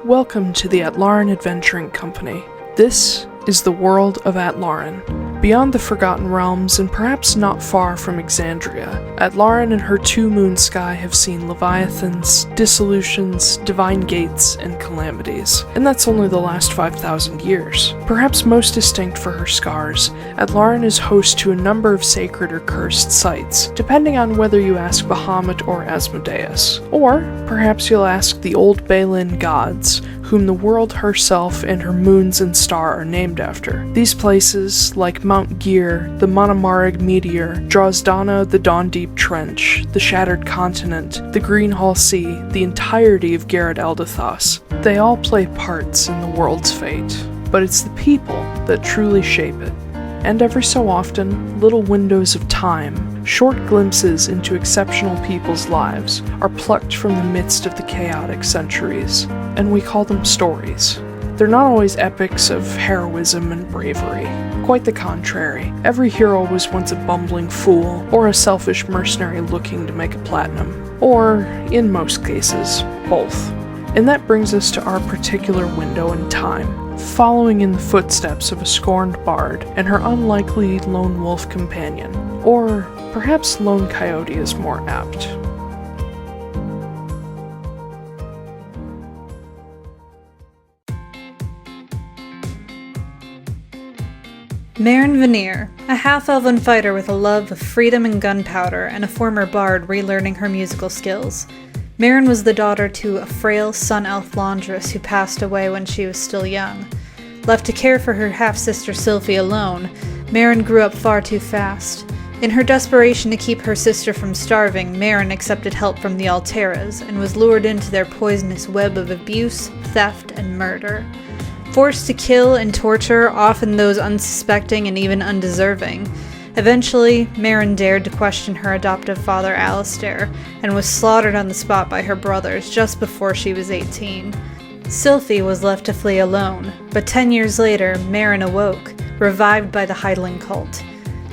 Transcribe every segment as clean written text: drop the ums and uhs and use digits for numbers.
Welcome to the Atlaran Adventuring Company. This is the world of Atlaran. Beyond the Forgotten Realms and perhaps not far from Exandria, Atlaran and her two-moon sky have seen leviathans, dissolutions, divine gates, and calamities. And that's only the last 5,000 years. Perhaps most distinct for her scars, Atlaran is host to a number of sacred or cursed sites, depending on whether you ask Bahamut or Asmodeus. Or perhaps you'll ask the old Balin gods, whom the world herself and her moons and star are named after. These places, like Mount Gear, the Monomarig Meteor, Drozdana, the Dawn Deep Trench, the Shattered Continent, the Greenhall Sea, the entirety of Garrett Eldathos, they all play parts in the world's fate. But it's the people that truly shape it. And every so often, little windows of time, short glimpses into exceptional people's lives, are plucked from the midst of the chaotic centuries, and we call them stories. They're not always epics of heroism and bravery. Quite the contrary. Every hero was once a bumbling fool, or a selfish mercenary looking to make a platinum. Or, in most cases, both. And that brings us to our particular window in time, following in the footsteps of a scorned bard and her unlikely lone wolf companion. Or perhaps lone coyote is more apt. MARIN VANIER, a half-elven fighter with a love of freedom and gunpowder, and a former bard relearning her musical skills. MARIN was the daughter to a frail sun-elf laundress who passed away when she was still young. Left to care for her half-sister Sylphie alone, MARIN grew up far too fast. In her desperation to keep her sister from starving, MARIN accepted help from the Alteras, and was lured into their poisonous web of abuse, theft, and murder. Forced to kill and torture often those unsuspecting and even undeserving. Eventually, MARIN dared to question her adoptive father Alistair, and was slaughtered on the spot by her brothers just before she was 18. Sylphie was left to flee alone, but 10 years later, MARIN awoke, revived by the Heidelen cult.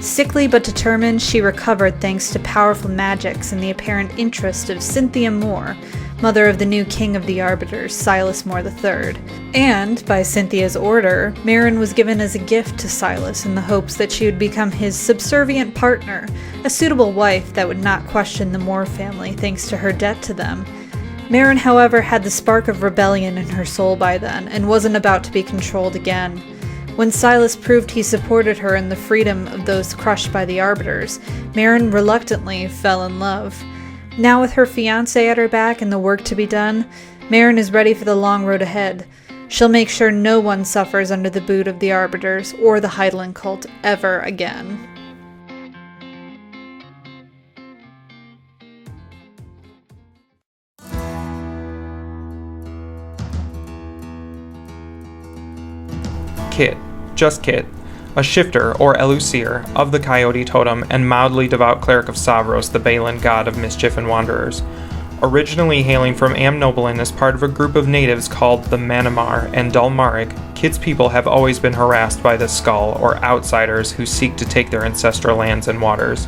Sickly but determined, she recovered thanks to powerful magics and the apparent interest of Cynthia Moore, mother of the new king of the Arbiters, Silas Moore III. And, by Cynthia's order, MARIN was given as a gift to Silas in the hopes that she would become his subservient partner, a suitable wife that would not question the Moore family thanks to her debt to them. MARIN, however, had the spark of rebellion in her soul by then, and wasn't about to be controlled again. When Silas proved he supported her in the freedom of those crushed by the Arbiters, MARIN reluctantly fell in love. Now with her fiancé at her back and the work to be done, MARIN is ready for the long road ahead. She'll make sure no one suffers under the boot of the Arbiters or the Heidelen cult ever again. Kit, just Kit, a shifter, or ELUSIR, of the Coyote Totem and mildly devout cleric of Savros, the Balin god of mischief and wanderers. Originally hailing from Amnoblin as part of a group of natives called the Manamar and Dalmaric, Kit's people have always been harassed by the Skull, or outsiders who seek to take their ancestral lands and waters.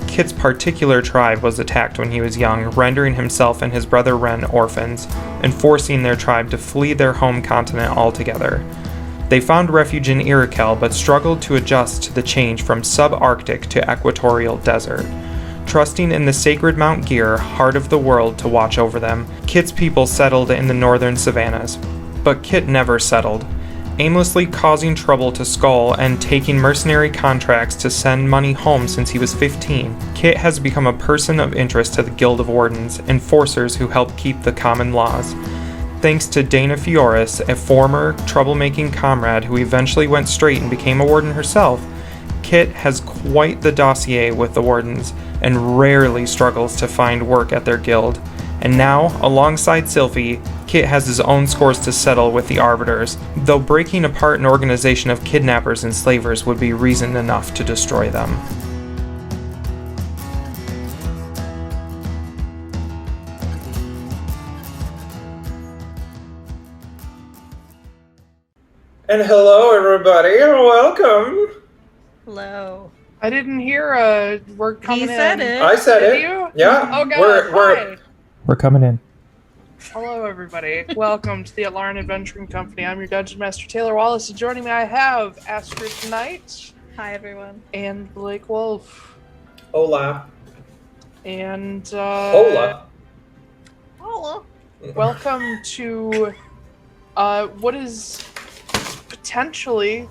Kit's particular tribe was attacked when he was young, rendering himself and his brother Ren orphans, and forcing their tribe to flee their home continent altogether. They found refuge in Irakel, but struggled to adjust to the change from subarctic to equatorial desert. Trusting in the sacred Mount Gear, heart of the world, to watch over them, Kit's people settled in the northern savannas. But Kit never settled. Aimlessly causing trouble to Skull and taking mercenary contracts to send money home since he was 15, Kit has become a person of interest to the Guild of Wardens, enforcers who help keep the common laws. Thanks to Dana Fioris, a former troublemaking comrade who eventually went straight and became a warden herself, Kit has quite the dossier with the wardens, and rarely struggles to find work at their guild. And now, alongside Sylphie, Kit has his own scores to settle with the Arbiters, though breaking apart an organization of kidnappers and slavers would be reason enough to destroy them. And hello, everybody, and welcome. Hello. I didn't hear we're coming in. He said it. I said Did it. you? Yeah. Oh, God. We're We're coming in. Hello, everybody. Welcome to the Atlaran Adventuring Company. I'm your Dungeon Master, Taylor Wallace, and joining me I have Astrid Knight. Hi, everyone. And Blake Wolf. Hola. And, Hola. Hola. Welcome to, what is potentially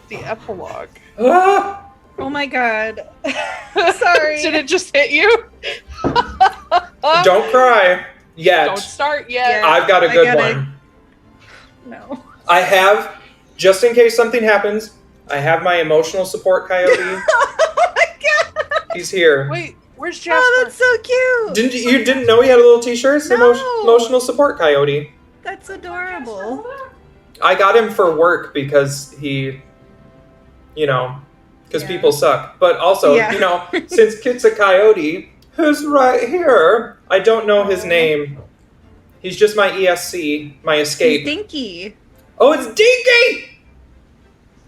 the epilogue. Ah! Oh my god. Sorry. Did it just hit you? Don't cry yet. Don't start yet. Yeah. I've got a I good gotta- one. No. I have, just in case something happens, I have my emotional support coyote. Oh my god. He's here. Wait, where's Jasper? Oh, that's so cute. You didn't know he had a little t-shirt? It's No. emotional support coyote. That's adorable. I got him for work because he, because Yeah. people suck. But also, Yeah. since Kit's a coyote, who's right here? I don't know his name. He's just my ESC, my escape. Dinky. Oh, it's Dinky!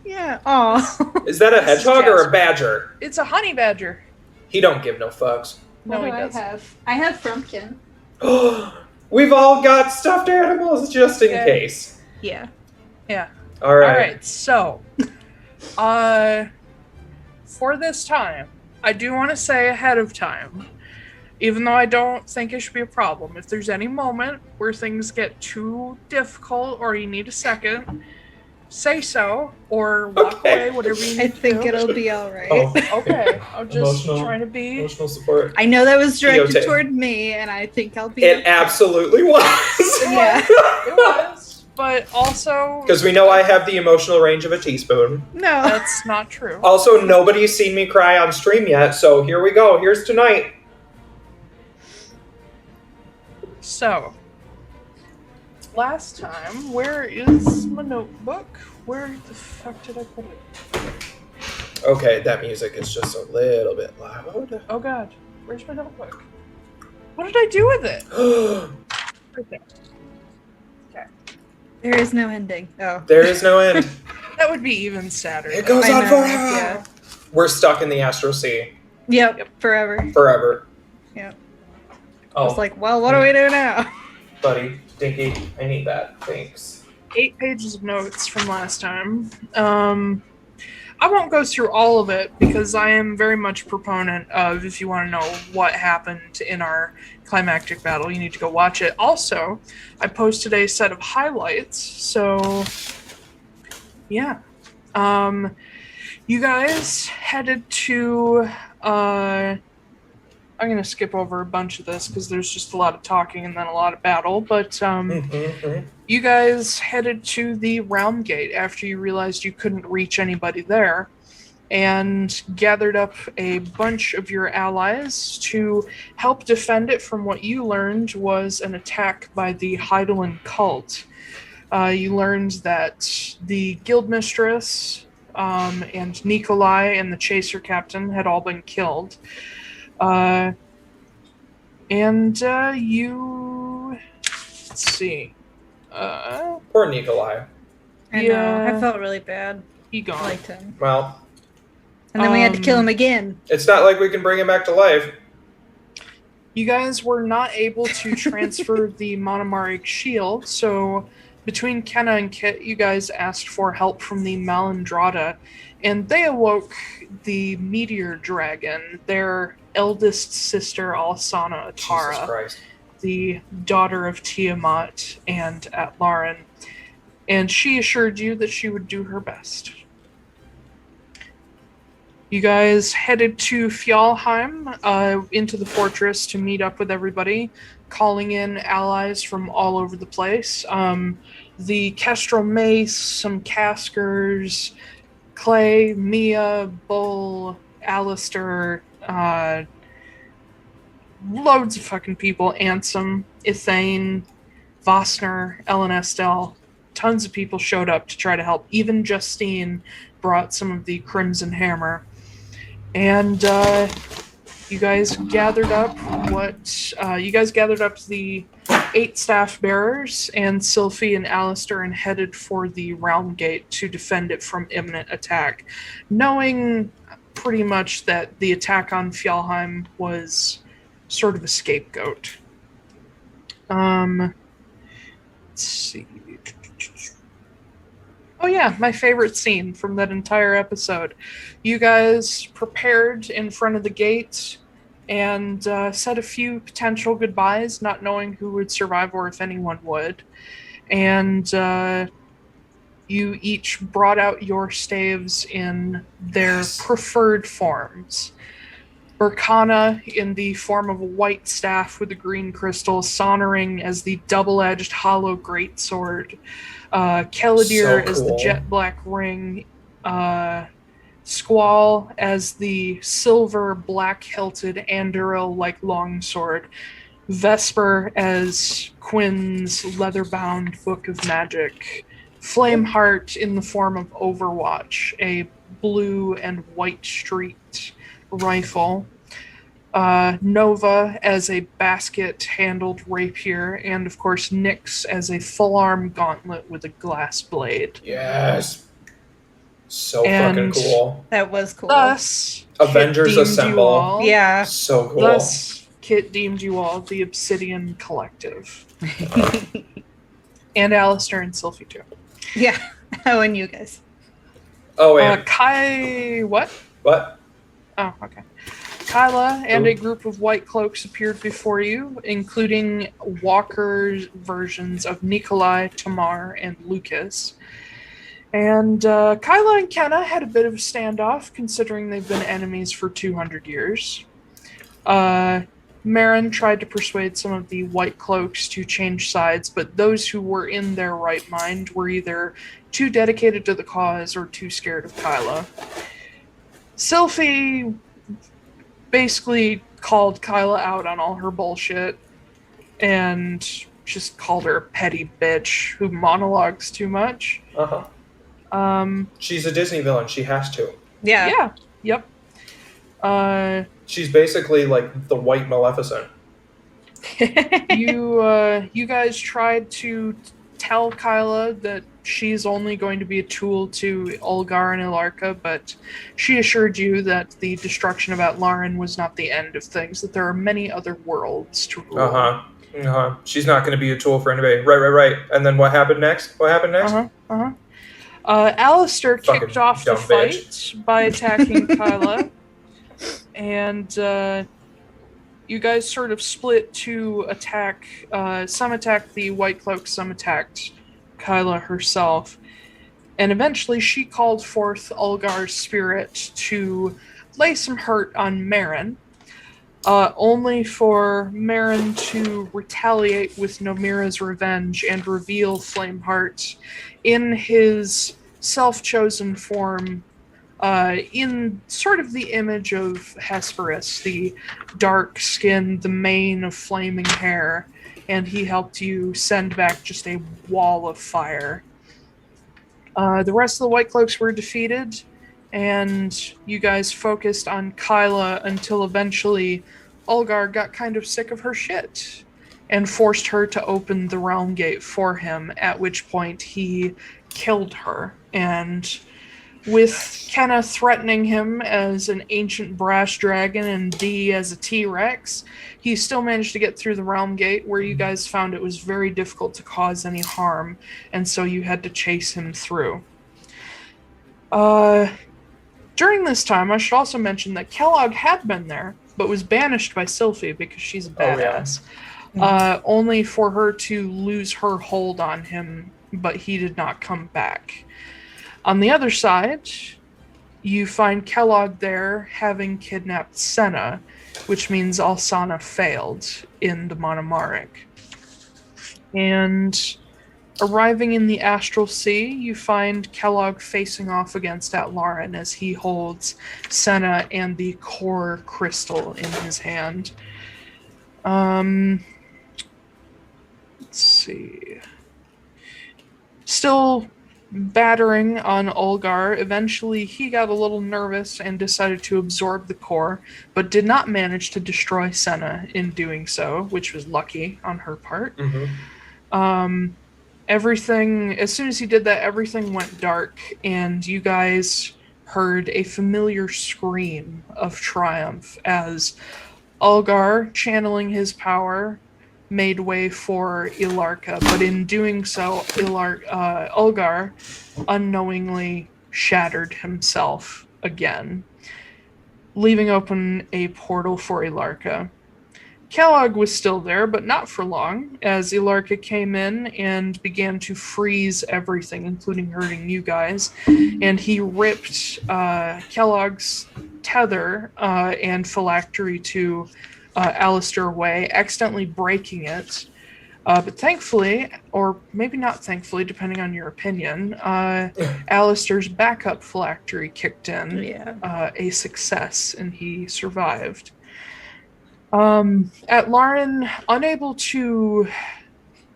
Yeah. Aw. Is that a This is hedgehog or a Jasper. badger? It's a honey badger. He don't give no fucks. No, he doesn't. I have Frumpkin. We've all got stuffed animals just in Okay. case. Yeah. Yeah. All right. Alright, so, for this time, I do want to say ahead of time, even though I don't think it should be a problem, if there's any moment where things get too difficult or you need a second, say so, or walk Okay. away, whatever you need I to think do. it'll be alright. Oh. Okay, I'm just Emotional- trying to be... Emotional support. I know that was directed EOT. toward me, and I think I'll be It okay. absolutely was. Yeah. It was, but also... Because we know I have the emotional range of a teaspoon. No. That's not true. Also, nobody's seen me cry on stream yet, so here we go. Here's tonight. So, last time, where is my notebook? Where the fuck did I put it? Okay, that music is just a little bit loud. Oh god, where's my notebook? What did I do with it? Right there. Okay. There is no ending. Oh. There is no end. That would be even sadder. It though. goes I on know, forever. yeah. We're stuck in the Astral Sea Yep. Forever. forever. Yep. Oh, I was like, well, what do we do now? buddy, Dinky, I need that. Thanks. 8 pages of notes from last time. I won't go through all of it because I am very much a proponent of, if you want to know what happened in our climactic battle, you need to go watch it. Also, I posted a set of highlights, so yeah. You guys headed to, I'm going to skip over a bunch of this because there's just a lot of talking and then a lot of battle, but Mhm. you guys headed to the Realm Gate after you realized you couldn't reach anybody there, and gathered up a bunch of your allies to help defend it from what you learned was an attack by the Heidelen cult. You learned that the Guildmistress and Nikolai and the Chaser Captain had all been killed. You... Let's see. Poor Nikolai. I Yeah. know. I felt really bad. He I gone. liked him. Well, And then we had to kill him again. it's not like we can bring him back to life. You guys were not able to transfer the Monomaric shield, so between Kenna and Kit, you guys asked for help from the Malandrada, and they awoke the Meteor Dragon, their eldest sister, Alsana Jesus Atara, Christ. the daughter of Tiamat and Atlaran, and she assured you that she would do her best. You guys headed to Fjalheim, into the fortress to meet up with everybody, calling in allies from all over the place. The Kestrel Mace, some Caskers, Clay, Mia, Bull, Alistair, loads of fucking people, Ansem, Ithane, Vosner, Ellen Estelle. Tons of people showed up to try to help. Even Justine brought some of the Crimson Hammer. And you guys gathered up the 8 staff bearers and Sylphie and Alistair and headed for the Realm Gate to defend it from imminent attack, knowing pretty much that the attack on Fjalheim was sort of a scapegoat. Let's see. Oh yeah, my favorite scene from that entire episode. You guys prepared in front of the gate and said a few potential goodbyes, not knowing who would survive or if anyone would. And you each brought out your staves in their preferred forms. Burkana in the form of a white staff with a green crystal, Sonoring as the double-edged hollow greatsword, Keladir as the jet black ring, Squall as the silver black-hilted Anduril-like longsword, Vesper as Quinn's leather-bound book of magic, Flameheart in the form of Overwatch, a blue and white streaked rifle, Nova as a basket-handled rapier, and of course Nyx as a full-arm gauntlet with a glass blade. Yes. So fucking cool. That was cool. Thus, Avengers Assemble. Yeah. So cool. Thus, Kit deemed you all the Obsidian Collective. And Alistair and Sylphie too. Yeah. Oh, and you guys. Oh, wait. What? What? Oh, okay. Kyla and a group of white cloaks appeared before you, including Walker's versions of Nikolai, Tamar, and Lucas. And Kyla and Kenna had a bit of a standoff, considering they've been enemies for 200 years. MARIN tried to persuade some of the white cloaks to change sides, but those who were in their right mind were either too dedicated to the cause or too scared of Kyla. Sylphie basically called Kyla out on all her bullshit and just called her a petty bitch who monologues too much. She's a Disney villain. She has to. Yeah. Yep. She's basically like the white Maleficent. You guys tried to tell Kyla that she's only going to be a tool to Ulgar and Ylarka, but she assured you that the destruction of Atlaran was not the end of things, that there are many other worlds to rule. She's not going to be a tool for anybody. Right. And then what happened next? Alistair Fucking kicked off the dumb bitch. fight by attacking Kyla, and you guys sort of split to attack. Some attacked the White Cloak, some attacked Kyla herself. And eventually she called forth Ulgar's spirit to lay some hurt on MARIN, only for MARIN to retaliate with Nomira's revenge and reveal Flameheart in his self-chosen form, in sort of the image of Hesperus, the dark skin, the mane of flaming hair, and he helped you send back just a wall of fire. The rest of the White Cloaks were defeated, and you guys focused on Kyla until eventually Ulgar got kind of sick of her shit and forced her to open the realm gate for him, at which point he killed her. And with Kenna threatening him as an ancient brass dragon and Dee as a T-Rex, he still managed to get through the realm gate, where you guys found it was very difficult to cause any harm, and so you had to chase him through. During this time, I should also mention that Kellogg had been there, but was banished by Sylphie because she's a badass. Only for her to lose her hold on him, but he did not come back. On the other side, you find Kellogg there having kidnapped Senna, which means Alsana failed in the Monomaric. And arriving in the Astral Sea, you find Kellogg facing off against Atlaran as he holds Senna and the core crystal in his hand. Let's see. Still battering on Ulgar, eventually he got a little nervous and decided to absorb the core, but did not manage to destroy Senna in doing so, which was lucky on her part. Everything, as soon as he did that, everything went dark, and you guys heard a familiar scream of triumph as Ulgar, channeling his power, made way for Ylarka, but in doing so, Ulgar unknowingly shattered himself again, leaving open a portal for Ylarka. Kellogg was still there, but not for long, as Ylarka came in and began to freeze everything, including hurting you guys, and he ripped Kellogg's tether and phylactery to Alistair away, accidentally breaking it. But thankfully, or maybe not thankfully, depending on your opinion, Alistair's backup phylactery kicked in, a success, and he survived. Atlaran, unable to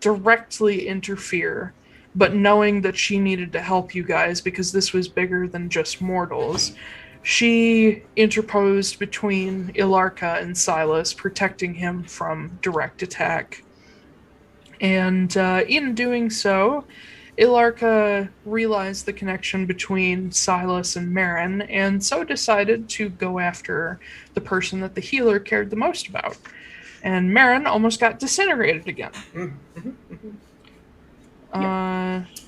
directly interfere, but knowing that she needed to help you guys because this was bigger than just mortals, she interposed between Ylarka and Silas, protecting him from direct attack. And in doing so, Ylarka realized the connection between Silas and MARIN, and so decided to go after the person that the healer cared the most about. And MARIN almost got disintegrated again.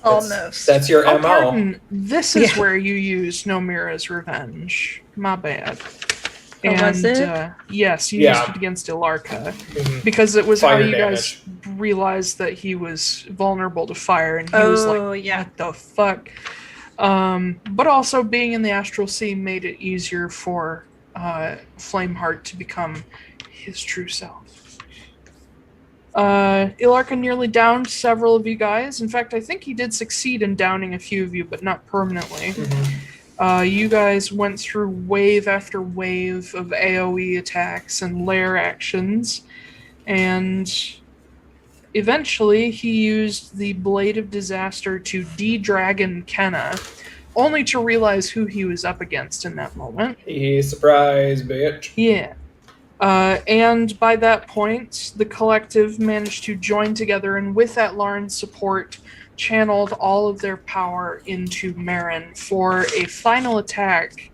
Almost. That's your MO. Pardon. This is where you use Nomira's revenge. My bad. Was it? Yes, you used it against Ylarka. Because it was Fire how you damage. guys realized that he was vulnerable to fire, and he was like, what the fuck? But also being in the Astral Sea made it easier for Flameheart to become his true self. Ylarka nearly downed several of you guys. In fact, I think he did succeed in downing a few of you, but not permanently. You guys went through wave after wave of AoE attacks and lair actions, and eventually he used the Blade of Disaster to de-dragon Kenna, only to realize who he was up against in that moment. Surprise, bitch. Yeah. And by that point, the collective managed to join together, and with Atlaran's support, channeled all of their power into MARIN for a final attack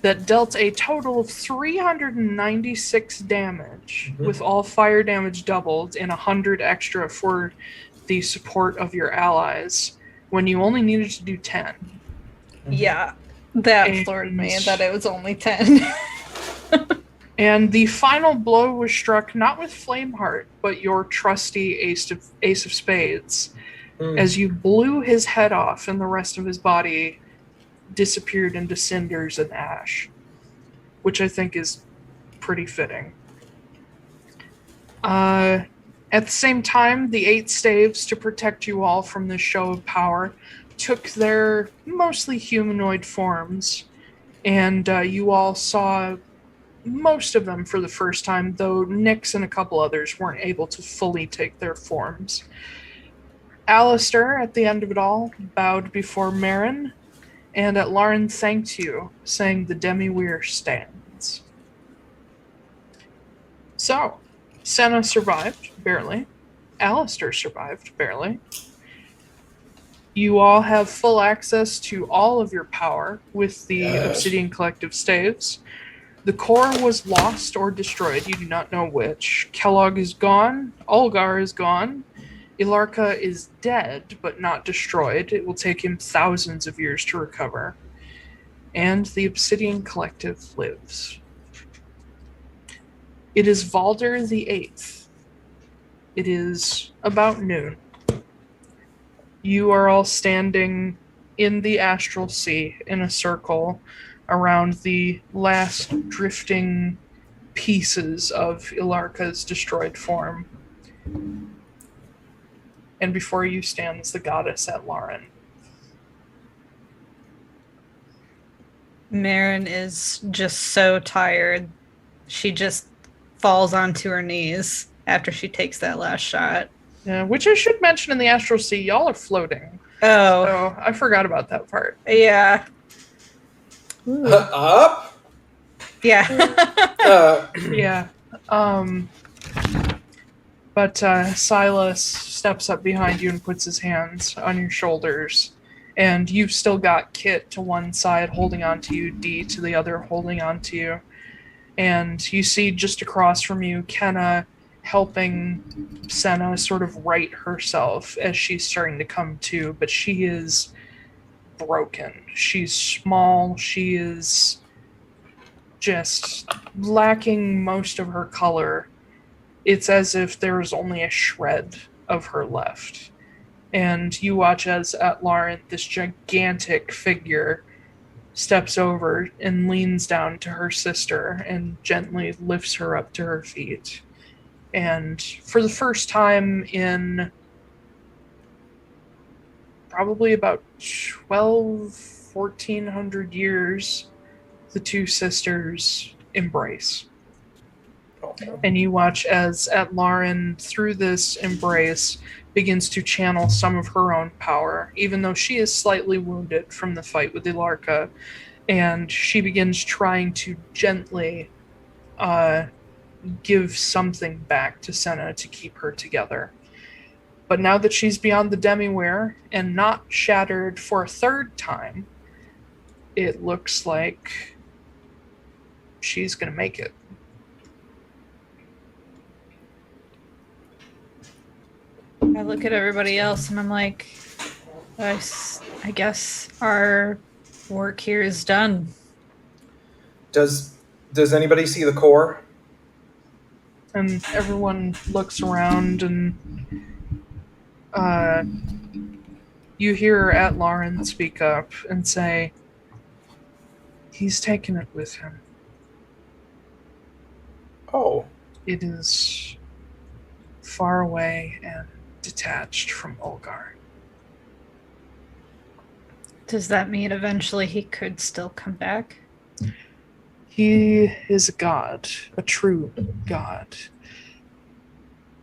that dealt a total of 396 damage, with all fire damage doubled and 100 extra for the support of your allies, when you only needed to do 10. Yeah, that floored me, that it was only 10. And the final blow was struck not with Flameheart, but your trusty Ace of Spades, as you blew his head off and the rest of his body disappeared into cinders and ash, which I think is pretty fitting. At the same time, the 8 staves, to protect you all from this show of power, took their mostly humanoid forms, and you all saw most of them for the first time, though Nyx and a couple others weren't able to fully take their forms. Alistair, at the end of it all, bowed before MARIN, and Atlaran thanked you, saying the Demi-Weir stands. So, Senna survived, barely. Alistair survived, barely. You all have full access to all of your power with the Obsidian Collective staves. The core was lost or destroyed, you do not know which. Kellogg is gone, Ulgar is gone, Ylarka is dead, but not destroyed. It will take him thousands of years to recover. And the Obsidian Collective lives. It is Valder the 8th. It is about noon. You are all standing in the Astral Sea in a circle around the last drifting pieces of Ylarka's destroyed form. And before you stands the goddess Atlaran. MARIN is just so tired. She just falls onto her knees after she takes that last shot. Yeah, which I should mention in the Astral Sea, y'all are floating. Oh. So I forgot about that part. Yeah. Up? Yeah. Yeah. But Silas steps up behind you and puts his hands on your shoulders. And you've still got Kit to one side holding on to you, Dee to the other holding on to you. And you see just across from you Kenna helping Senna sort of right herself as she's starting to come to, but she is broken. She's small. She is just lacking most of her color. It's as if there's only a shred of her left. And you watch as Atlaran, this gigantic figure, steps over and leans down to her sister and gently lifts her up to her feet. And for the first time in probably about 1400 years, the two sisters embrace. And you watch as Atlaran, through this embrace, begins to channel some of her own power, even though she is slightly wounded from the fight with Ylarka, and she begins trying to gently give something back to Senna to keep her together. But now that she's beyond the demiware and not shattered for a third time, it looks like she's going to make it. I look at everybody else and I'm like, I guess our work here is done. Does anybody see the core? And everyone looks around, and you hear Atlaran speak up and say, he's taken it with him. Oh. It is far away and detached from Ulgar. Does that mean eventually he could still come back? He is a god, a true god.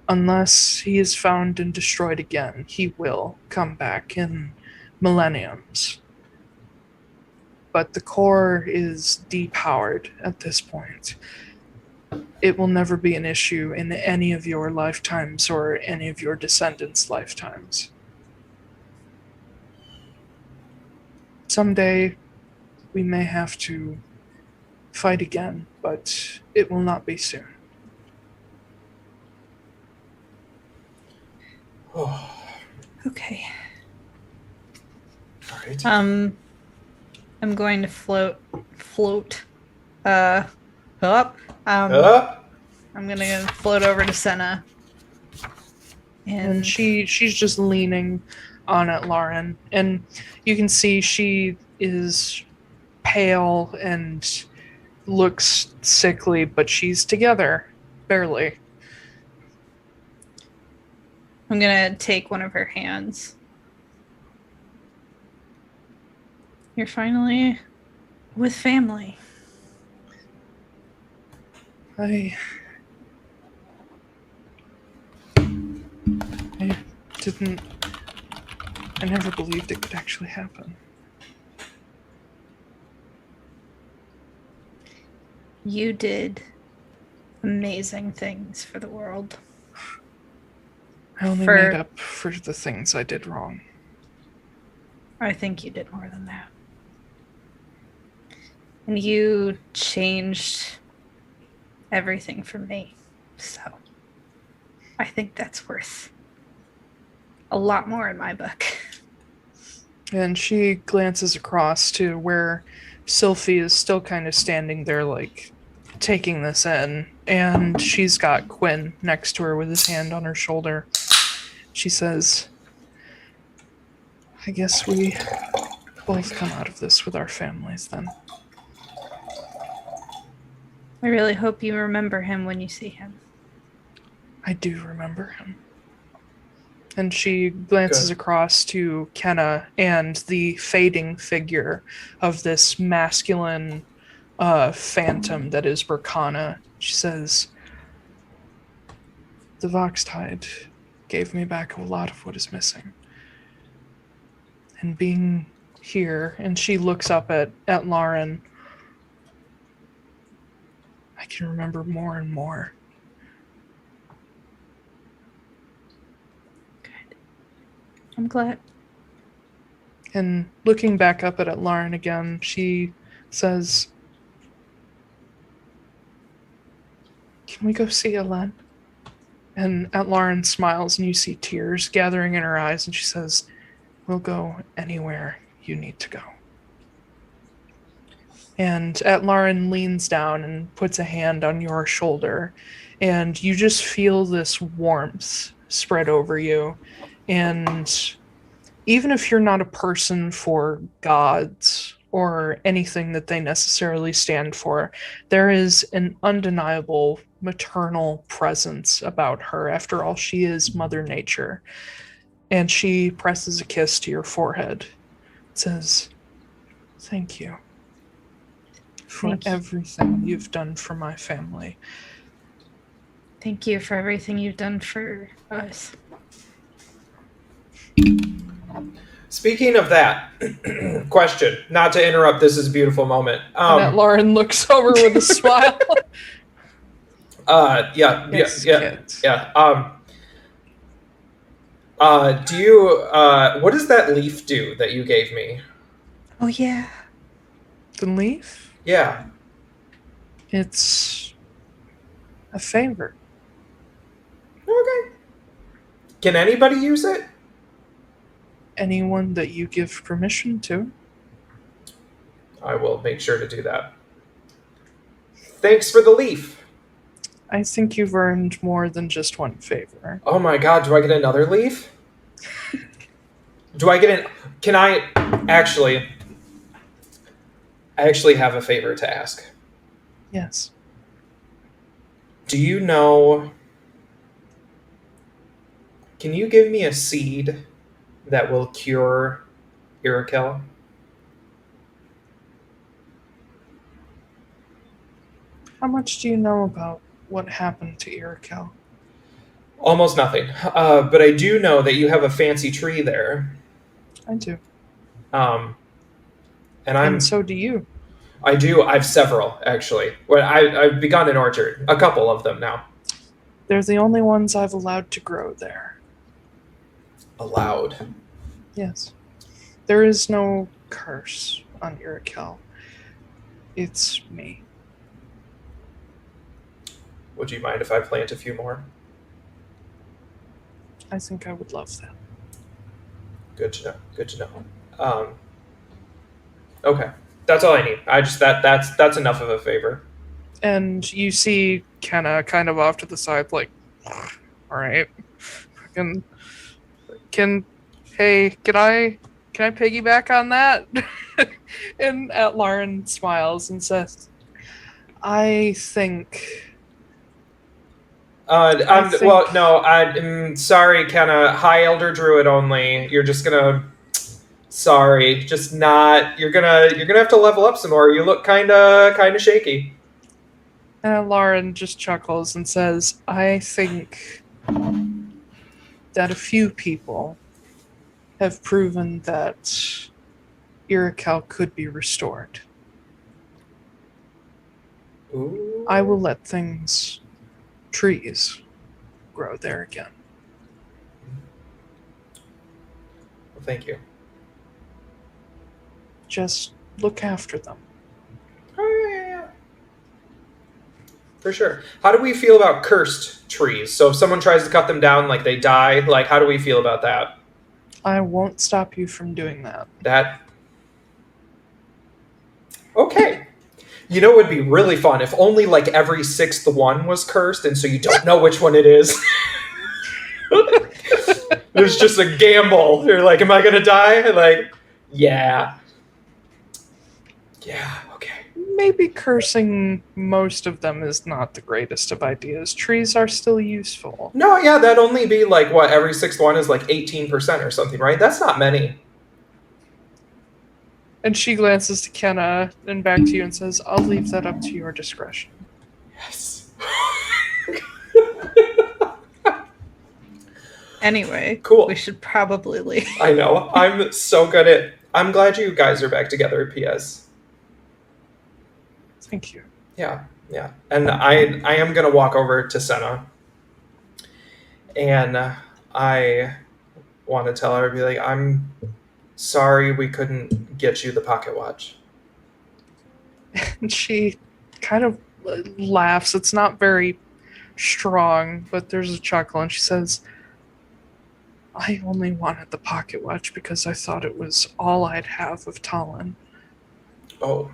Unless he is found and destroyed again, he will come back in millenniums. But the core is depowered at this point. It will never be an issue in any of your lifetimes or any of your descendants' lifetimes. Someday, we may have to fight again, but it will not be soon. Okay. All right. I'm going to float up. I'm gonna float over to Senna. And she's just leaning on Atlaran, and you can see she is pale and looks sickly, but she's together, barely. I'm gonna take one of her hands. You're finally with family. I never believed it could actually happen. You did amazing things for the world. I only made up for the things I did wrong. I think you did more than that. And you changed everything for me. So I think that's worth a lot more in my book. And she glances across to where Sylphie is still kind of standing there, like, taking this in. And she's got Quinn next to her with his hand on her shoulder. She says, I guess we both come out of this with our families then. I really hope you remember him when you see him. I do remember him. And she glances across to Kenna and the fading figure of this masculine phantom that is Berkana. She says, the Voxtide gave me back a lot of what is missing. And being here, and she looks up at Lauren, I can remember more and more. Good. I'm glad. And looking back up at Atlaran again, she says, can we go see Elen? And Atlaran smiles, and you see tears gathering in her eyes, and she says, "We'll go anywhere you need to go." And Atlaran leans down and puts a hand on your shoulder, and you just feel this warmth spread over you. And even if you're not a person for gods or anything that they necessarily stand for, there is an undeniable maternal presence about her. After all, she is Mother Nature. And she presses a kiss to your forehead, says, "Thank you for Thank you. everything you've done for my family." Thank you for everything you've done for us. Speaking of that, question, not to interrupt, this is a beautiful moment. And that Lauren looks over with a smile. Yeah. Kids. Do you, what does that leaf do that you gave me? Oh, yeah. The leaf? Yeah. It's a favor. Okay. Can anybody use it? Anyone that you give permission to. I will make sure to do that. Thanks for the leaf. I think you've earned more than just one favor. Oh my god, do I get another leaf? Do I get an... Can I... Actually... I actually have a favor to ask. Yes. Do you know... Can you give me a seed that will cure Irakel? How much do you know about what happened to Irakel? Almost nothing. But I do know that you have a fancy tree there. I do. And so do you. I do. I have several, actually. Well, I've begun an orchard. A couple of them now. They're the only ones I've allowed to grow there. Allowed? Yes. There is no curse on Irakel. It's me. Would you mind if I plant a few more? I think I would love that. Good to know. Good to know. Okay. That's all I need. That's enough of a favor. And you see Kenna kind of off to the side, like, all right, hey, can I piggyback on that? And Atlaran smiles and says, I'm sorry, Kenna. High Elder Druid only. You're just gonna... Sorry, just not... You're gonna have to level up some more. You look kinda shaky. And Lauren just chuckles and says, I think that a few people have proven that Irakel could be restored. Ooh. I will let trees, grow there again. Well, thank you. Just look after them. Oh, yeah. For sure. How do we feel about cursed trees? So if someone tries to cut them down, like they die, like how do we feel about that? I won't stop you from doing that. Okay. You know, it would be really fun if only like every sixth one was cursed, and so you don't know which one it is. There's just a gamble. You're like, am I going to die? Like, yeah. Yeah, okay. Maybe cursing most of them is not the greatest of ideas. Trees are still useful. No, yeah, that'd only be like, what, every sixth one is like 18% or something, right? That's not many. And she glances to Kenna and back to you and says, I'll leave that up to your discretion. Yes. Anyway, cool. We should probably leave. I know. I'm glad you guys are back together, P.S. Thank you. Yeah. And I am going to walk over to Senna. And I want to tell her, be like, I'm sorry we couldn't get you the pocket watch. And she kind of laughs. It's not very strong, but there's a chuckle, and she says, I only wanted the pocket watch because I thought it was all I'd have of Talon. Oh.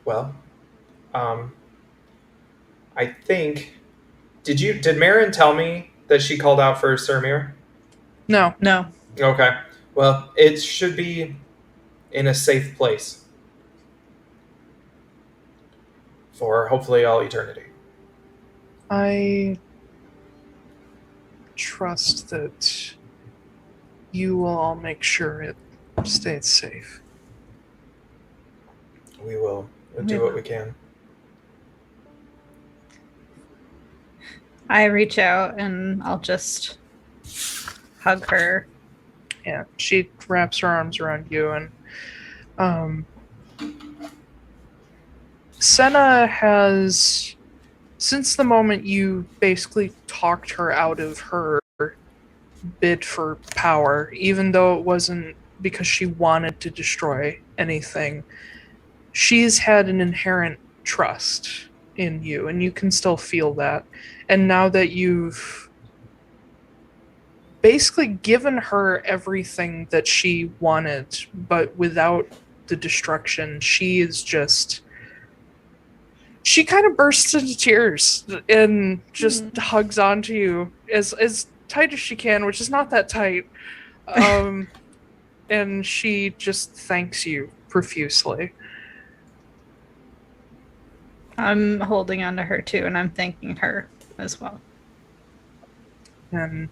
Well, I think... Did MARIN tell me that she called out for Sirmir? No. No. Okay. Well, it should be in a safe place. For hopefully all eternity. I trust that you will all make sure it stays safe. We will do what we can. I reach out and I'll just hug her. Yeah, she wraps her arms around you, and Senna has, since the moment you basically talked her out of her bid for power, even though it wasn't because she wanted to destroy anything, she's had an inherent trust in you, and you can still feel that. And now that you've basically given her everything that she wanted, but without the destruction, she is just... She kind of bursts into tears and just hugs onto you as tight as she can, which is not that tight. And she just thanks you profusely. I'm holding on to her too, and I'm thanking her as well. And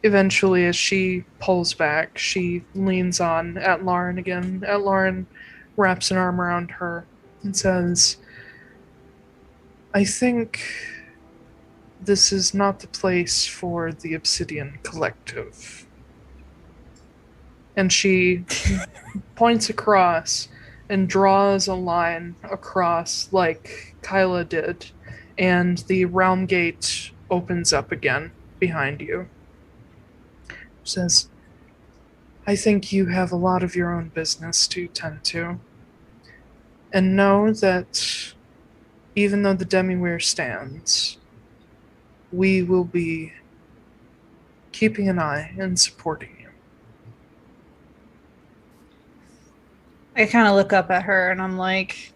eventually, as she pulls back, she leans on Atlaran again. Atlaran wraps an arm around her and says, I think this is not the place for the Obsidian Collective. And she points across and draws a line across like Kyla did, and the realm gate opens up again behind you. Says, I think you have a lot of your own business to tend to. And know that even though the Demiweir stands, we will be keeping an eye and supporting you. I kind of look up at her and I'm like,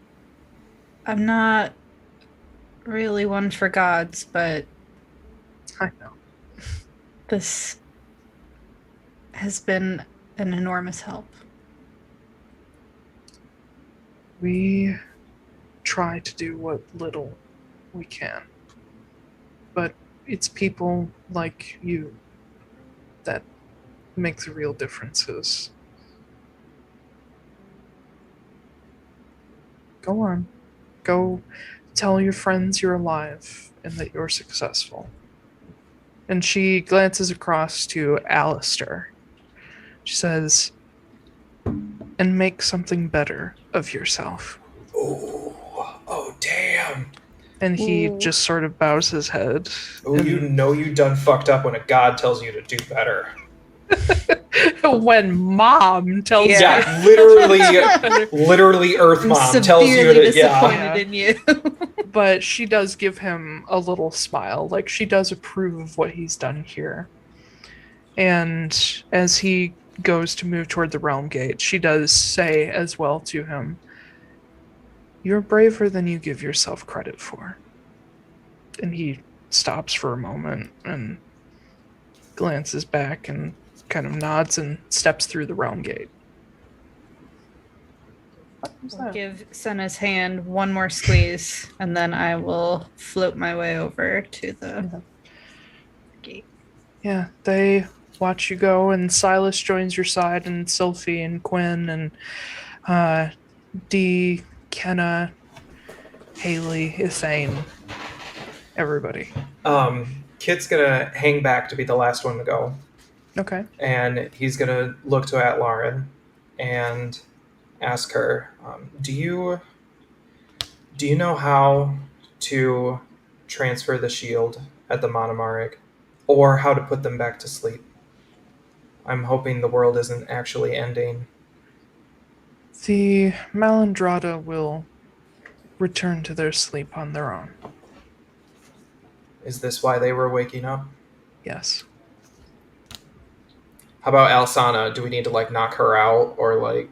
I'm not really one for gods, but I know. This has been an enormous help. We try to do what little we can. But it's people like you that make the real differences. Go on. Go tell your friends you're alive and that you're successful. And she glances across to Alistair. She says, and make something better of yourself. Oh, damn. And he just sort of bows his head. Oh, you know you done fucked up when a god tells you to do better. When mom tells you. Yeah, literally Earth Mom tells you to... disappointed in you. But she does give him a little smile. Like, she does approve of what he's done here. And as he goes to move toward the realm gate, she does say as well to him, you're braver than you give yourself credit for. And he stops for a moment and glances back and kind of nods and steps through the realm gate. I'll give Senna's hand one more squeeze, and then I will float my way over to the gate. Yeah, they watch you go, and Silas joins your side, and Sylphie and Quinn and Dee, Kenna, Haley, Ithane, everybody. Kit's gonna hang back to be the last one to go. Okay. And he's gonna look to Atlaran and ask her, do you know how to transfer the shield at the Monomarig, or how to put them back to sleep? I'm hoping the world isn't actually ending. The Malandrada will return to their sleep on their own. Is this why they were waking up? Yes. How about Alsana? Do we need to like knock her out or like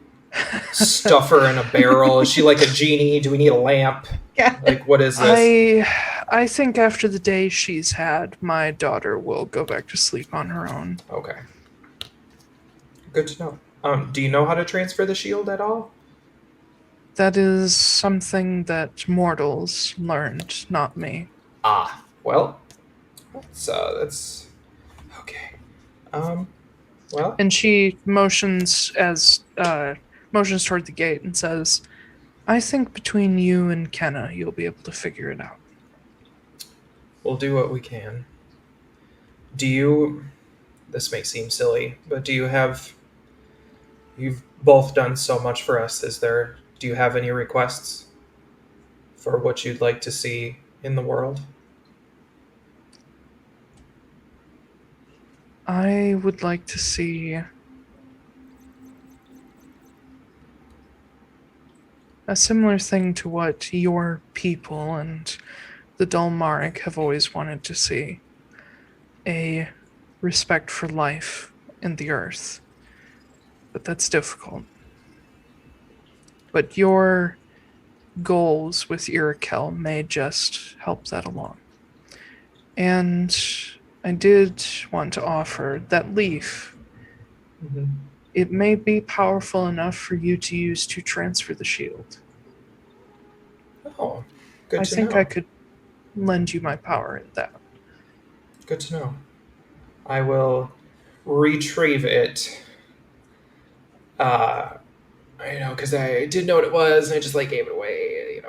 stuff her in a barrel? Is she like a genie? Do we need a lamp? Yeah. Like, what is this? I think after the day she's had, my daughter will go back to sleep on her own. Okay. Good to know. Do you know how to transfer the shield at all? That is something that mortals learned, not me. Ah, well, that's okay. Well, And she motions toward the gate and says, "I think between you and Kenna, you'll be able to figure it out." we'll do what we can. Do you? This may seem silly, but do you have? You've both done so much for us. Do you have any requests for what you'd like to see in the world? I would like to see a similar thing to what your people and the Dulmaric have always wanted to see. A respect for life and the earth. But that's difficult. But your goals with Irakel may just help that along. And I did want to offer that leaf. Mm-hmm. It may be powerful enough for you to use to transfer the shield. Oh, good I to think know. I could lend you my power in that. Good to know. I will retrieve it. Because I did know what it was, and I just like gave it away.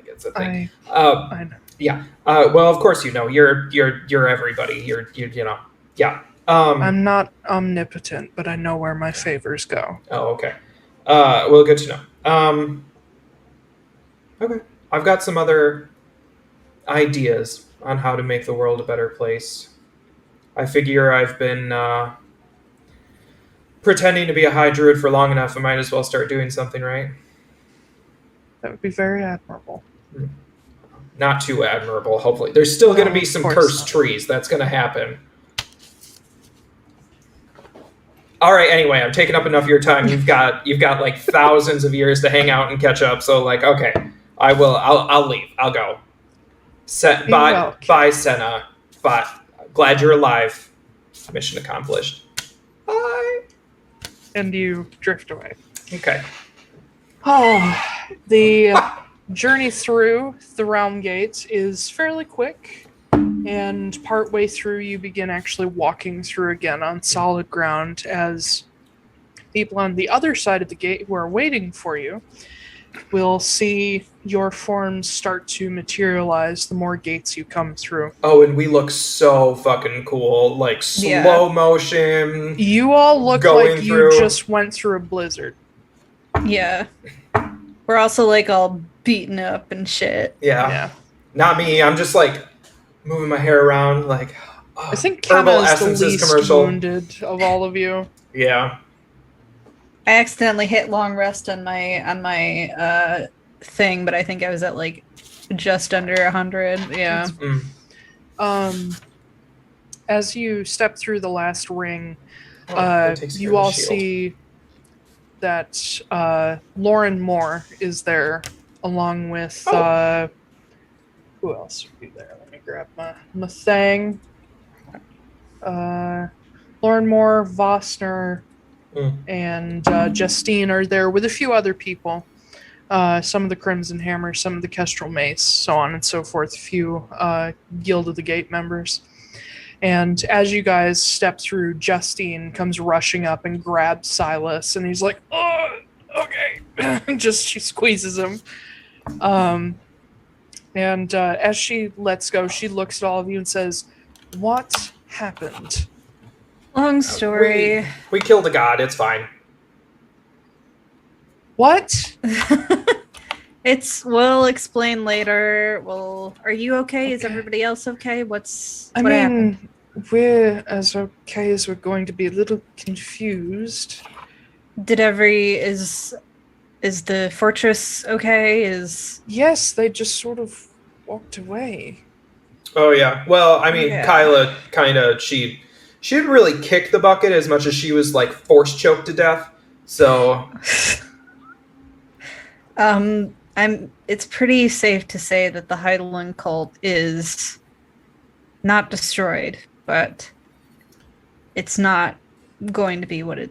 It's a thing. I know. Yeah. Well, of course you know. You're everybody. Yeah. I'm not omnipotent, but I know where my favors go. Oh, okay. Well, good to know. Okay. I've got some other ideas on how to make the world a better place. I figure I've been pretending to be a high druid for long enough. I might as well start doing something, right? That would be very admirable. Not too admirable, hopefully. There's still going to be of some course cursed not. trees. That's going to happen. All right, anyway, I'm taking up enough of your time. You've got like thousands of years to hang out and catch up. So like, okay, I'll leave. I'll go. Be well, kid. Bye, Senna. Bye. Glad you're alive. Mission accomplished. Bye. And you drift away. Okay. Oh, the journey through the realm gates is fairly quick, and partway through you begin actually walking through again on solid ground as people on the other side of the gate who are waiting for you will see your forms start to materialize the more gates you come through. Oh, and we look so fucking cool. Like slow motion. You all look like you just went through a blizzard. Yeah. We're also like all beaten up and shit. Yeah. Not me. I'm just like moving my hair around like I think Herbal Kenna is the Essences least commercial. wounded of all of you. Yeah. I accidentally hit long rest on my thing, but I think I was at like just under 100. Yeah. As you step through the last ring, that takes care you of the all shield. see that Lauren Moore is there, along with who else would be there? Let me grab my thing. Lauren Moore, Vosner, and Justine are there with a few other people. Some of the Crimson Hammer, some of the Kestrel Mace, so on and so forth. A few Guild of the Gate members. And as you guys step through, Justine comes rushing up and grabs Silas, and he's like, "Oh, okay." She squeezes him. And as she lets go, she looks at all of you and says, "What happened?" Long story. We killed a god. It's fine. What? We'll explain later. Are you okay? Is everybody else okay? What happened? We're as okay as we're going to be. A little confused. Is the fortress okay? Yes, they just sort of walked away. Oh yeah. Well, I mean, Yeah. Kyla kind of she didn't really kick the bucket as much as she was like force choked to death. So It's pretty safe to say that the Heidelen cult is not destroyed, but it's not going to be what it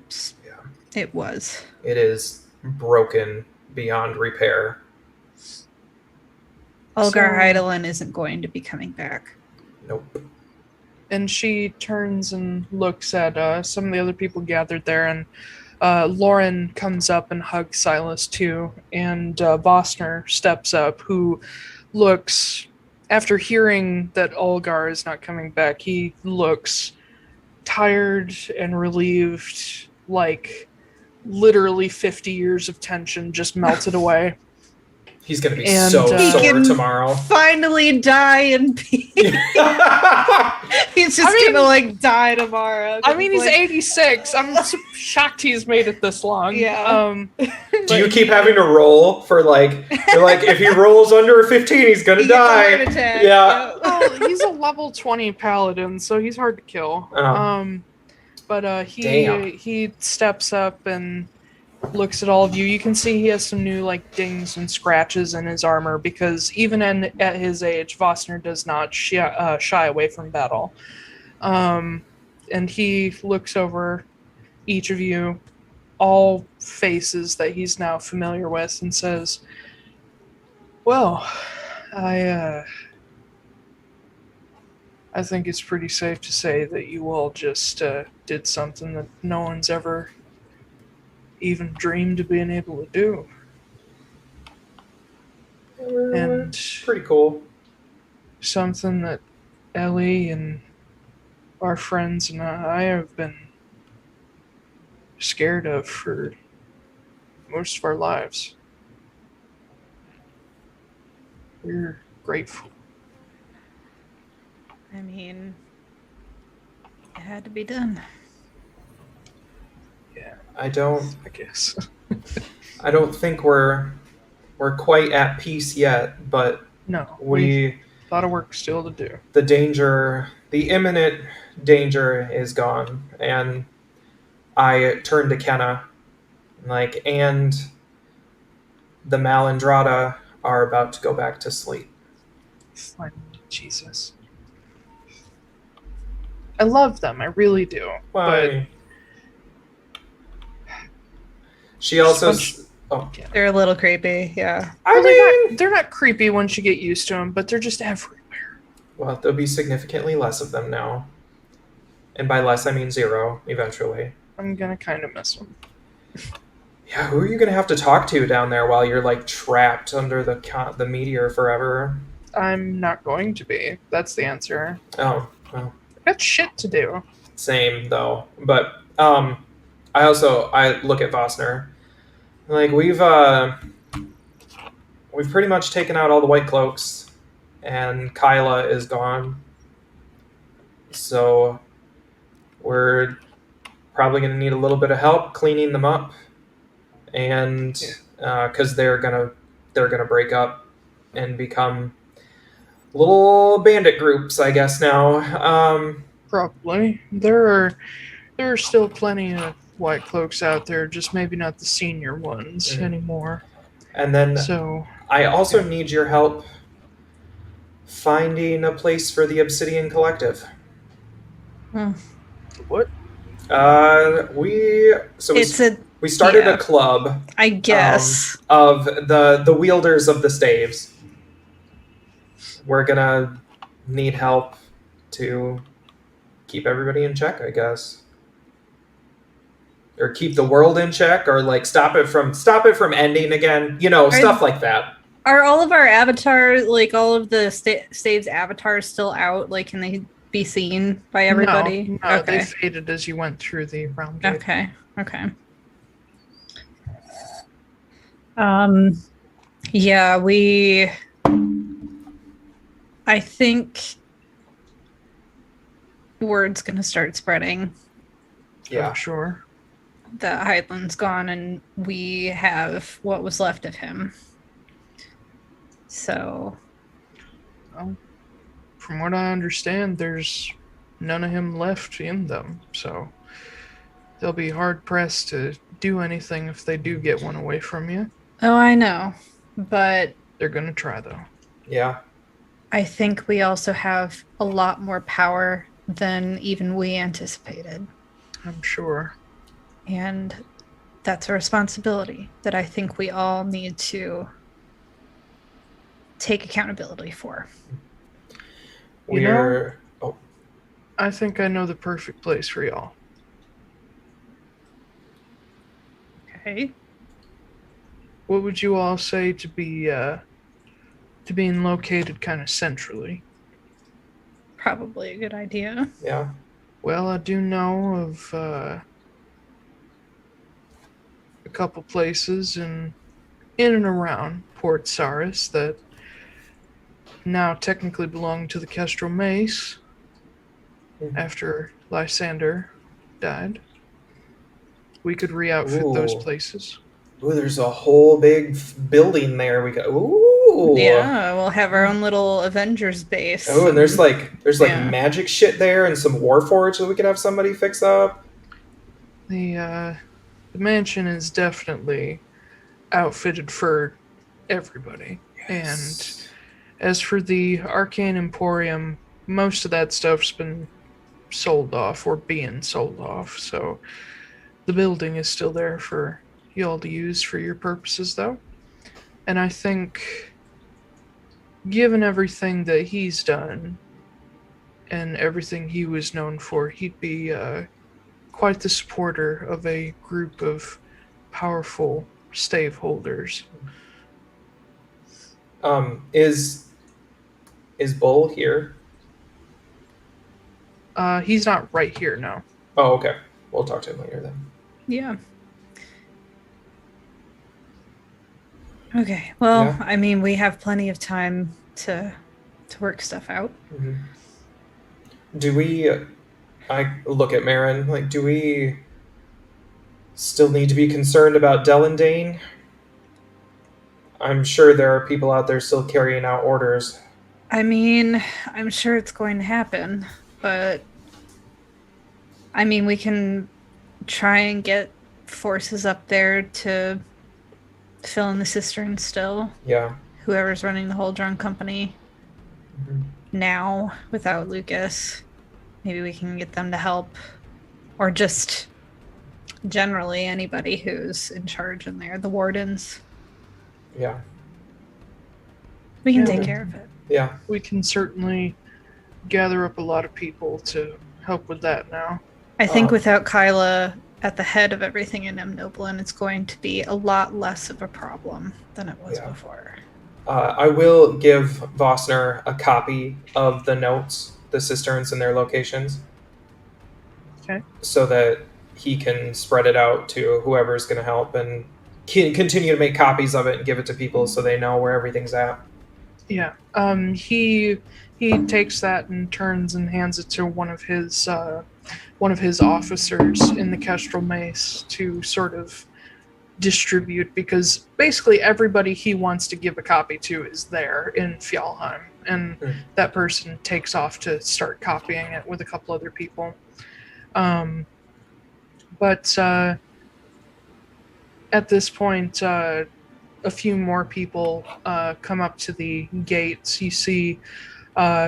was. it is broken beyond repair. Ulgar So- Heidelen isn't going to be coming back. Nope. And she turns and looks at some of the other people gathered there, and Lauren comes up and hugs Silas too, and Vosner steps up, who looks, after hearing that Ulgar is not coming back, he looks tired and relieved, like literally 50 years of tension just melted away. He's gonna be And, so He sore can tomorrow. Finally die in peace. He's just gonna like die tomorrow. I mean, he's like, 86. I'm shocked he's made it this long. Yeah. Do you keep having to roll for like? You're like, if he rolls under a 15, he's gonna he gets a die. heart attack. Yeah. Well, he's a level 20 paladin, so he's hard to kill. Oh. But Damn. he steps up and looks at all of you. You can see he has some new like dings and scratches in his armor, because even at his age, Vosner does not shy away from battle. And he looks over each of you, all faces that he's now familiar with, and says, "Well, I think it's pretty safe to say that you all just did something that no one's ever even dreamed of being able to do." And Pretty cool. something that Ellie and our friends and I have been scared of for most of our lives. We're grateful. I mean, it had to be done. Yeah, I don't I guess. think we're quite at peace yet, but No, we a lot of work still to do. the imminent danger is gone. And I turn to Kenna, like, and the Malandrada are about to go back to sleep. Fine. Jesus. I love them, I really do. Well, but she also. Bunch- They're a little creepy, yeah. they're not creepy once you get used to them, but they're just everywhere. Well, there'll be significantly less of them now. And by less, I mean 0, eventually. I'm gonna kind of miss them. Yeah, who are you going to have to talk to down there while you're, like, trapped under the meteor forever? I'm not going to be. That's the answer. Oh, well, I got shit to do. same, though. But, I look at Vosner. Like, we've pretty much taken out all the White Cloaks, and Kyla is gone. So we're probably going to need a little bit of help cleaning them up, and because they're gonna break up and become little bandit groups, I guess now. Probably. There are still plenty of White Cloaks out there, just maybe not the senior ones anymore. And then So I also need your help finding a place for the Obsidian Collective. what? We started a club, I guess. of the wielders of the staves. We're gonna need help to keep everybody in check, I guess, or keep the world in check, or like stop it from ending again. Stuff like that. Are all of our avatars, like all of the staves avatars, still out? Like, can they be seen by everybody? No, they faded as you went through the realm gate. Okay. Yeah, I think word's gonna start spreading Yeah. Oh, sure. that Heidelen's gone and we have what was left of him. So from what I understand, there's none of him left in them, so they'll be hard-pressed to do anything if they do get one away from you. Oh, I know. But They're gonna try, though. Yeah. I think we also have a lot more power than even we anticipated. I'm sure. And that's a responsibility that I think we all need to take accountability for. I think I know the perfect place for y'all. Okay. What would you all say to being located kind of centrally? Probably a good idea. Yeah. Well, I do know of a couple places in and around Port Saris that now technically belong to the Kestrel Mace after Lysander died. We could re-outfit those places. Ooh, there's a whole big building there. We got. Ooh. Yeah, we'll have our own little Avengers base. Oh, and there's magic shit there and some Warforged that we could have somebody fix up. The mansion is definitely outfitted for everybody. Yes. And as for the Arcane Emporium, most of that stuff's been sold off or being sold off, so the building is still there for y'all to use for your purposes, though. And I think, given everything that he's done and everything he was known for, he'd be quite the supporter of a group of powerful stave holders. Is Bull here? He's not right here now. Oh, okay. We'll talk to him later then. Yeah. Okay. Well, yeah. I mean, we have plenty of time to work stuff out. Mm-hmm. Do we? I look at MARIN. Like, do we still need to be concerned about Delendane? I'm sure there are people out there still carrying out orders. I mean, I'm sure it's going to happen, but I mean, we can try and get forces up there to fill in the cistern still. Yeah. Whoever's running the whole drunk company now without Lucas. Maybe we can get them to help. Or just generally anybody who's in charge in there. The wardens. Yeah. We can take care of it. Yeah. We can certainly gather up a lot of people to help with that now. I think without Kyla at the head of everything in Noblin, it's going to be a lot less of a problem than it was before. I will give Vossner a copy of the notes, the cisterns and their locations. Okay. So that he can spread it out to whoever's going to help and continue to make copies of it and give it to people so they know where everything's at. Yeah. He takes that and turns and hands it to one of his officers in the Kestrel Mace to sort of distribute, because basically everybody he wants to give a copy to is there in Fjalheim, and that person takes off to start copying it with a couple other people. But at this point, a few more people come up to the gates. You see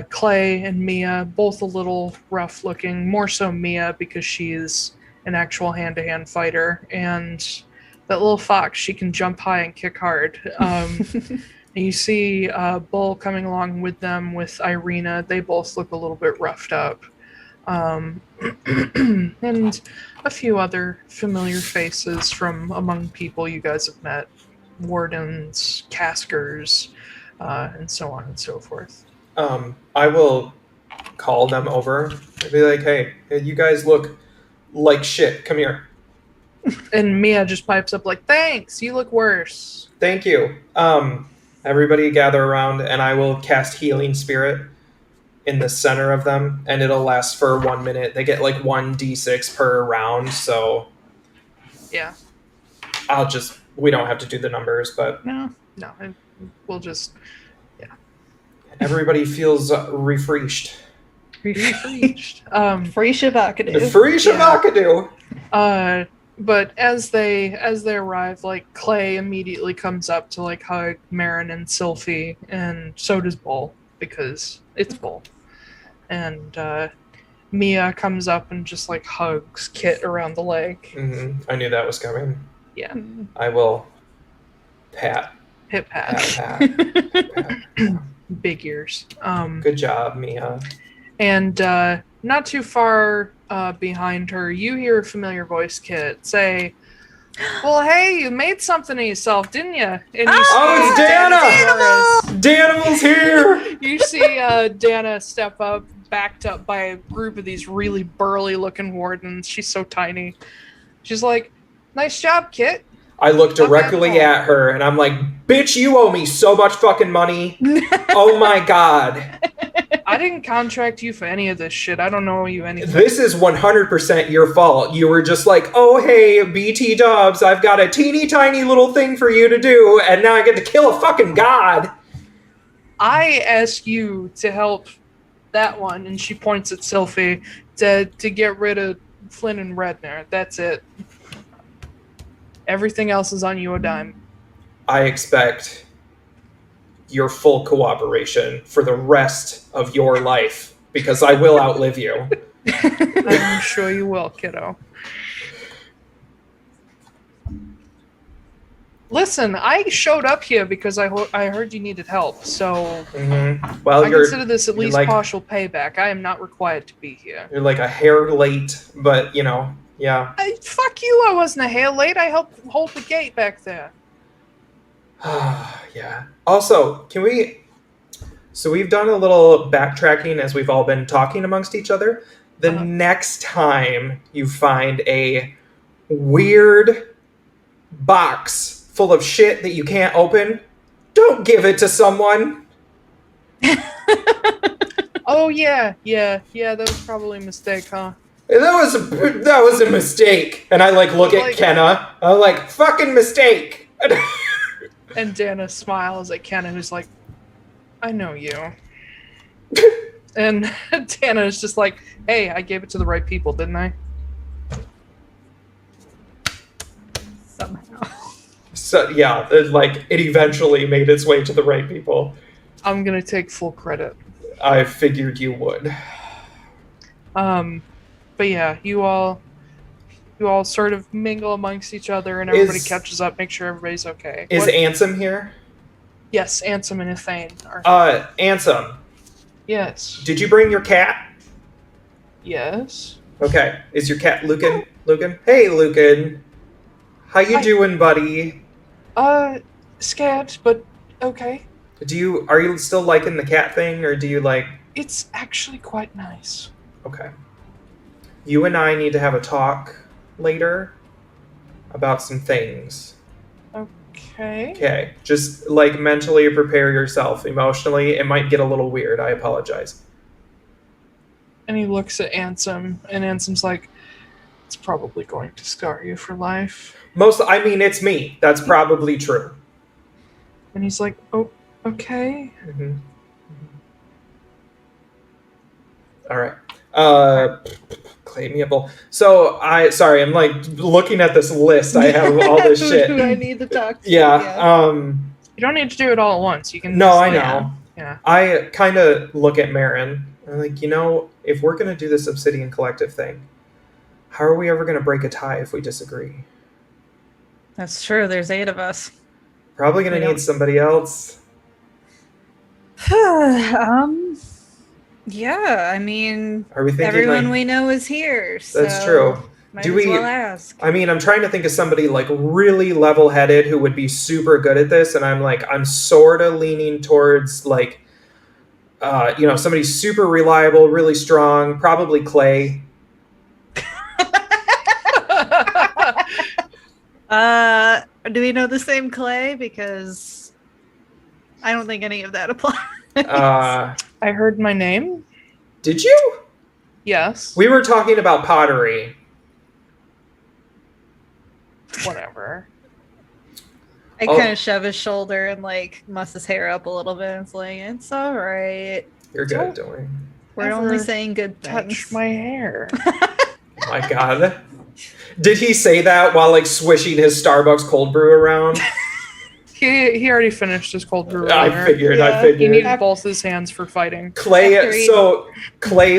Clay and Mia, both a little rough looking, more so Mia because she is an actual hand-to-hand fighter, and that little fox, she can jump high and kick hard. And you see Bull coming along with them with Irina. They both look a little bit roughed up. And a few other familiar faces from among people you guys have met. Wardens, Caskers, and so on and so forth. I will call them over and be like, hey, you guys look like shit. Come here. And Mia just pipes up like, thanks, you look worse. Thank you. Everybody gather around and I will cast Healing Spirit in the center of them, and it'll last for 1 minute. They get like 1d6 per round, so... Yeah. We don't have to do the numbers, but... No, we'll just... Yeah. Everybody feels refreshed. Refreshed. Free Shavakadu. Free Shavakadu! But as they arrive, like Clay immediately comes up to like hug Marin and Sylphie, and so does Bull because it's Bull. And Mia comes up and just like hugs Kit around the leg. Mm-hmm. I knew that was coming. Yeah. I will pat. Hip pat. Pat. Big ears. Good job, Mia. And not too far behind her, you hear a familiar voice, Kit, say, "Well, hey, you made something of yourself, didn't you?" And you it's Dana! Danimal's here! You see Dana step up, backed up by a group of these really burly-looking wardens. She's so tiny. She's like, "Nice job, Kit." I look directly at her, and I'm like, "Bitch, you owe me so much fucking money. Oh my god. I didn't contract you for any of this shit. I don't owe you anything. This is 100% your fault. You were just like, oh, hey, BT Dubs, I've got a teeny tiny little thing for you to do, and now I get to kill a fucking god." I ask you to help that one, and she points at Sylphie, to get rid of Flynn and Redner. That's it. Everything else is on you a dime. I expect your full cooperation for the rest of your life, because I will outlive you. I'm sure you will, kiddo. Listen, I showed up here because I heard you needed help, so Well, I consider this at least like, partial payback. I am not required to be here. You're like a hair late, but, you know, yeah. Fuck you, I wasn't a hair late. I helped hold the gate back there. Yeah. Also, can we... So we've done a little backtracking as we've all been talking amongst each other. The next time you find a weird box full of shit that you can't open, don't give it to someone. Oh, yeah, that was probably a mistake, huh? That was a mistake. And I look at Kenna. I'm like, fucking mistake. And Dana smiles at Kenna, who's like, I know you. And Dana is just like, hey, I gave it to the right people, didn't I? Somehow. So, yeah, it eventually made its way to the right people. I'm gonna take full credit. I figured you would. But yeah, you all sort of mingle amongst each other, and everybody catches up, make sure everybody's okay. Is Ansem here? Yes, Ansem and Ithane are. Ansem. Yes. Did you bring your cat? Yes. Okay. Is your cat Lucan? Lucan? Hey, Lucan. How you doing, buddy? Scared, but okay. Are you still liking the cat thing, or do you like... It's actually quite nice. Okay. You and I need to have a talk later about some things. Okay. Okay. Just, mentally prepare yourself. Emotionally, it might get a little weird. I apologize. And he looks at Ansem, and Ansem's like, it's probably going to scar you for life. It's me. That's probably true. And he's like, oh, okay. Mm-hmm. All right. Claimable. So I'm looking at this list. I have all this shit. Who I need to talk to. Yeah. You don't need to do it all at once. You can. No, I know. Yeah. I kind of look at Marin. I'm like, if we're gonna do this Obsidian Collective thing, how are we ever gonna break a tie if we disagree? That's true. There's 8 of us. Probably gonna need somebody else. Yeah, I mean, are we thinking everyone we know is here. So that's true. Might as well ask. I mean, I'm trying to think of somebody really level-headed who would be super good at this, and I'm sort of leaning towards somebody super reliable, really strong, probably Clay. Do we know the same Clay? Because I don't think any of that applies. I heard my name. Did you? Yes. We were talking about pottery. Whatever. I kind of shove his shoulder and like muss his hair up a little bit. It's like, it's all right. You're good, don't worry. We're only saying good things. Touch my hair. Oh my god. Did he say that while like swishing his Starbucks cold brew around? He already finished his cold brew. I figured. He needed both his hands for fighting. Clay's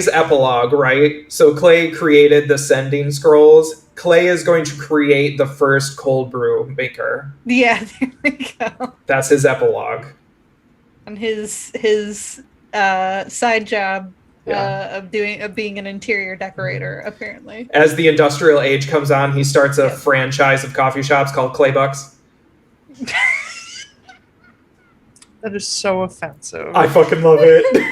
epilogue, right? So Clay created the sending scrolls. Clay is going to create the first cold brew maker. Yeah, there we go. That's his epilogue. And his side job of being an interior decorator, apparently. As the industrial age comes on, he starts a franchise of coffee shops called Claybucks. That is so offensive. I fucking love it.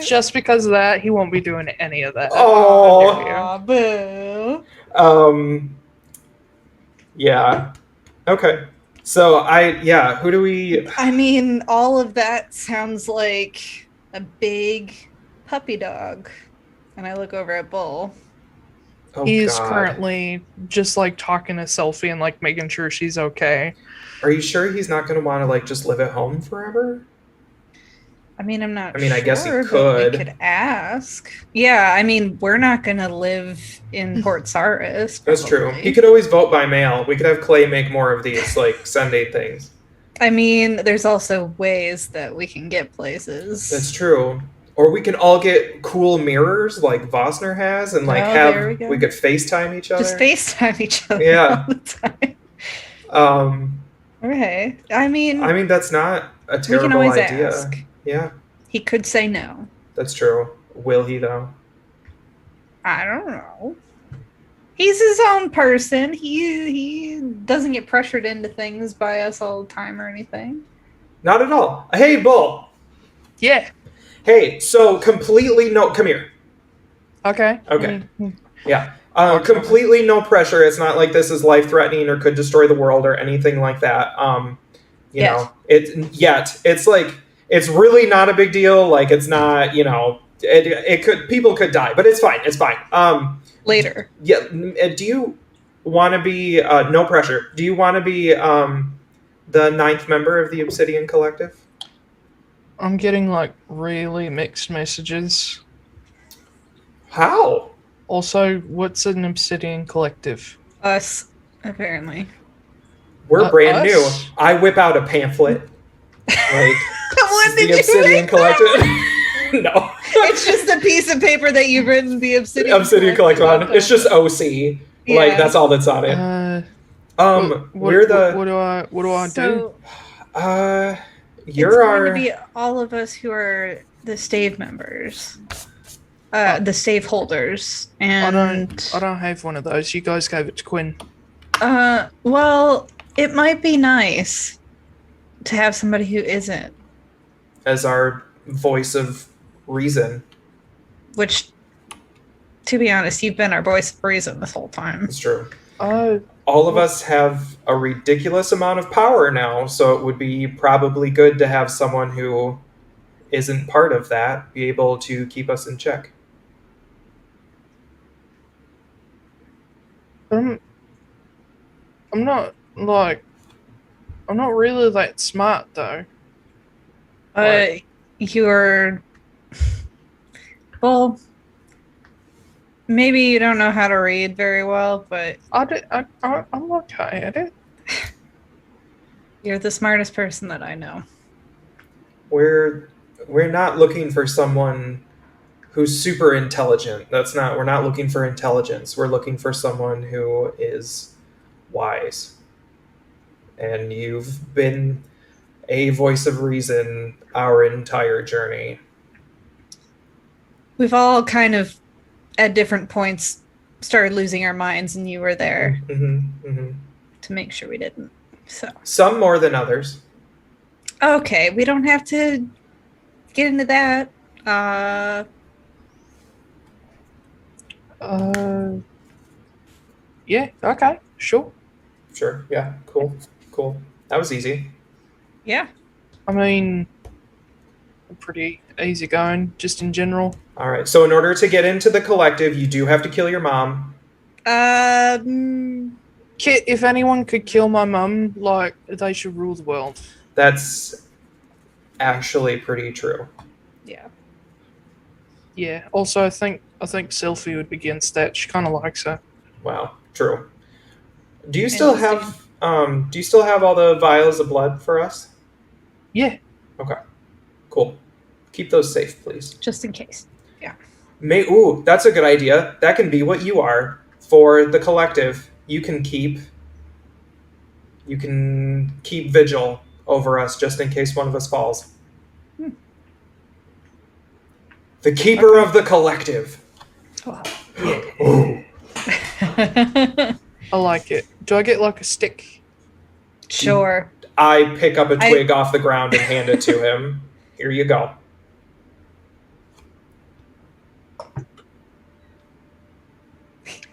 Just because of that, he won't be doing any of that. Oh, boo. Yeah. Okay. So who do we... I mean, all of that sounds like a big puppy dog. And I look over at Bull. Oh, He's God. currently just like talking to Selfie and like making sure she's okay. Are you sure he's not going to want to like just live at home forever? I mean, I'm not sure. I guess he but could. We could ask. Yeah, I mean, we're not going to live in Port Saris. That's true. He could always vote by mail. We could have Clay make more of these like Sunday things. I mean, there's also ways that we can get places. That's true. Or we can all get cool mirrors like Vossner has and like we could FaceTime each other. Just FaceTime each other Yeah. all the time. Okay. I mean, that's not a terrible we can always idea. ask. Yeah. He could say no. That's true. Will he though? I don't know. He's his own person. He doesn't get pressured into things by us all the time or anything. Not at all. Hey, Bull. Yeah. Hey, so completely no... Come here. Okay. Okay. Yeah. Completely no pressure. It's not like this is life-threatening or could destroy the world or anything like that. You know, it's like, it's really not a big deal. Like, it's not, you know, people could die, but it's fine. It's fine. Later. Yeah. Do you want to be, no pressure, do you want to be the 9th member of the Obsidian Collective? I'm getting like really mixed messages. How? Also, what's an Obsidian Collective? Us, apparently. We're brand new. Us? I whip out a pamphlet. Like, When did the you Obsidian make Collective. that? No. It's just a piece of paper that you've written the Obsidian Collective on. It's just OC. Yeah. Like, that's all that's on it. What do I do? You're it's our... going to be all of us who are the stave members. The stave holders. And I don't have one of those. You guys gave it to Quinn. well, it might be nice to have somebody who isn't. As our voice of reason. Which, to be honest, you've been our voice of reason this whole time. It's true. All of us have a ridiculous amount of power now, so it would be probably good to have someone who isn't part of that be able to keep us in check. I'm not really that smart though. You're... Well, maybe you don't know how to read very well, but... I'm okay at it. You're the smartest person that I know. We're not looking for someone who's super intelligent. We're not looking for intelligence. We're looking for someone who is wise. And you've been a voice of reason our entire journey. We've all kind of, at different points, started losing our minds, and you were there to make sure we didn't. So some more than others. Okay, we don't have to get into that. Yeah, okay, sure. Sure, yeah, cool. That was easy. Yeah. I mean, pretty easy going, just in general. All right, so in order to get into the collective, you do have to kill your mom. Kit, if anyone could kill my mum, like, they should rule the world. That's actually pretty true. Yeah. Yeah. Also, I think Sylphie would be against that. She kind of likes her. Wow, true. Do you still have all the vials of blood for us? Yeah. Okay. Cool. Keep those safe, please. Just in case. Yeah. Ooh, that's a good idea. That can be what you are for the collective. You can keep vigil over us just in case one of us falls. The keeper of the collective. Wow. Yeah. I like it. Do I get like a stick? Sure. I pick up a twig off the ground and hand it to him. Here you go.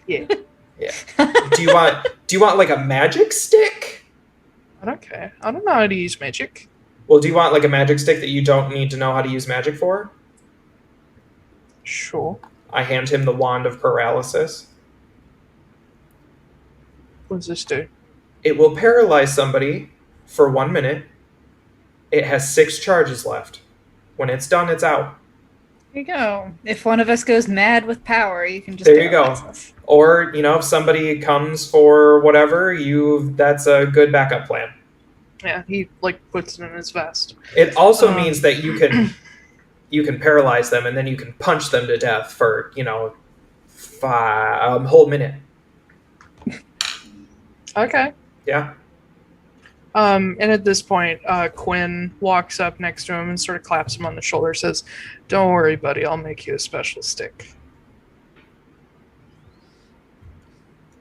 Yeah. Yeah. Do you want like a magic stick? I don't care. I don't know how to use magic. Well, do you want like a magic stick that you don't need to know how to use magic for? Sure. I hand him the wand of paralysis. What does this do? It will paralyze somebody for 1 minute. It has 6 charges left. When it's done, it's out. There you go. If one of us goes mad with power, you can just There you go. paralyze us. Or, if somebody comes for whatever, that's a good backup plan. Yeah, he like puts it in his vest. It also means that you can paralyze them and then you can punch them to death for, whole minute. Okay. Yeah. And at this point, Quinn walks up next to him and sort of claps him on the shoulder, says, "Don't worry, buddy, I'll make you a special stick."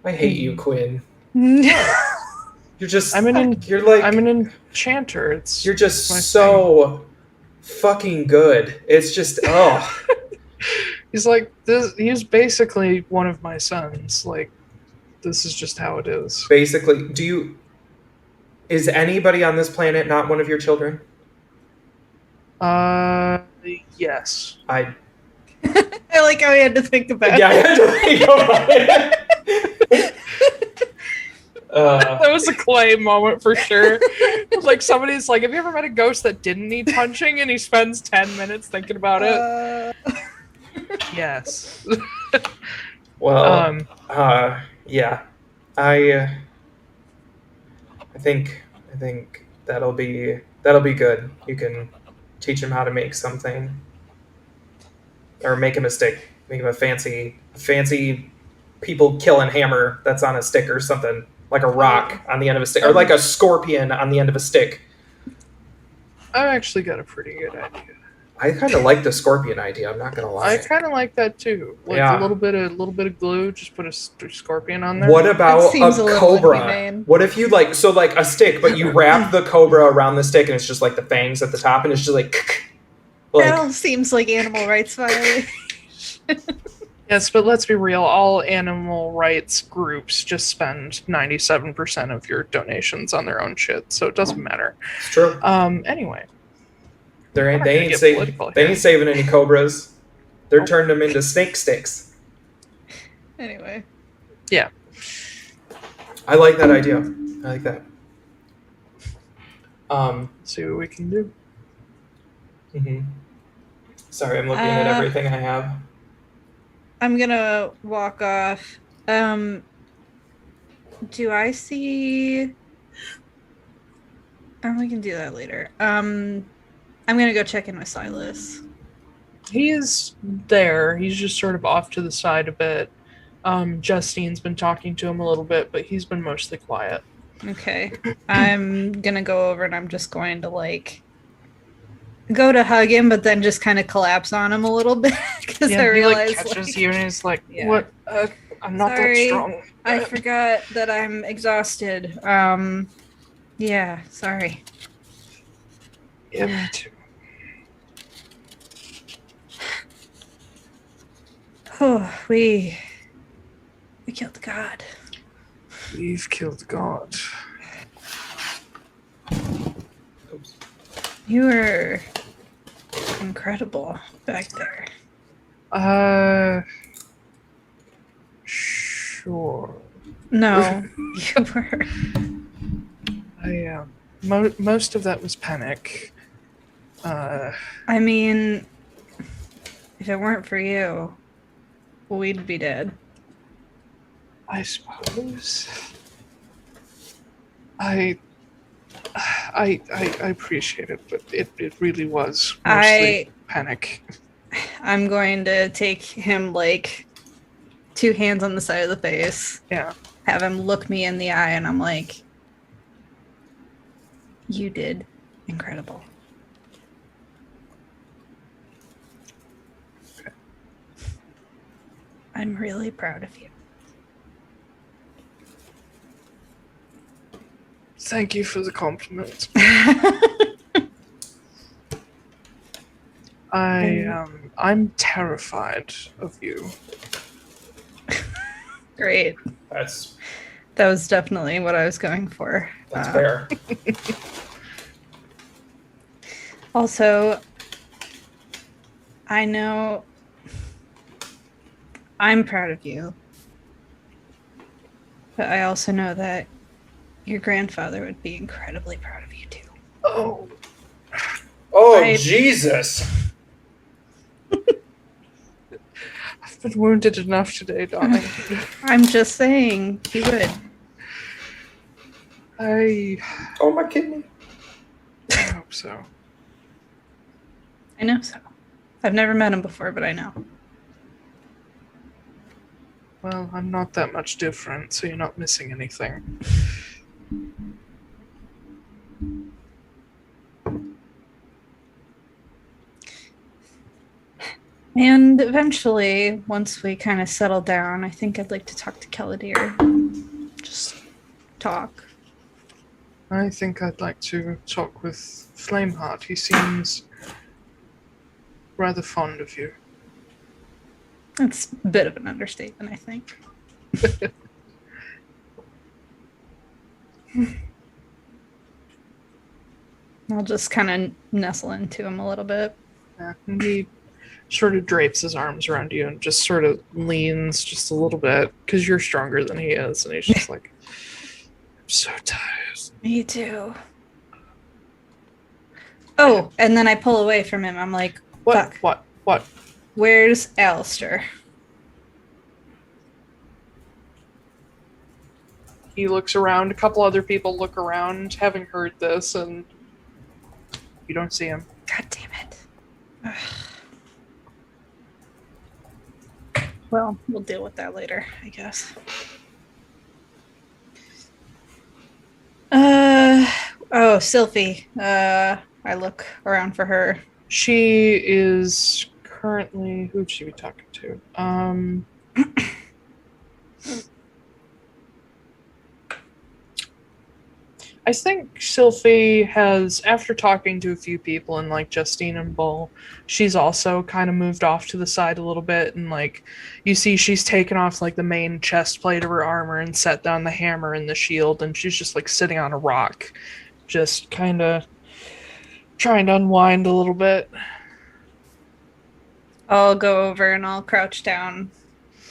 I hate you, Quinn. You're just I'm an enchanter. You're just so fucking good. It's just He's like this. He's basically one of my sons. Like, this is just how it is. Basically, is anybody on this planet not one of your children? Yes. I like how he had to think about it. Yeah, I had to think about it. That was a clay moment for sure. Like, somebody's like, have you ever met a ghost that didn't need punching and he spends 10 minutes thinking about it? Yes. Well, yeah. I think that'll be good. You can teach him how to make something, or make him a stick. Make him a fancy people killing hammer that's on a stick or something, like a rock on the end of a stick, or like a scorpion on the end of a stick. I've actually got a pretty good idea. I kind of like the scorpion idea. I'm not gonna lie. I kind of like that too. Like a little bit of glue. Just put a scorpion on there. What about a cobra? What if you like a stick, but you wrap the cobra around the stick, and it's just like the fangs at the top, and it's just like that all seems like animal rights violation. Yes, but let's be real. All animal rights groups just spend 97% of your donations on their own shit, so it doesn't matter. It's true. Anyway. They ain't saving any cobras. They're turning them into snake sticks. Anyway. Yeah. I like that idea. I like that. See what we can do. Mm-hmm. Sorry, I'm looking at everything I have. I'm gonna walk off. Do I see... we can do that later. I'm gonna go check in with Silas. He is there. He's just sort of off to the side a bit. Justine's been talking to him a little bit, but he's been mostly quiet. Okay. I'm gonna go over and I'm just going to go to hug him, but then just kind of collapse on him a little bit because I realize he catches you and he's like, "What? I'm not that strong. I forgot that I'm exhausted. Yeah, sorry." Yeah, me too. Oh, we killed God. We've killed God. Oops. You were incredible back there. Sure. No, you were. Most of that was panic. I mean, if it weren't for you, we'd be dead. I suppose. I appreciate it, but it really was mostly panic. I'm going to take him, like, 2 hands on the side of the face. Yeah. Have him look me in the eye, and I'm like, you did incredible. Okay. I'm really proud of you. Thank you for the compliment. I'm terrified of you. Great. That was definitely what I was going for. That's fair. Also, I know I'm proud of you, but I also know that your grandfather would be incredibly proud of you too. Oh. Oh, Jesus. I've been wounded enough today, darling. I'm just saying, he would. Oh, my kidney. I hope so. I know so. I've never met him before, but I know. Well, I'm not that much different, so you're not missing anything. And eventually, once we kind of settle down, I think I'd like to talk to Keladir. Just talk. I think I'd like to talk with Flameheart. He seems rather fond of you. That's a bit of an understatement, I think. I'll just kind of nestle into him a little bit. Yeah, and he sort of drapes his arms around you and just sort of leans just a little bit because you're stronger than he is, and he's just like, I'm so tired. Me too. Oh, and then I pull away from him. I'm like, What? fuck. What? Where's Alistair? He looks around. A couple other people look around, having heard this, and you don't see him. God damn it. Well, we'll deal with that later, I guess. Oh, Sylphie. I look around for her. She is currently... Who'd she be talking to? I think Sylphie has, after talking to a few people and like Justine and Bull, she's also kind of moved off to the side a little bit, and like you see she's taken off like the main chest plate of her armor and set down the hammer and the shield, and she's just like sitting on a rock, just kind of trying to unwind a little bit. I'll go over and I'll crouch down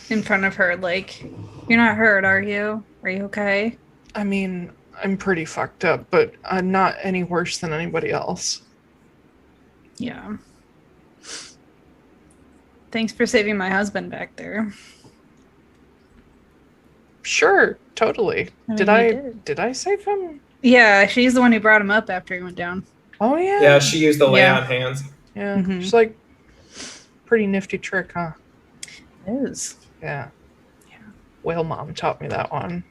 in front of her like, you're not hurt, are you? Are you okay? I mean, I'm pretty fucked up, but I'm not any worse than anybody else. Yeah. Thanks for saving my husband back there. Sure, totally. Did I save him? Yeah, she's the one who brought him up after he went down. Oh yeah. Yeah, she used the lay on hands. Yeah, Mhm. it's like pretty nifty trick, huh? It is. Yeah. Whale Mom taught me that one.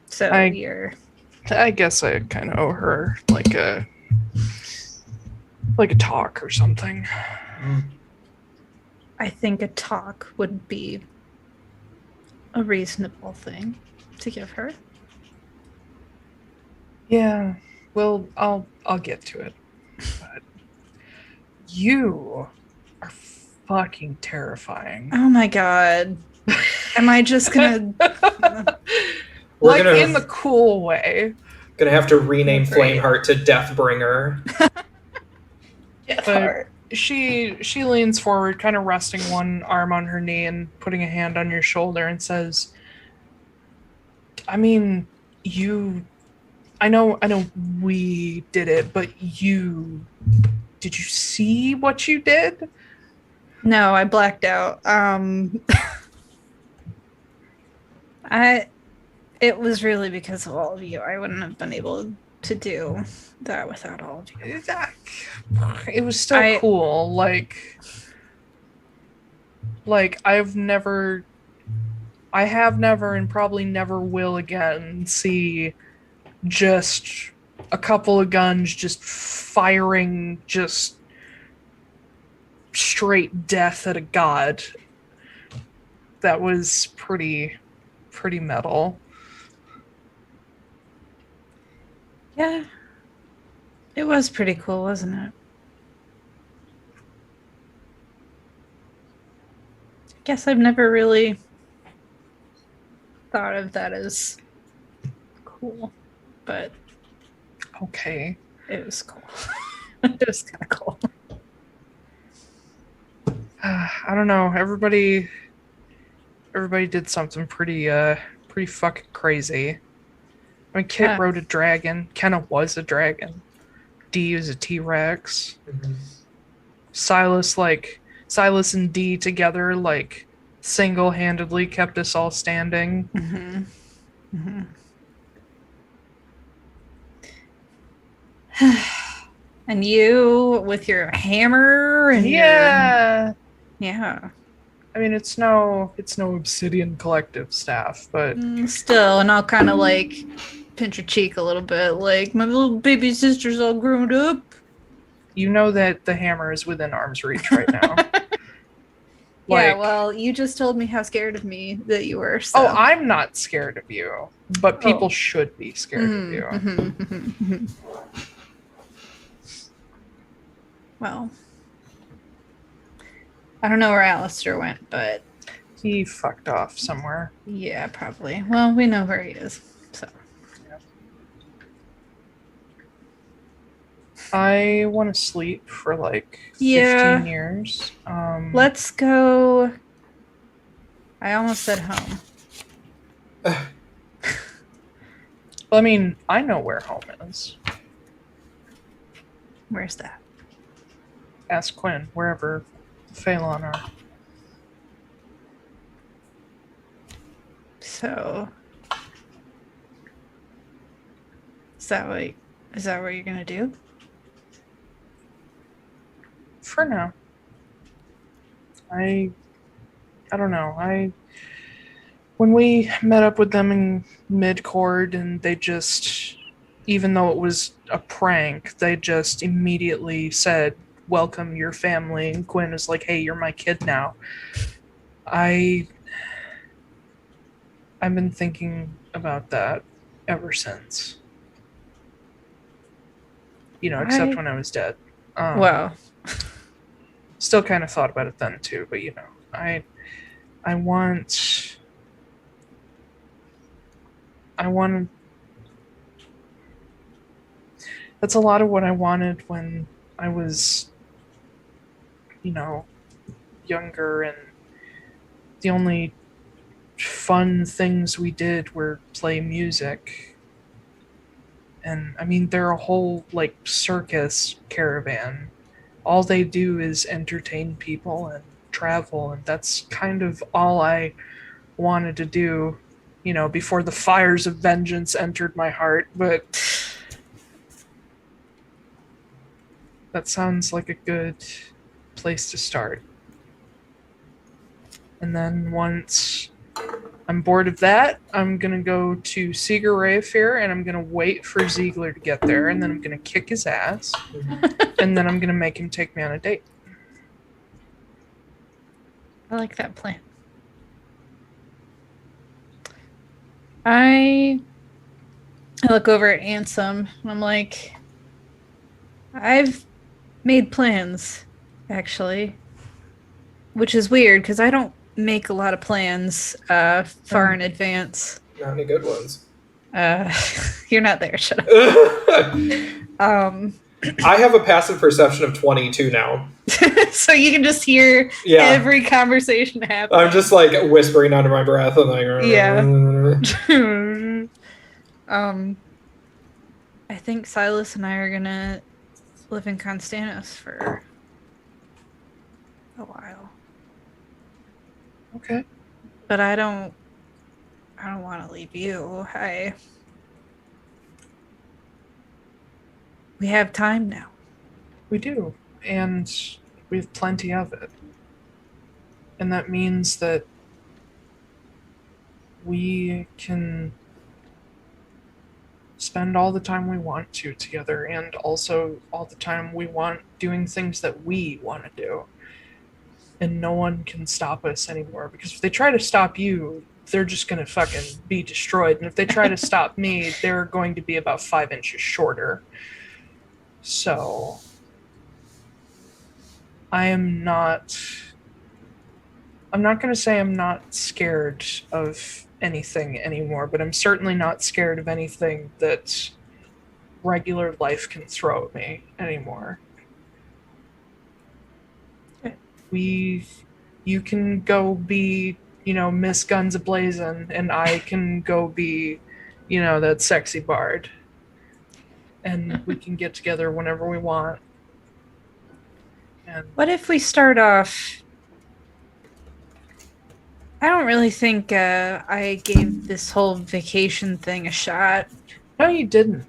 So I guess I kind of owe her like a talk or something. I think a talk would be a reasonable thing to give her. Yeah. Well, I'll get to it. But you are fucking terrifying. Oh my god. Am I just gonna We're like gonna, in the cool way. Gonna have to rename Great. Flameheart to Deathbringer. get But heart? she leans forward, kind of resting one arm on her knee and putting a hand on your shoulder, and says, I mean, I know we did it, but did you see what you did? No, I blacked out. It was really because of all of you. I wouldn't have been able to do that without all of you. It was still cool. Like I have never and probably never will again see just a couple of guns just firing just straight death at a god. That was pretty metal. Yeah. It was pretty cool, wasn't it? I guess I've never really thought of that as cool, but okay. It was cool. It was kind of cool. I don't know. Everybody did something pretty fucking crazy. I mean, Kit rode a dragon. Kenna was a dragon. D was a T-Rex. Mm-hmm. Silas and D together, like, single-handedly kept us all standing. Mm-hmm. Mm-hmm. And you with your hammer and yeah. Yeah. I mean, it's no Obsidian Collective staff, but still, and I'll kind of like pinch your cheek a little bit, like my little baby sister's all grown up. You know that the hammer is within arm's reach right now. Yeah, well, you just told me how scared of me that you were. So. Oh, I'm not scared of you, but people should be scared of you. Mm-hmm. Well, I don't know where Alistair went, but he fucked off somewhere. Yeah, probably. Well, we know where he is, so. I want to sleep for like 15 years. Let's go. I almost said home. Well, I mean, I know where home is. Where's that? Ask Quinn, wherever Phelan are. So, is that what you're gonna do? For now. I don't know. When we met up with them in mid-cord and they just, even though it was a prank, they just immediately said, welcome your family, and Quinn was like, hey, you're my kid now. I've been thinking about that ever since. You know, except when I was dead. Wow. Still kind of thought about it then too, but you know, I want that's a lot of what I wanted when I was, you know, younger, and the only fun things we did were play music. And I mean, they're a whole like circus caravan. All they do is entertain people and travel, and that's kind of all I wanted to do, you know, before the fires of vengeance entered my heart. But that sounds like a good place to start. And then once I'm bored of that, I'm going to go to Seeger Rayfair, and I'm going to wait for Ziegler to get there, and then I'm going to kick his ass, and then I'm going to make him take me on a date. I like that plan. I look over at Ansem, and I'm like, I've made plans, actually, which is weird, because I don't make a lot of plans far in advance. Not any good ones. You're not there, shut up. I have a passive perception of 22 now. So you can just hear every conversation happen. I'm just like whispering under my breath and like I think Silas and I are gonna live in Constantis for a while. Okay. But I don't want to leave you. We have time now. We do, and we have plenty of it. And that means that we can spend all the time we want to together, and also all the time we want doing things that we want to do. And no one can stop us anymore, because if they try to stop you, they're just going to fucking be destroyed. And if they try to stop me, they're going to be about 5 inches shorter. So I'm not going to say I'm not scared of anything anymore, but I'm certainly not scared of anything that regular life can throw at me anymore. You can go be, Miss Guns A-Blazin', and I can go be, that sexy bard. And we can get together whenever we want. And what if we start off... I don't really think I gave this whole vacation thing a shot. No, you didn't.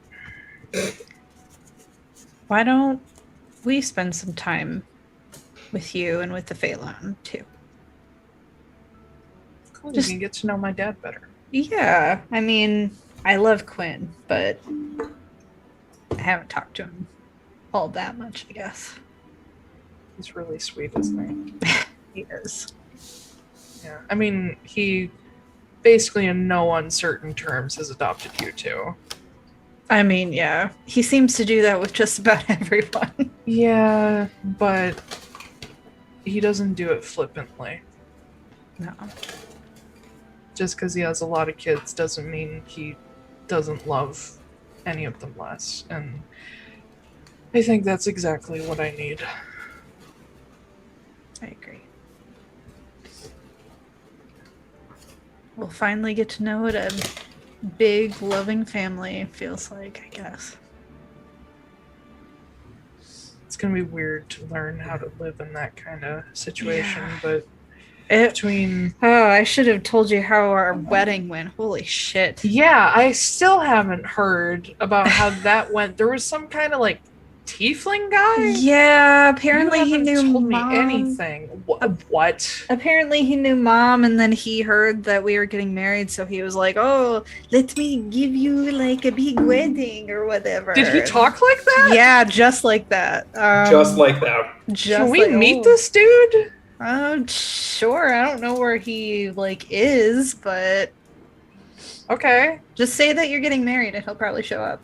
Why don't we spend some time with you and with the Phelan, too? Cool, you can get to know my dad better. Yeah, I mean, I love Quinn, but I haven't talked to him all that much, I guess. He's really sweet, isn't he? He is. Yeah, I mean, he basically in no uncertain terms has adopted you too. I mean, yeah. He seems to do that with just about everyone. Yeah, but he doesn't do it flippantly. No. Just because he has a lot of kids doesn't mean he doesn't love any of them less. And I think that's exactly what I need. I agree. We'll finally get to know what a big, loving family feels like, I guess. It's going to be weird to learn how to live in that kind of situation, but I should have told you how our wedding went. Holy shit. Yeah, I still haven't heard about how that went. There was some kind of tiefling guy? Yeah, apparently he knew told Mom. Me anything. What? Apparently he knew Mom, and then he heard that we were getting married, so he was like, "Oh, let me give you a big wedding or whatever." Did he talk like that? Yeah, just like that. Just like that. Can we meet this dude? Sure. I don't know where he is, but okay. Just say that you're getting married, and he'll probably show up.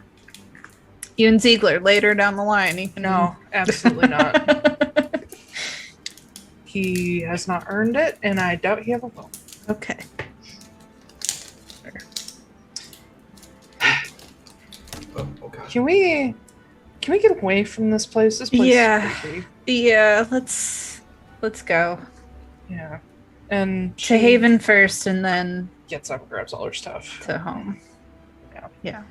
You and Ziegler later down the line. No, absolutely not. He has not earned it, and I doubt he ever will. Okay. Oh God. Can we get away from this place? This place is creepy. Yeah, let's go. Yeah. And to Haven first, and then gets up and grabs all her stuff. To home. Yeah.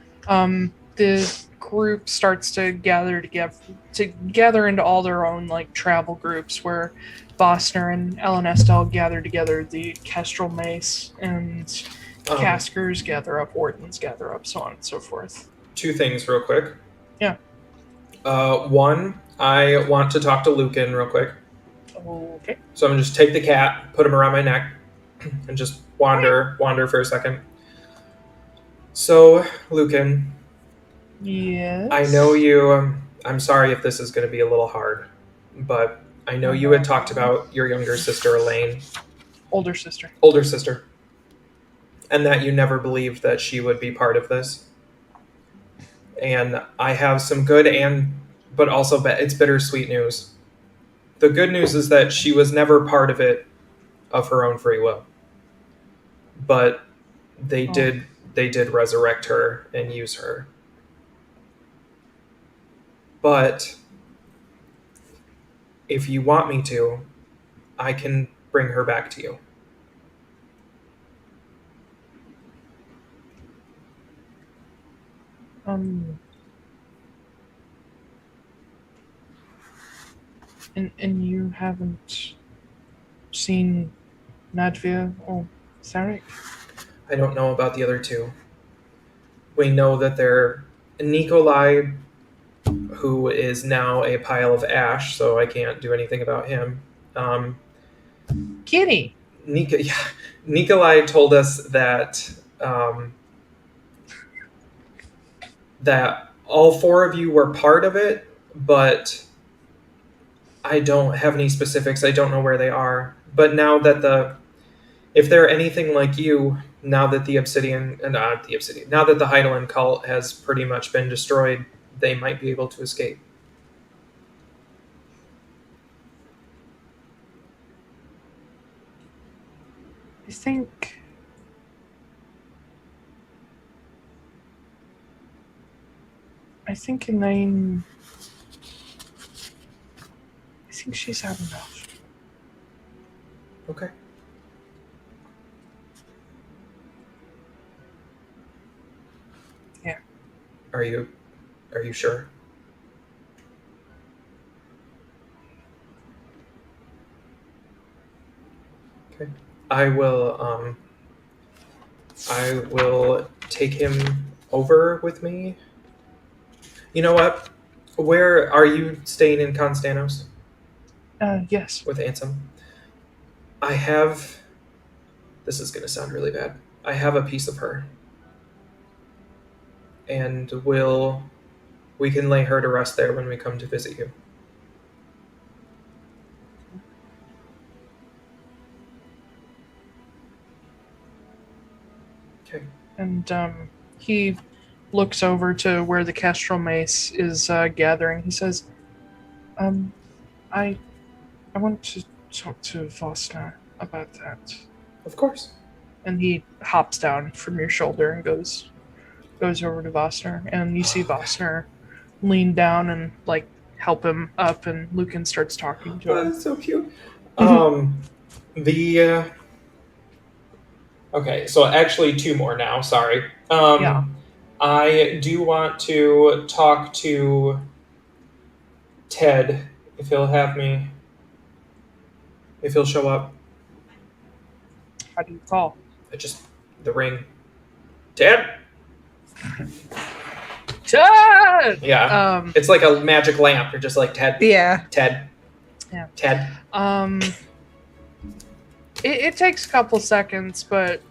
The group starts to gather into all their own travel groups, where Bosner and Ellen Estelle gather together, the Kestrel Mace and Caskers gather up, Wardens gather up, so on and so forth. 2 things real quick. Yeah. One, I want to talk to Lucan real quick. Okay. So I'm going to just take the cat, put him around my neck, and just wander for a second. So, Lucan. Yes? I know you... I'm sorry if this is going to be a little hard, but I know you had talked about your younger sister, Elaine. Older sister. And that you never believed that she would be part of this. And I have some good but also it's bittersweet news. The good news is that she was never part of it of her own free will. But they did resurrect her and use her. But if you want me to, I can bring her back to you. And you haven't seen Nadvia or Sarek? I don't know about the other two. We know that they're Nikolai, who is now a pile of ash, so I can't do anything about him. Kitty! Nikolai told us that that all four of you were part of it, but I don't have any specifics. I don't know where they are. But now that if they're anything like you, now that the now that the Heidelen cult has pretty much been destroyed, they might be able to escape. I think Elaine. I think she's had enough. Okay. Yeah. Are you sure? Okay. I will take him over with me. You know what? Where are you staying in Constanos? Yes. With Ansem? This is going to sound really bad. I have a piece of her. And we can lay her to rest there when we come to visit you. Okay. And he looks over to where the Kestrel mace is gathering. He says, I want to talk to Vosner about that. Of course. And he hops down from your shoulder and goes over to Vosner, and you see Vosner lean down and like help him up, and Lucan starts talking to him. That's so cute. Okay, so actually two more now, sorry. Yeah. I do want to talk to Ted, if he'll show up. How do you call? The ring. Ted! Ted! Yeah. It's like a magic lamp. You're just like, Ted. Yeah. Ted. Yeah. Ted. It takes a couple seconds, but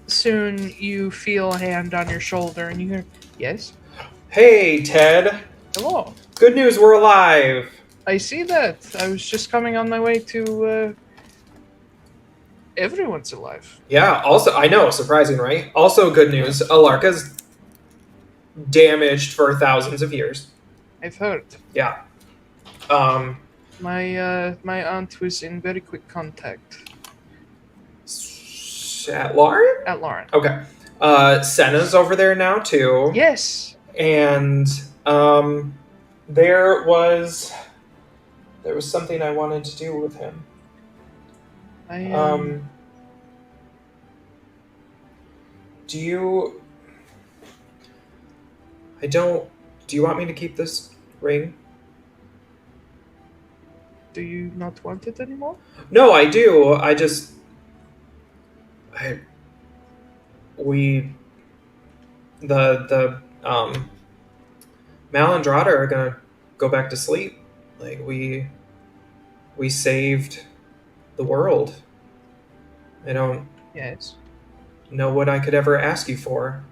soon you feel a hand on your shoulder and you hear, yes? Hey, Ted. Hello. Good news, we're alive. I see that. I was just coming on my way to, everyone's alive. Yeah, also, I know, surprising, right? Also good news, Ylarka's damaged for thousands of years. I've heard. Yeah. My aunt was in very quick contact. Atlaran? Atlaran. Okay. Senna's over there now, too. Yes. And, there was something I wanted to do with him. Do you want me to keep this ring? Do you not want it anymore? No, I do. The Malandrada are gonna go back to sleep. Like we saved the world. I don't know what I could ever ask you for.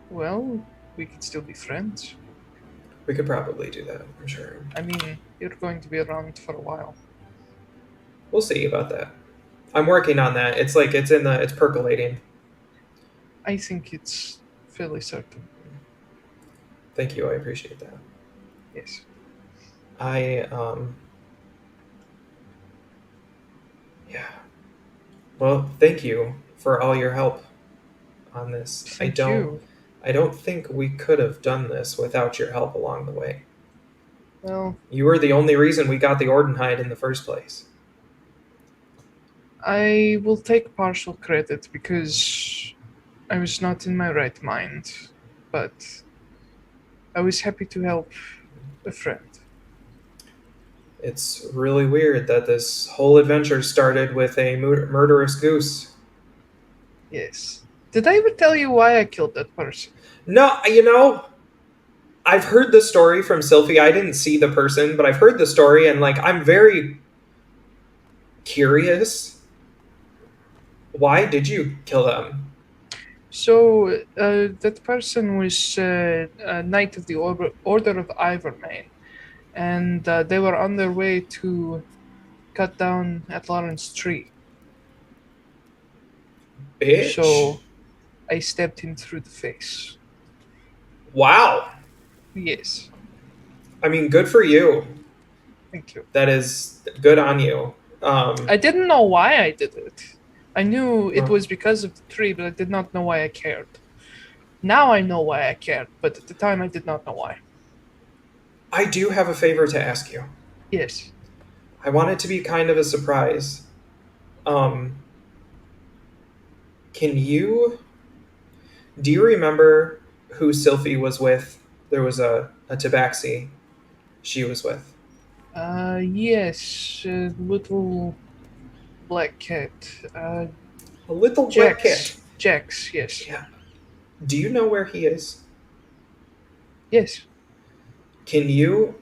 Well, we could still be friends. We could probably do that, I'm sure. I mean, you're going to be around for a while. We'll see about that. I'm working on that. It's percolating. I think it's fairly certain. Thank you, I appreciate that. Yes. Yeah. Well, thank you for all your help on this. Thank you. I don't think we could have done this without your help along the way. Well, You were the only reason we got the Ordenhide in the first place. I will take partial credit because I was not in my right mind, but I was happy to help a friend. It's really weird that this whole adventure started with a murderous goose. Yes. Did I ever tell you why I killed that person? No, I've heard the story from Sylphie. I didn't see the person, but I've heard the story, and I'm very curious. Why did you kill them? So, that person was a knight of the Order of Ivormane, and they were on their way to cut down Atlaran's tree. Bitch. So, I stabbed him through the face. Wow. Yes. I mean, good for you. Thank you. That is good on you. I didn't know why I did it. I knew it was because of the tree, but I did not know why I cared. Now I know why I cared, but at the time I did not know why. I do have a favor to ask you. Yes. I want it to be kind of a surprise. Do you remember who Sylphie was with? There was a tabaxi she was with. Yes, little black cat. A little black cat. Jax, yes. Yeah. Do you know where he is? Yes. Can you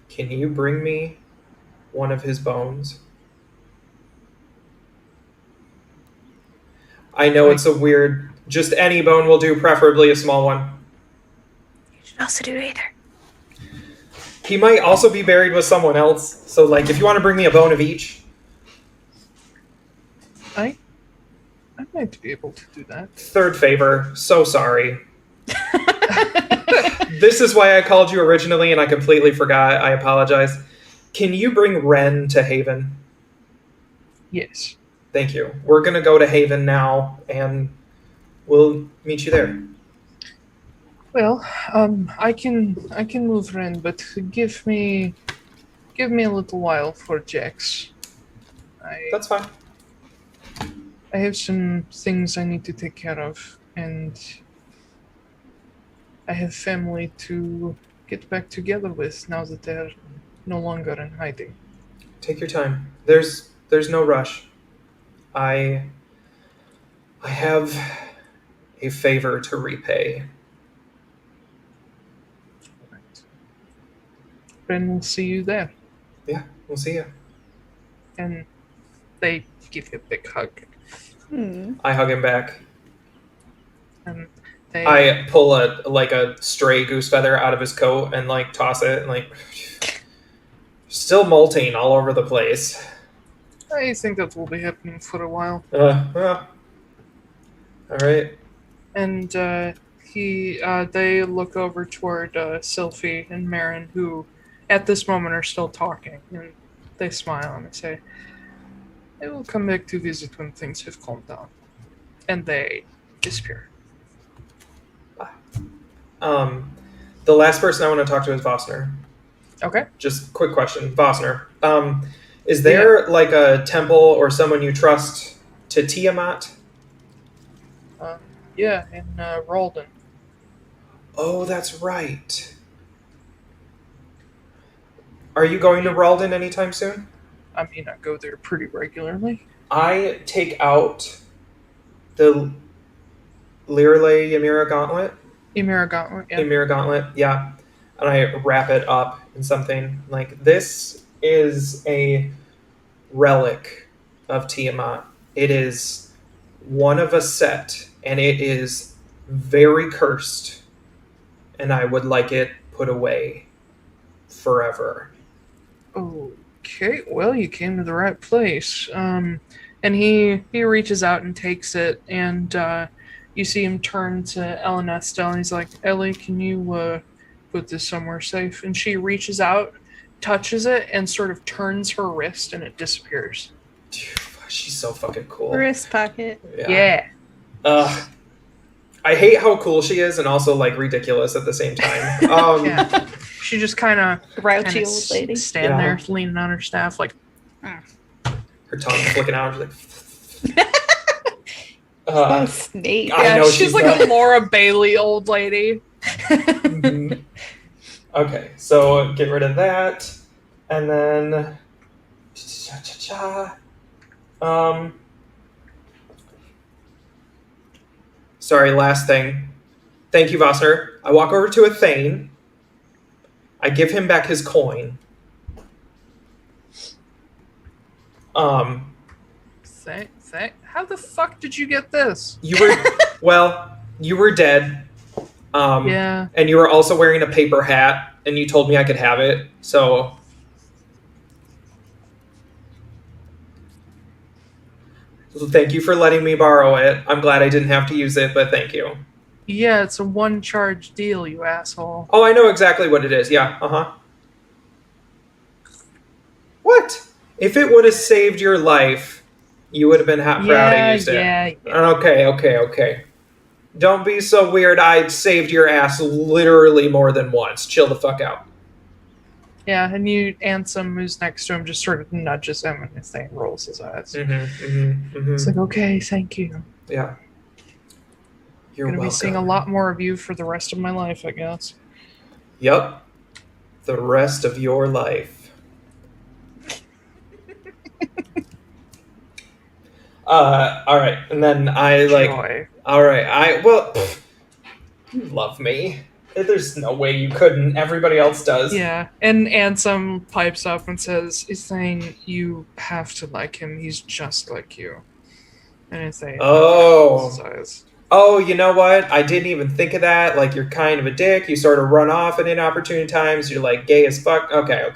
bring me one of his bones? I know it's a weird... Just any bone will do, preferably a small one. You should also do either. He might also be buried with someone else. So, if you want to bring me a bone of each... I might be able to do that. Third favor. So sorry. This is why I called you originally, and I completely forgot. I apologize. Can you bring Ren to Haven? Yes. Thank you. We're going to go to Haven now, and we'll meet you there. Well, I can move Ren, but give me a little while for Jax. That's fine. I have some things I need to take care of, and I have family to get back together with now that they're no longer in hiding. Take your time. There's no rush. I have a favor to repay. Right. Ren will see you there. Yeah, we'll see you. And they give you a big hug. I hug him back. And I pull a stray goose feather out of his coat and toss it and still molting all over the place. I think that will be happening for a while. All right. And they look over toward Sylphie and MARIN, who at this moment are still talking, and they smile and they say, "I will come back to visit when things have calmed down." And they disappear. The last person I want to talk to is Vossner. Okay. Just quick question, Vossner. Is there a temple or someone you trust to Tiamat? Yeah, in Ralden. Oh, that's right. Are you going to Ralden anytime soon? I mean, I go there pretty regularly. I take out the Lirale Ymira Gauntlet. Ymira Gauntlet, yeah. Ymira Gauntlet, yeah. And I wrap it up in something this is a relic of Tiamat. It is one of a set, and it is very cursed. And I would like it put away forever. Okay, well, you came to the right place. And he reaches out and takes it, and you see him turn to Ellen Estelle, and he's like, "Ellie, can you put this somewhere safe?" And she reaches out, touches it, and sort of turns her wrist, and it disappears. She's so fucking cool. Wrist pocket. Yeah. I hate how cool she is and also like ridiculous at the same time. Yeah. She just kind of Grouchy old lady. stand there leaning on her staff like, Her tongue flicking out. She's like, Snape. I yeah, know she's like the- a Laura Bailey old lady. Mhm. Okay, so get rid of that, and then sorry, last thing. Thank you, Vossner. I walk over to a Thane. I give him back his coin. Say, how the fuck did you get this? You were you were dead. Yeah. And you were also wearing a paper hat, and you told me I could have it. So thank you for letting me borrow it. I'm glad I didn't have to use it, but thank you. Yeah, it's a one-charge deal, you asshole. Oh, I know exactly what it is. Yeah, What? If it would have saved your life, you would have been proud I used it. Yeah. Okay. Don't be so weird. I saved your ass literally more than once. Chill the fuck out. Yeah, and Ansem, who's next to him, just sort of nudges him and his thing rolls his eyes. It's like, okay, thank you. Yeah. You're Gonna welcome. be seeing a lot more of you for the rest of my life, I guess. Yep. The rest of your life. All right. And then I like, Joy. all right. You love me. There's no way you couldn't. Everybody else does. Yeah, and Ansem pipes up and says, he's saying you have to like him. He's just like you. And it's saying, Oh, you know what? I didn't even think of that. Like, you're kind of a dick. You sort of run off at inopportune times. You're like gay as fuck. Okay.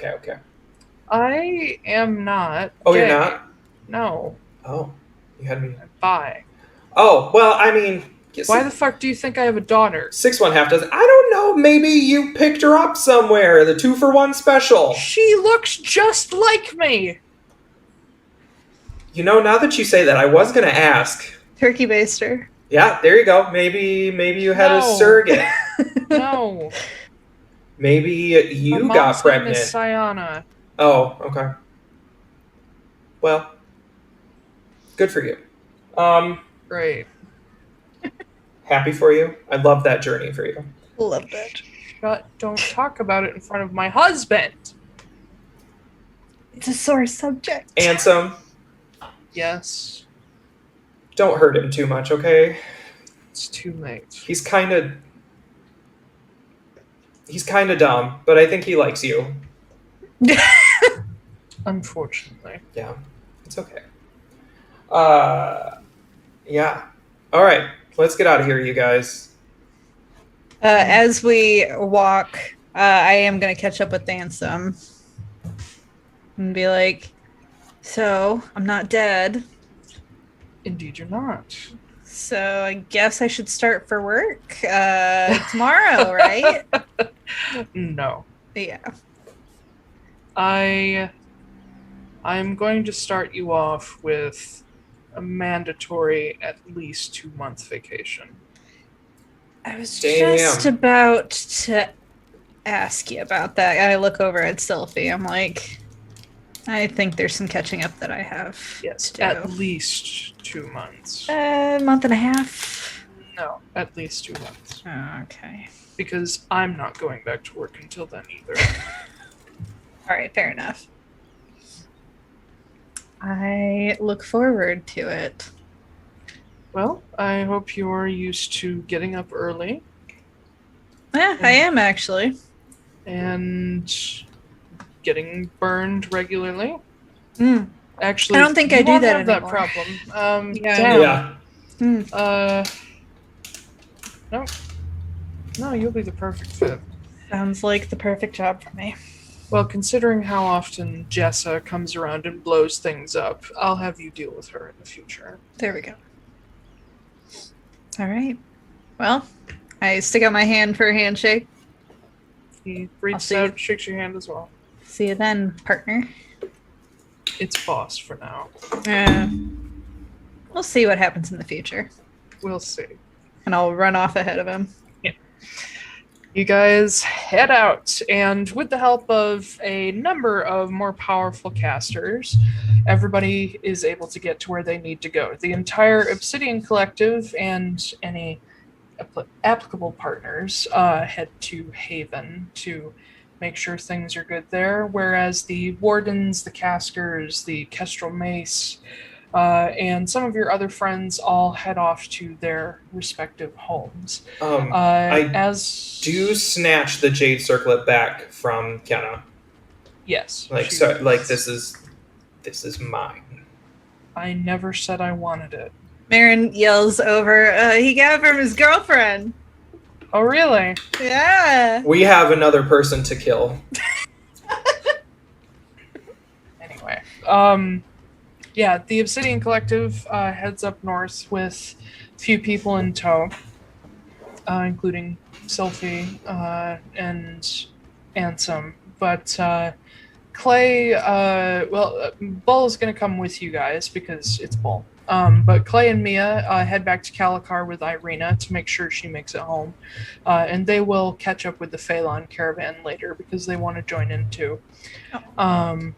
I am not. Oh, gay. you're not? No. Oh, you had me. Bye. Oh, well, I mean, Why the fuck do you think I have a daughter? 6 1/2 dozen. I don't know. Maybe you picked her up somewhere. The 2-for-1 special. She looks just like me. You know, now that you say that, I was gonna ask. Turkey baster. Yeah, there you go. Maybe you had a No. surrogate. No. Maybe you My got mom's pregnant. name is Sayana. Oh, okay. Well, good for you. Great. Happy for you. I love that journey for you. Love that. Don't talk about it in front of my husband. It's a sore subject. Ansem, Yes. don't hurt him too much, okay? It's too late. He's kind of dumb, but I think he likes you. Unfortunately. Yeah, it's okay. Yeah. All right, let's get out of here, you guys. As we walk, I am going to catch up with Ansem and be like, so, I'm not dead, Indeed, you're not. so I guess I should start for work tomorrow, right? No. Yeah. I'm going to start you off with a mandatory at least 2-month vacation. I was Damn. just about to ask you about that. I look over at Sylphie. I'm like, I think there's some catching up that I have. Yes, to do. at least 2 months. Month and a half. No, at least 2 months. Oh, okay. Because I'm not going back to work until then either. All right, fair enough. I look forward to it. Well, I hope you're used to getting up early Yeah, I am actually. and getting burned regularly. Mm. Actually, I don't think I you do won't that have that anymore. problem. Yeah. Damn. Yeah. No, you'll be the perfect fit. Sounds like the perfect job for me. Well, considering how often Jessa comes around and blows things up, I'll have you deal with her in the future. There we go. All right. Well, I stick out my hand for a handshake. He reaches see out, you. shakes your hand as well. See you then, partner. It's boss for now. We'll see what happens in the future. We'll see. And I'll run off ahead of him. You guys head out, and with the help of a number of more powerful casters, everybody is able to get to where they need to go. The entire Obsidian Collective and any applicable partners head to Haven to make sure things are good there, whereas the Wardens, the Casters, the Kestrel Mace, and some of your other friends all head off to their respective homes. I do snatch the Jade Circlet back from Kenna. Yes. This is mine. I never said I wanted it. MARIN yells over, he got it from his girlfriend. Oh, really? Yeah. We have another person to kill. Anyway, yeah, the Obsidian Collective heads up north with a few people in tow, including Sylphie and Ansem. But Clay, Bull is going to come with you guys because it's Bull. But Clay and Mia head back to Calicar with Irina to make sure she makes it home. And they will catch up with the Phelan caravan later because they want to join in too. And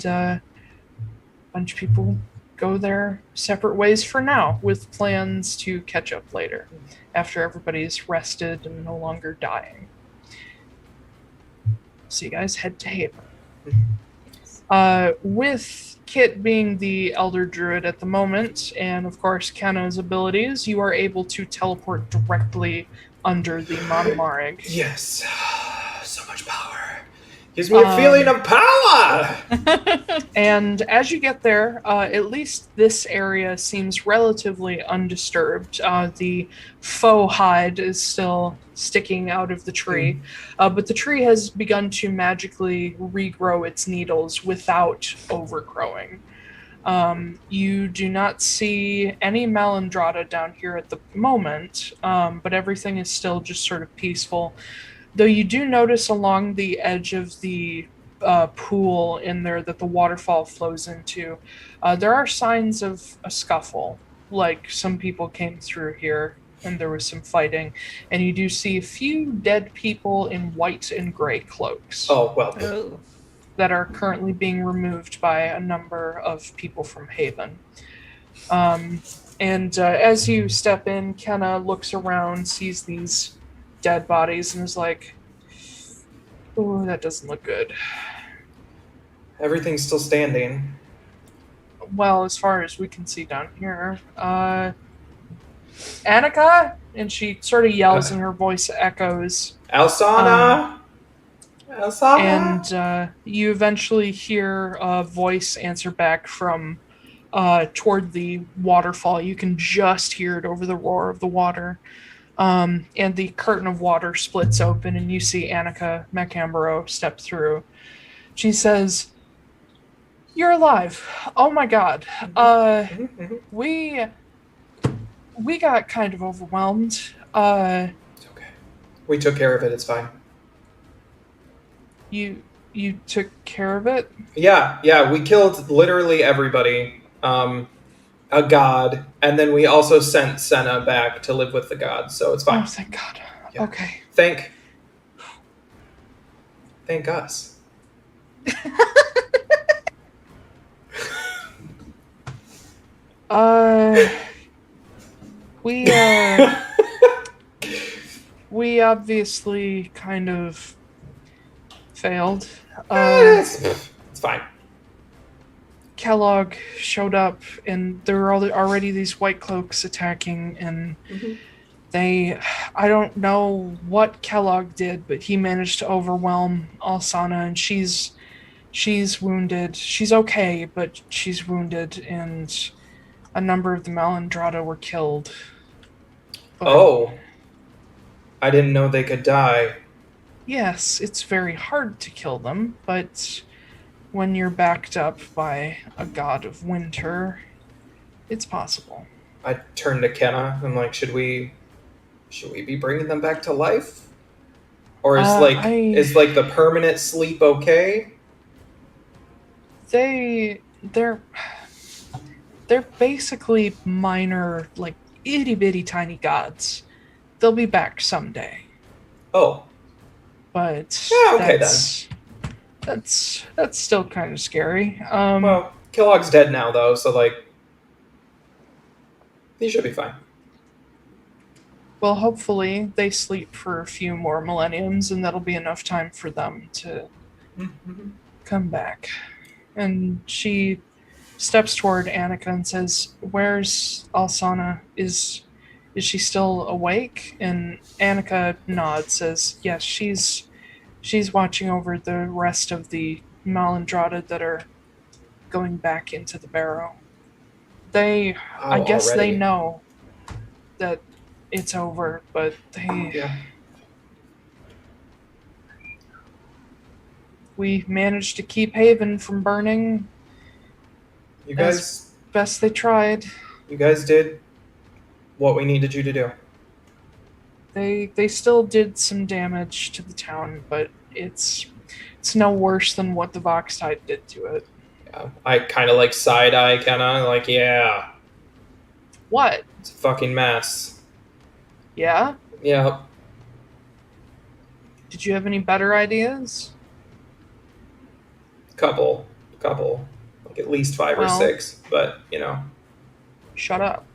a bunch of people go their separate ways for now with plans to catch up later after everybody's rested and no longer dying. So you guys head to Haven. With Kit being the Elder Druid at the moment, and of course Kenna's abilities, you are able to teleport directly under the Monomarig. Yes. So much power. Gives me a feeling of power! And as you get there, at least this area seems relatively undisturbed. The faux hide is still sticking out of the tree, but the tree has begun to magically regrow its needles without overgrowing. You do not see any Malandrata down here at the moment, but everything is still just sort of peaceful. Though you do notice along the edge of the pool in there that the waterfall flows into, there are signs of a scuffle. Like some people came through here and there was some fighting. And you do see a few dead people in white and gray cloaks. Oh, well. That are currently being removed by a number of people from Haven. And as you step in, Kenna looks around, sees these dead bodies, and is like, "Oh, that doesn't look good." Everything's still standing. Well, as far as we can see down here. Annika? And she sort of yells and her voice echoes. Alsana! Alsana! And you eventually hear a voice answer back from toward the waterfall. You can just hear it over the roar of the water. And the curtain of water splits open, and you see Annika Macambaro step through. She says, "You're alive. Oh my god. We got kind of overwhelmed. It's okay. We took care of it. It's fine." You took care of it? Yeah. We killed literally everybody. A god, and then we also sent Senna back to live with the gods, so it's fine. Oh, thank God. Yeah. Okay. Thank us. We obviously kind of failed. It's fine. Kellogg showed up, and there were already these white cloaks attacking, and I don't know what Kellogg did, but he managed to overwhelm Alsana, and she's wounded. She's okay, but she's wounded, and a number of the Malandrata were killed. But, I didn't know they could die. Yes, it's very hard to kill them, but when you're backed up by a god of winter, it's possible. I turned to Kenna. I'm like, should we be bringing them back to life? Or is is the permanent sleep okay? They're basically minor itty bitty tiny gods. They'll be back someday. Oh. But Yeah, okay that's still kind of scary. Well, Kellogg's dead now, though, so, like, he should be fine. Well, hopefully they sleep for a few more millenniums, and that'll be enough time for them to come back. And she steps toward Annika and says, "Where's Alsana? Is she still awake?" And Annika nods, says, "Yes, she's watching over the rest of the Malandrada that are going back into the barrow. I guess already? they know that it's over, but Yeah. we managed to keep Haven from burning You guys best they tried. did what we needed you to do. They still did some damage to the town, but it's no worse than what the Voxtide did to it." Yeah. I kind of like side-eye, like, yeah, What? it's a fucking mess. Yeah? Yeah. Did you have any better ideas? Couple. Like at least 5 or Well- 6, but, Shut up.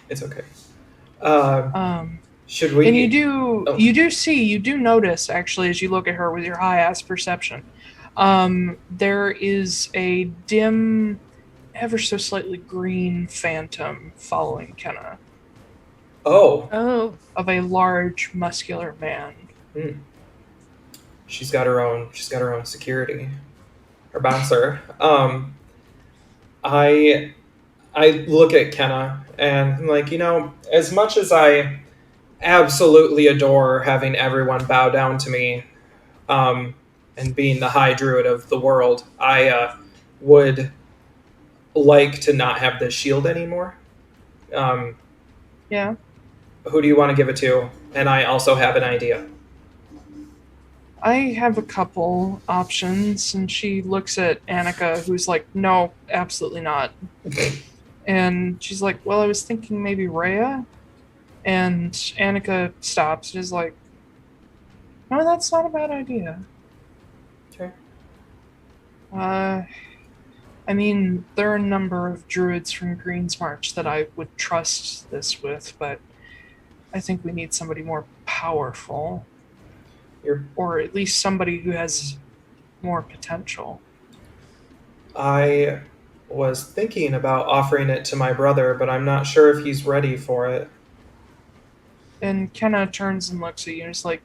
it's okay. Um, Should we... and you Oh. do notice, actually, as you look at her with your high-ass perception, there is a dim, ever so slightly green phantom following Kenna Oh. Oh. of a large, muscular man. She's got her own security. Her bouncer. I look at Kenna and I'm like, as much as I absolutely adore having everyone bow down to me, and being the high druid of the world, I would like to not have this shield anymore. Yeah. Who do you want to give it to? And I also have an idea. I have a couple options, and she looks at Annika, who's like, "No, absolutely not." And she's like, "Well, I was thinking maybe Rhea." And Annika stops and is like, "No, that's not a bad idea." Okay. I mean, there are a number of druids from Green's March that I would trust this with, but I think we need somebody more powerful. Or at least somebody who has more potential. I was thinking about offering it to my brother, but I'm not sure if he's ready for it. And Kenna turns and looks at you and is like,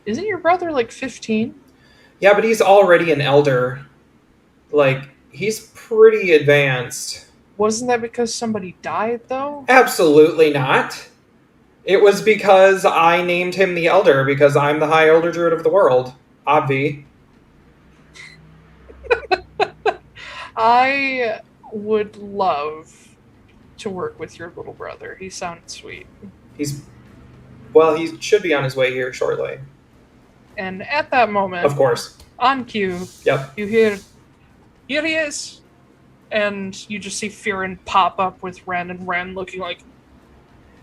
"Isn't your brother like 15? Yeah, but he's already an elder. Like, he's pretty advanced. Wasn't that because somebody died, though?" Absolutely not. It was because I named him the Elder, because I'm the High Elder Druid of the world. Obvi. I would love to work with your little brother. He sounded sweet. He should be on his way here shortly. And at that moment, Of course. on cue, Yep. you hear, "Here he is!" And you just see Firin pop up with Ren, and Ren looking like,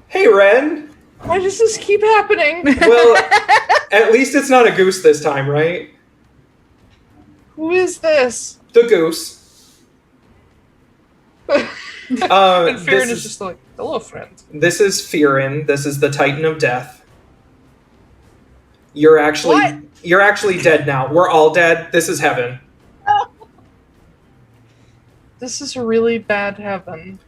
Hey, Ren! "Why does this keep happening?" Well, at least it's not a goose this time, right? "Who is this?" The goose. And Firin this is just like, "Hello, friend." This is Firin. This is the Titan of Death. You're actually What? You're actually dead now. We're all dead. This is heaven. This is a really bad heaven.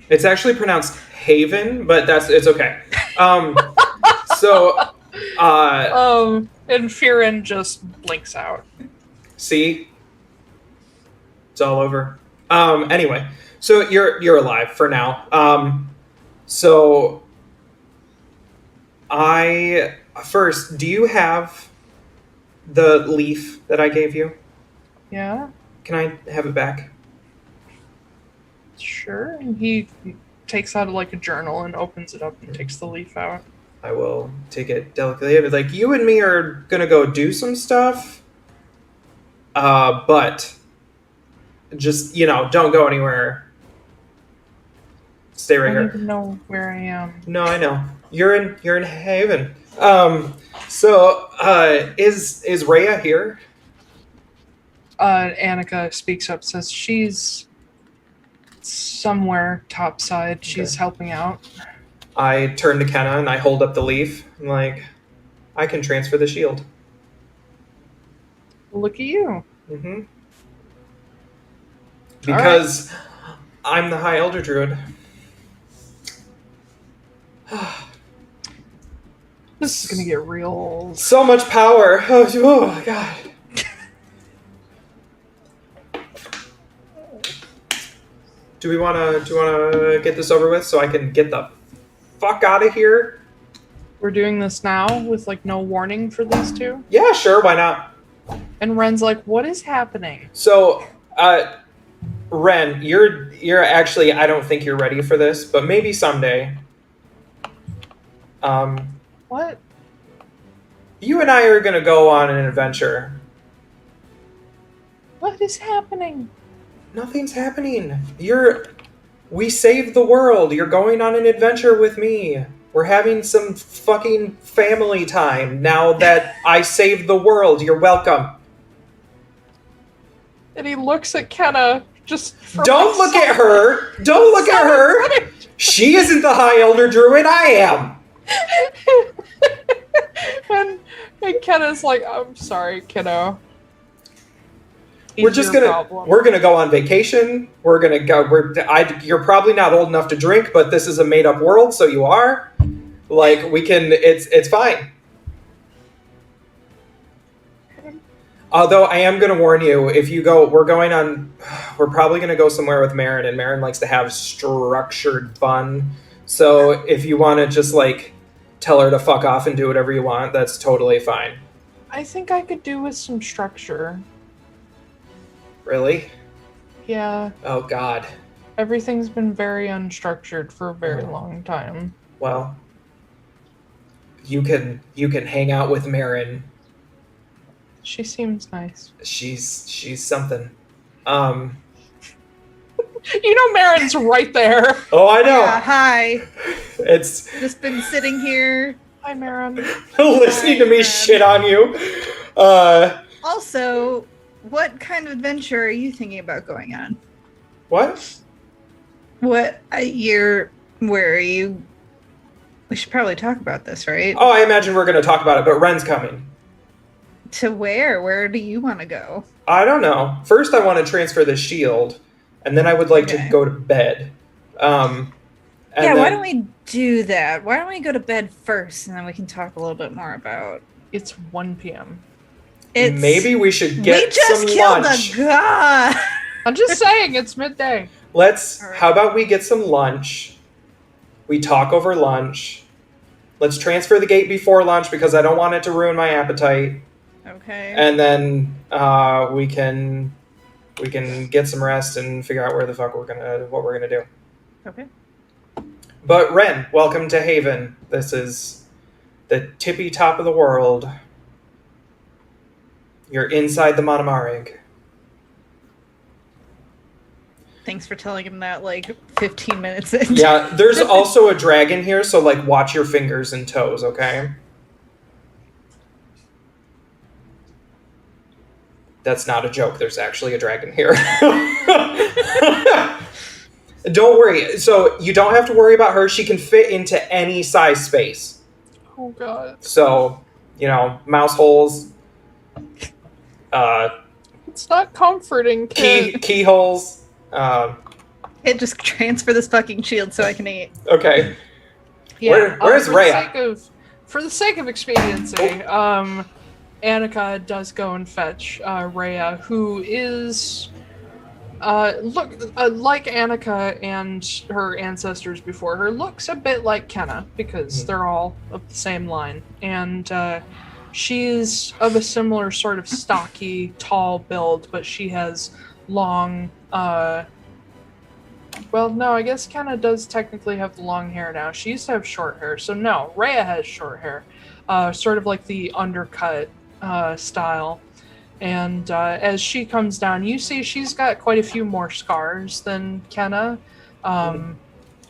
It's actually pronounced Haven, but it's okay. And Firin just blinks out. See? It's all over. Anyway, so you're alive for now. So first, do you have the leaf that I gave you? Yeah, Can I have it back? sure. And he takes out like a journal and opens it up and takes the leaf out. I will take it delicately. I'll be like, you and me are gonna go do some stuff. But just, don't go anywhere. Stay right I don't here. even know where I am. No, I know. You're in Haven. Is Rhea here? Annika speaks up, says she's somewhere topside. She's helping out. I turn to Kenna and I hold up the leaf. I'm like, I can transfer the shield. Look at you. Mm-hmm. Because I'm the High Elder Druid. This is gonna get real. So much power. Oh my god. Do you wanna get this over with so I can get the fuck out of here? We're doing this now with like no warning for these two. Yeah, sure, why not? And Ren's like, "What is happening?" So, Ren, you're actually, I don't think you're ready for this, but maybe someday. What? You and I are gonna go on an adventure. What is happening? Nothing's happening. We saved the world. You're going on an adventure with me. We're having some fucking family time now that I saved the world. You're welcome. And he looks at Kenna just. Don't look at her. Don't look at her. She isn't the High Elder Druid. I am. and Kenna's like, "I'm sorry, kiddo. We're gonna go on vacation. You're probably not old enough to drink, but this is a made up world, so you are. Like, we can, it's fine. Although I am gonna warn you, if you go, we're probably gonna go somewhere with MARIN, and MARIN likes to have structured fun. So if you want to just like tell her to fuck off and do whatever you want, that's totally fine. I think I could do with some structure. Really? Yeah. Oh god. Everything's been very unstructured for a very long time. Well, you can hang out with MARIN. She seems nice. She's something. You know MARIN's right there. Oh, I know. Yeah, hi. It's Just been sitting here. Hi, MARIN. listening to me shit on you. Also, what kind of adventure are you thinking about going on? What? Where are you? We should probably talk about this, right? Oh, I imagine we're going to talk about it, but Ren's coming. To where? Where do you want to go? I don't know. First, I want to transfer the shield, and then I would like to go to bed. Why don't we do that? Why don't we go to bed first, and then we can talk a little bit more about... It's 1 p.m. Maybe we should get some lunch. We just killed a god! I'm just saying, it's midday. How about we get some lunch? We talk over lunch. Let's transfer the gate before lunch because I don't want it to ruin my appetite. Okay. And then we can get some rest and figure out where the fuck what we're gonna do. Okay. But Ren, welcome to Haven. This is the tippy top of the world. You're inside the Monomarig. Thanks for telling him that, 15 minutes in. Yeah, there's also a dragon here, so, watch your fingers and toes, okay? That's not a joke. There's actually a dragon here. Don't worry. So, you don't have to worry about her. She can fit into any size space. Oh, God. So, mouse holes... it's not comforting, kid. Keyholes. Just transfer this fucking shield so I can eat. Okay. Yeah, where's Rhea? For the sake of expediency, Annika does go and fetch Rhea, who is like Annika and her ancestors before her, looks a bit like Kenna because they're all of the same line, and she's of a similar sort of stocky, tall build, but she has long, well, no, I guess Kenna does technically have the long hair now. She used to have short hair, so no, Rhea has short hair, sort of like the undercut style. And as she comes down, you see she's got quite a few more scars than Kenna.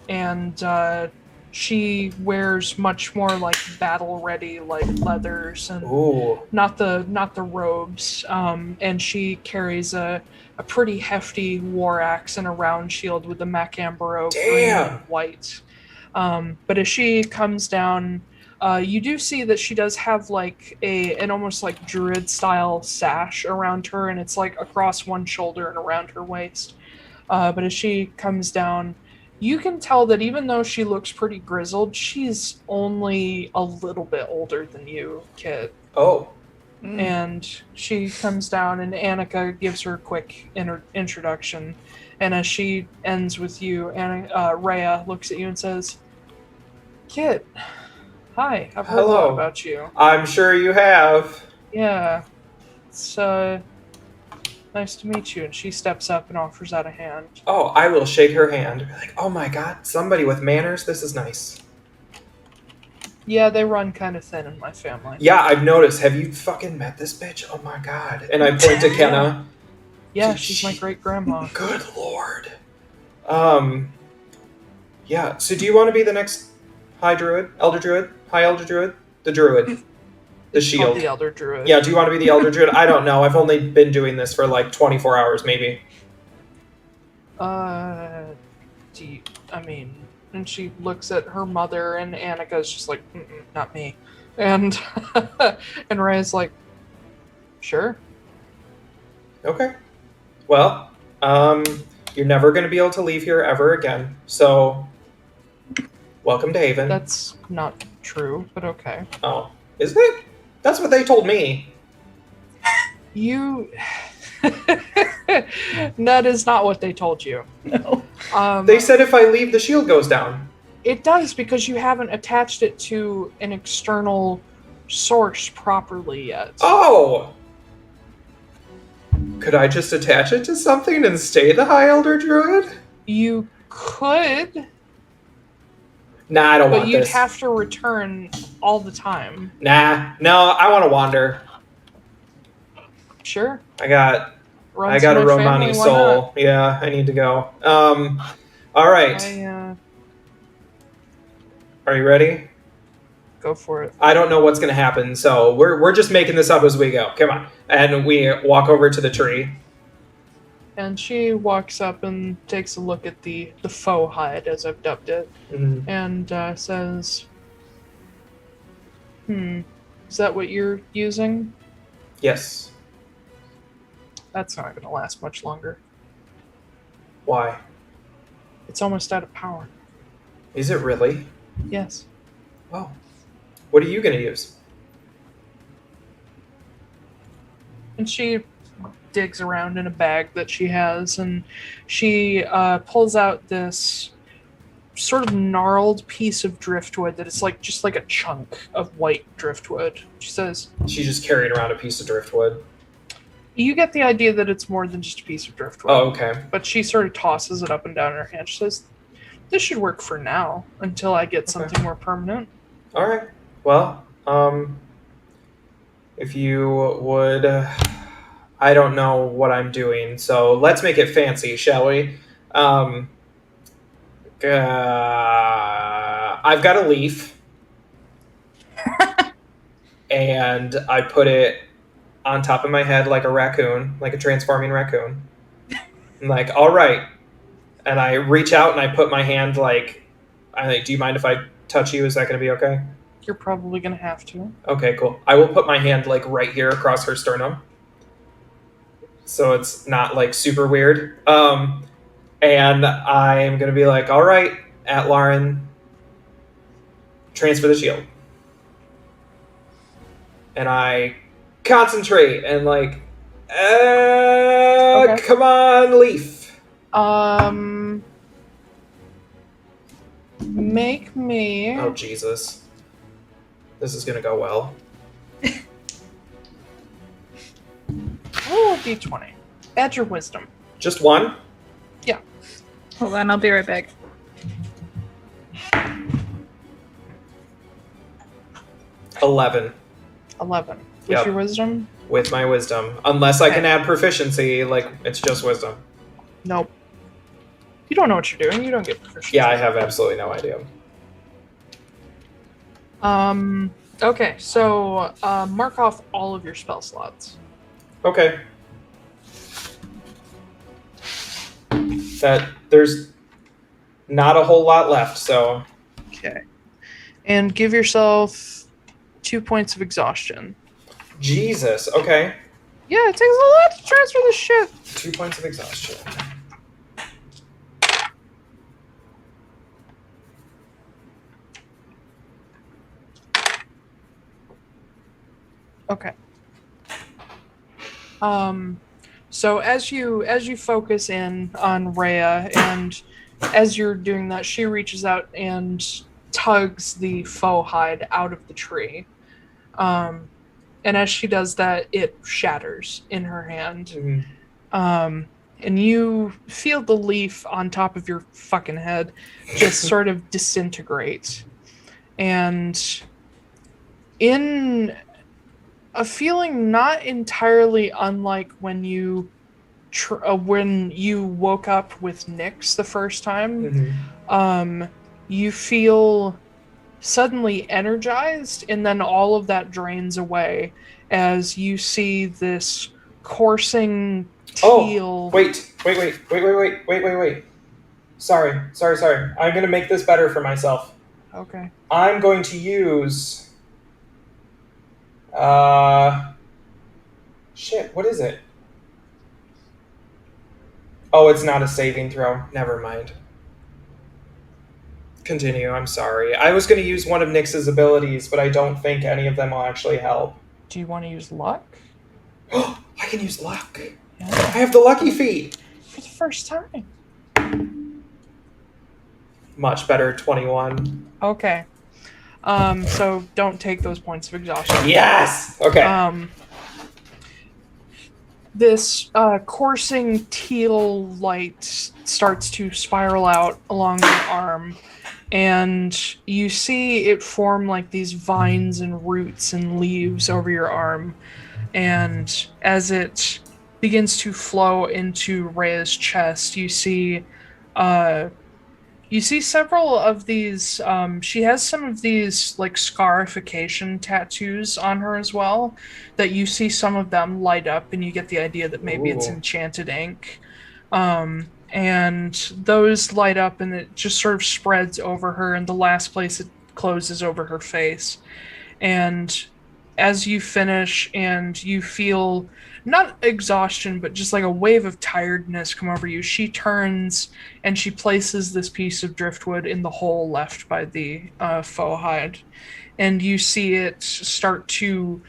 and she wears much more like battle-ready, like leathers and Ooh. not the robes. And she carries a pretty hefty war axe and a round shield with the Macambaro green and white. But as she comes down, you do see that she does have like an almost like druid style sash around her, and it's like across one shoulder and around her waist. But as she comes down, you can tell that even though she looks pretty grizzled, she's only a little bit older than you, Kit. Oh. And she comes down, and Annika gives her a quick introduction. And as she ends with you, Rhea looks at you and says, Kit, hi, I've heard a lot about you. I'm sure you have. Yeah, it's nice to meet you. And she steps up and offers out a hand. Oh, I will shake her hand. Like, oh my god, somebody with manners? This is nice. Yeah, they run kind of thin in my family. Yeah, I've noticed. Have you fucking met this bitch? Oh my god. And I point to Kenna. Yeah, she's my great-grandma. Good lord. Yeah, so do you want to be the next High Druid? Elder Druid? High Elder Druid? The Druid. The shield. The Elder Druid. Yeah, do you want to be the Elder Druid? I don't know. I've only been doing this for like 24 hours, maybe. And she looks at her mother, and Annika's just like, not me. And and Ray's like, sure. Okay. Well, you're never going to be able to leave here ever again. So, welcome to Haven. That's not true, but okay. Oh, isn't it? That's what they told me. You... That is not what they told you. No. They said if I leave, the shield goes down. It does, because you haven't attached it to an external source properly yet. Oh! Could I just attach it to something and stay the High Elder Druid? You could, Nah, I don't want but this. you'd have to return all the time. Nah, no, I want to wander. Sure. I got Runs a in my Romani family, why soul. not? Yeah, I need to go. All right. Are you ready? Go for it. I don't know what's going to happen, so we're just making this up as we go. Come on. And we walk over to the tree. And she walks up and takes a look at the faux hide, as I've dubbed it, and says, is that what you're using? Yes. That's not going to last much longer. Why? It's almost out of power. Is it really? Yes. Oh. What are you going to use? And she digs around in a bag that she has, and she pulls out this sort of gnarled piece of driftwood that is like just like a chunk of white driftwood. She says, She's just carrying around a piece of driftwood. you get the idea that it's more than just a piece of driftwood. Oh, okay. But she sort of tosses it up and down in her hand. She says, this should work for now until I get something more permanent. All right. Well, if you would, I don't know what I'm doing, so let's make it fancy, shall we? I've got a leaf, and I put it on top of my head like a raccoon, like a transforming raccoon. I'm like, all right. And I reach out and I put my hand like, do you mind if I touch you? Is that going to be okay? You're probably going to have to. Okay, cool. I will put my hand like right here across her sternum. So it's not like super weird. And I'm going to be like, all right, Atlaran, transfer the shield. And I concentrate and like, Okay. Come on, leaf. Make me... Oh, Jesus. This is going to go well. Roll a d20. Add your wisdom. Just one? Yeah. Hold on, I'll be right back. 11. 11. With Yep. your wisdom? With my wisdom. Unless I can add proficiency, like, it's just wisdom. Nope. You don't know what you're doing. You don't get proficiency. Yeah, I have absolutely no idea. Okay, so mark off all of your spell slots. Okay. There's not a whole lot left, so... Okay. And give yourself 2 points of exhaustion. Jesus, okay. Yeah, it takes a lot to transfer this shit. 2 points of exhaustion. Okay. So as you focus in on Rhea, and as you're doing that, she reaches out and tugs the faux hide out of the tree. And as she does that, it shatters in her hand. Mm-hmm. And you feel the leaf on top of your fucking head just sort of disintegrate. And in a feeling not entirely unlike when you woke up with Nyx the first time, Mm-hmm. You feel suddenly energized, and then all of that drains away as you see this coursing teal. Oh, wait. Sorry. I'm going to make this better for myself. Okay. I'm going to use... Shit, what is it? Oh, it's not a saving throw. Never mind. Continue, I'm sorry. I was going to use one of Nyx's abilities, but I don't think any of them will actually help. Do you want to use luck? I can use luck. Yeah. I have the lucky feat. For the first time. Much better, 21. Okay. So don't take those points of exhaustion. Yes! Okay. This coursing teal light starts to spiral out along your arm, and you see it form like these vines and roots and leaves over your arm. And as it begins to flow into Rhea's chest, you see several of these. She has some of these like scarification tattoos on her as well, that you see some of them light up, and you get the idea that maybe it's enchanted ink. And those light up, and it just sort of spreads over her, and the last place it closes over her face. And as you finish and you feel not exhaustion, but just like a wave of tiredness come over you, she turns and she places this piece of driftwood in the hole left by the faux hide. And you see it start to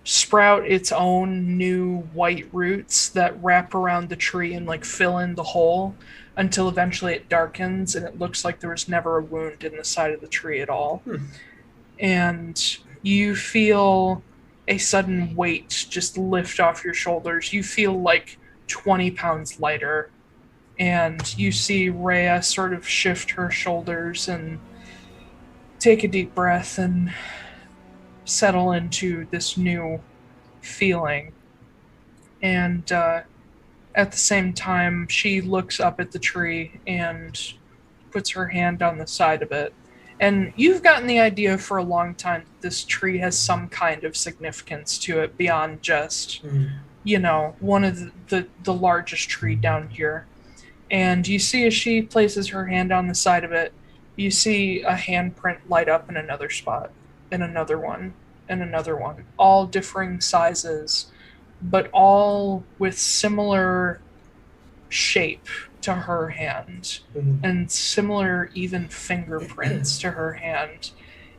sprout its own new white roots that wrap around the tree and like fill in the hole until eventually it darkens and it looks like there was never a wound in the side of the tree at all. And you feel a sudden weight just lift off your shoulders. You feel like 20 pounds lighter. And you see Rhea sort of shift her shoulders and take a deep breath and settle into this new feeling. And at the same time, she looks up at the tree and puts her hand on the side of it. And you've gotten the idea for a long time that this tree has some kind of significance to it beyond just, one of the largest tree down here. And you see as she places her hand on the side of it, you see a handprint light up in another spot, and another one, and another one, all differing sizes, but all with similar shape to her hand, and similar even fingerprints to her hand.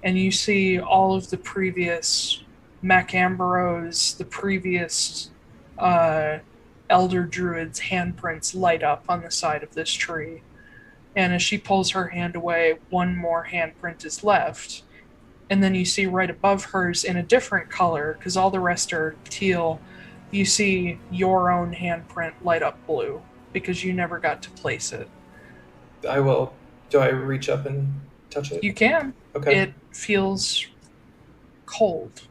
And you see all of the previous Macambaros, the previous Elder Druid's handprints light up on the side of this tree. And as she pulls her hand away, one more handprint is left. And then you see right above hers in a different color, because all the rest are teal, you see your own handprint light up blue, because you never got to place it. I will. Do I reach up and touch it? You can. Okay. It feels cold.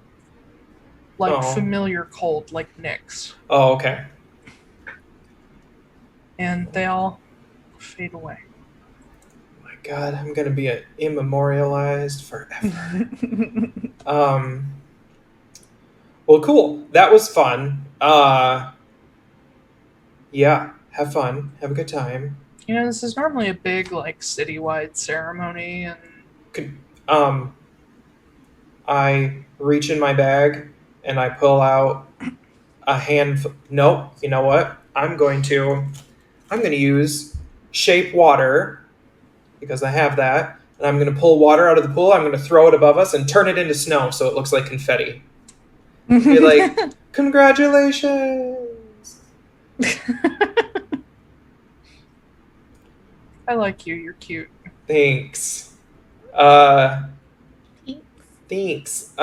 Like familiar cold, like Nyx. Oh, okay. And they all fade away. My God, I'm gonna be immemorialized forever. Well, cool. That was fun. Yeah, have fun. Have a good time. This is normally a big, like, citywide ceremony, and Could, I reach in my bag and I pull out a handful. Nope. You know what? I'm going to use shape water because I have that, and I'm going to pull water out of the pool. I'm going to throw it above us and turn it into snow so it looks like confetti. Be like, congratulations. I like you. You're cute. Thanks. Thanks.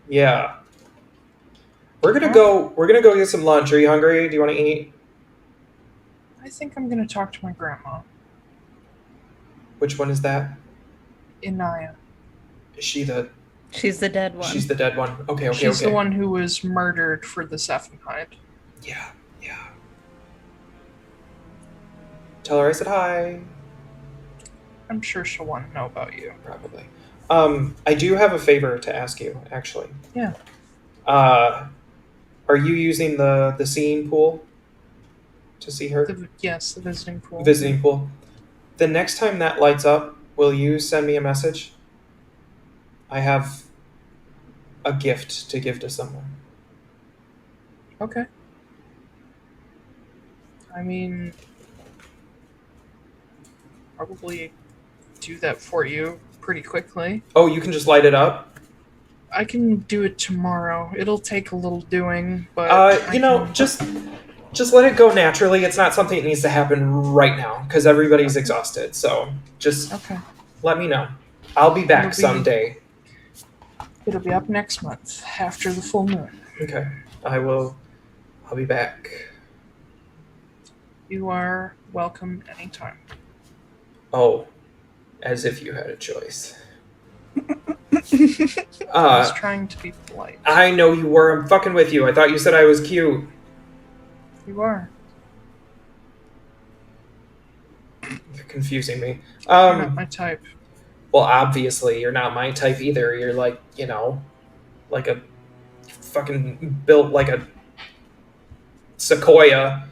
Yeah. We're gonna go get some lunch. Are you hungry? Do you want to eat? I think I'm going to talk to my grandma, Which one is that? Inaya. Is she the? She's the dead one. She's the dead one. Okay. She's the one who was murdered for the Sephenhide. Yeah. Tell her I said hi. I'm sure she'll want to know about you. Probably. I do have a favor to ask you, actually. Yeah. Are you using the seeing pool to see her? Yes, the visiting pool. Visiting pool. The next time that lights up, will you send me a message? I have a gift to give to someone. Okay. I mean, probably do that for you pretty quickly. Oh, you can just light it up? I can do it tomorrow. It'll take a little doing, but just let it go naturally. It's not something that needs to happen right now because everybody's exhausted. So just let me know. I'll be back someday. It'll be up next month after the full moon. Okay. I'll be back. You are welcome anytime. Oh, as if you had a choice. I was trying to be polite. I know you were. I'm fucking with you. I thought you said I was cute. You are. You're confusing me. You're not my type. Well, obviously, you're not my type either. You're like, like a fucking built like a sequoia.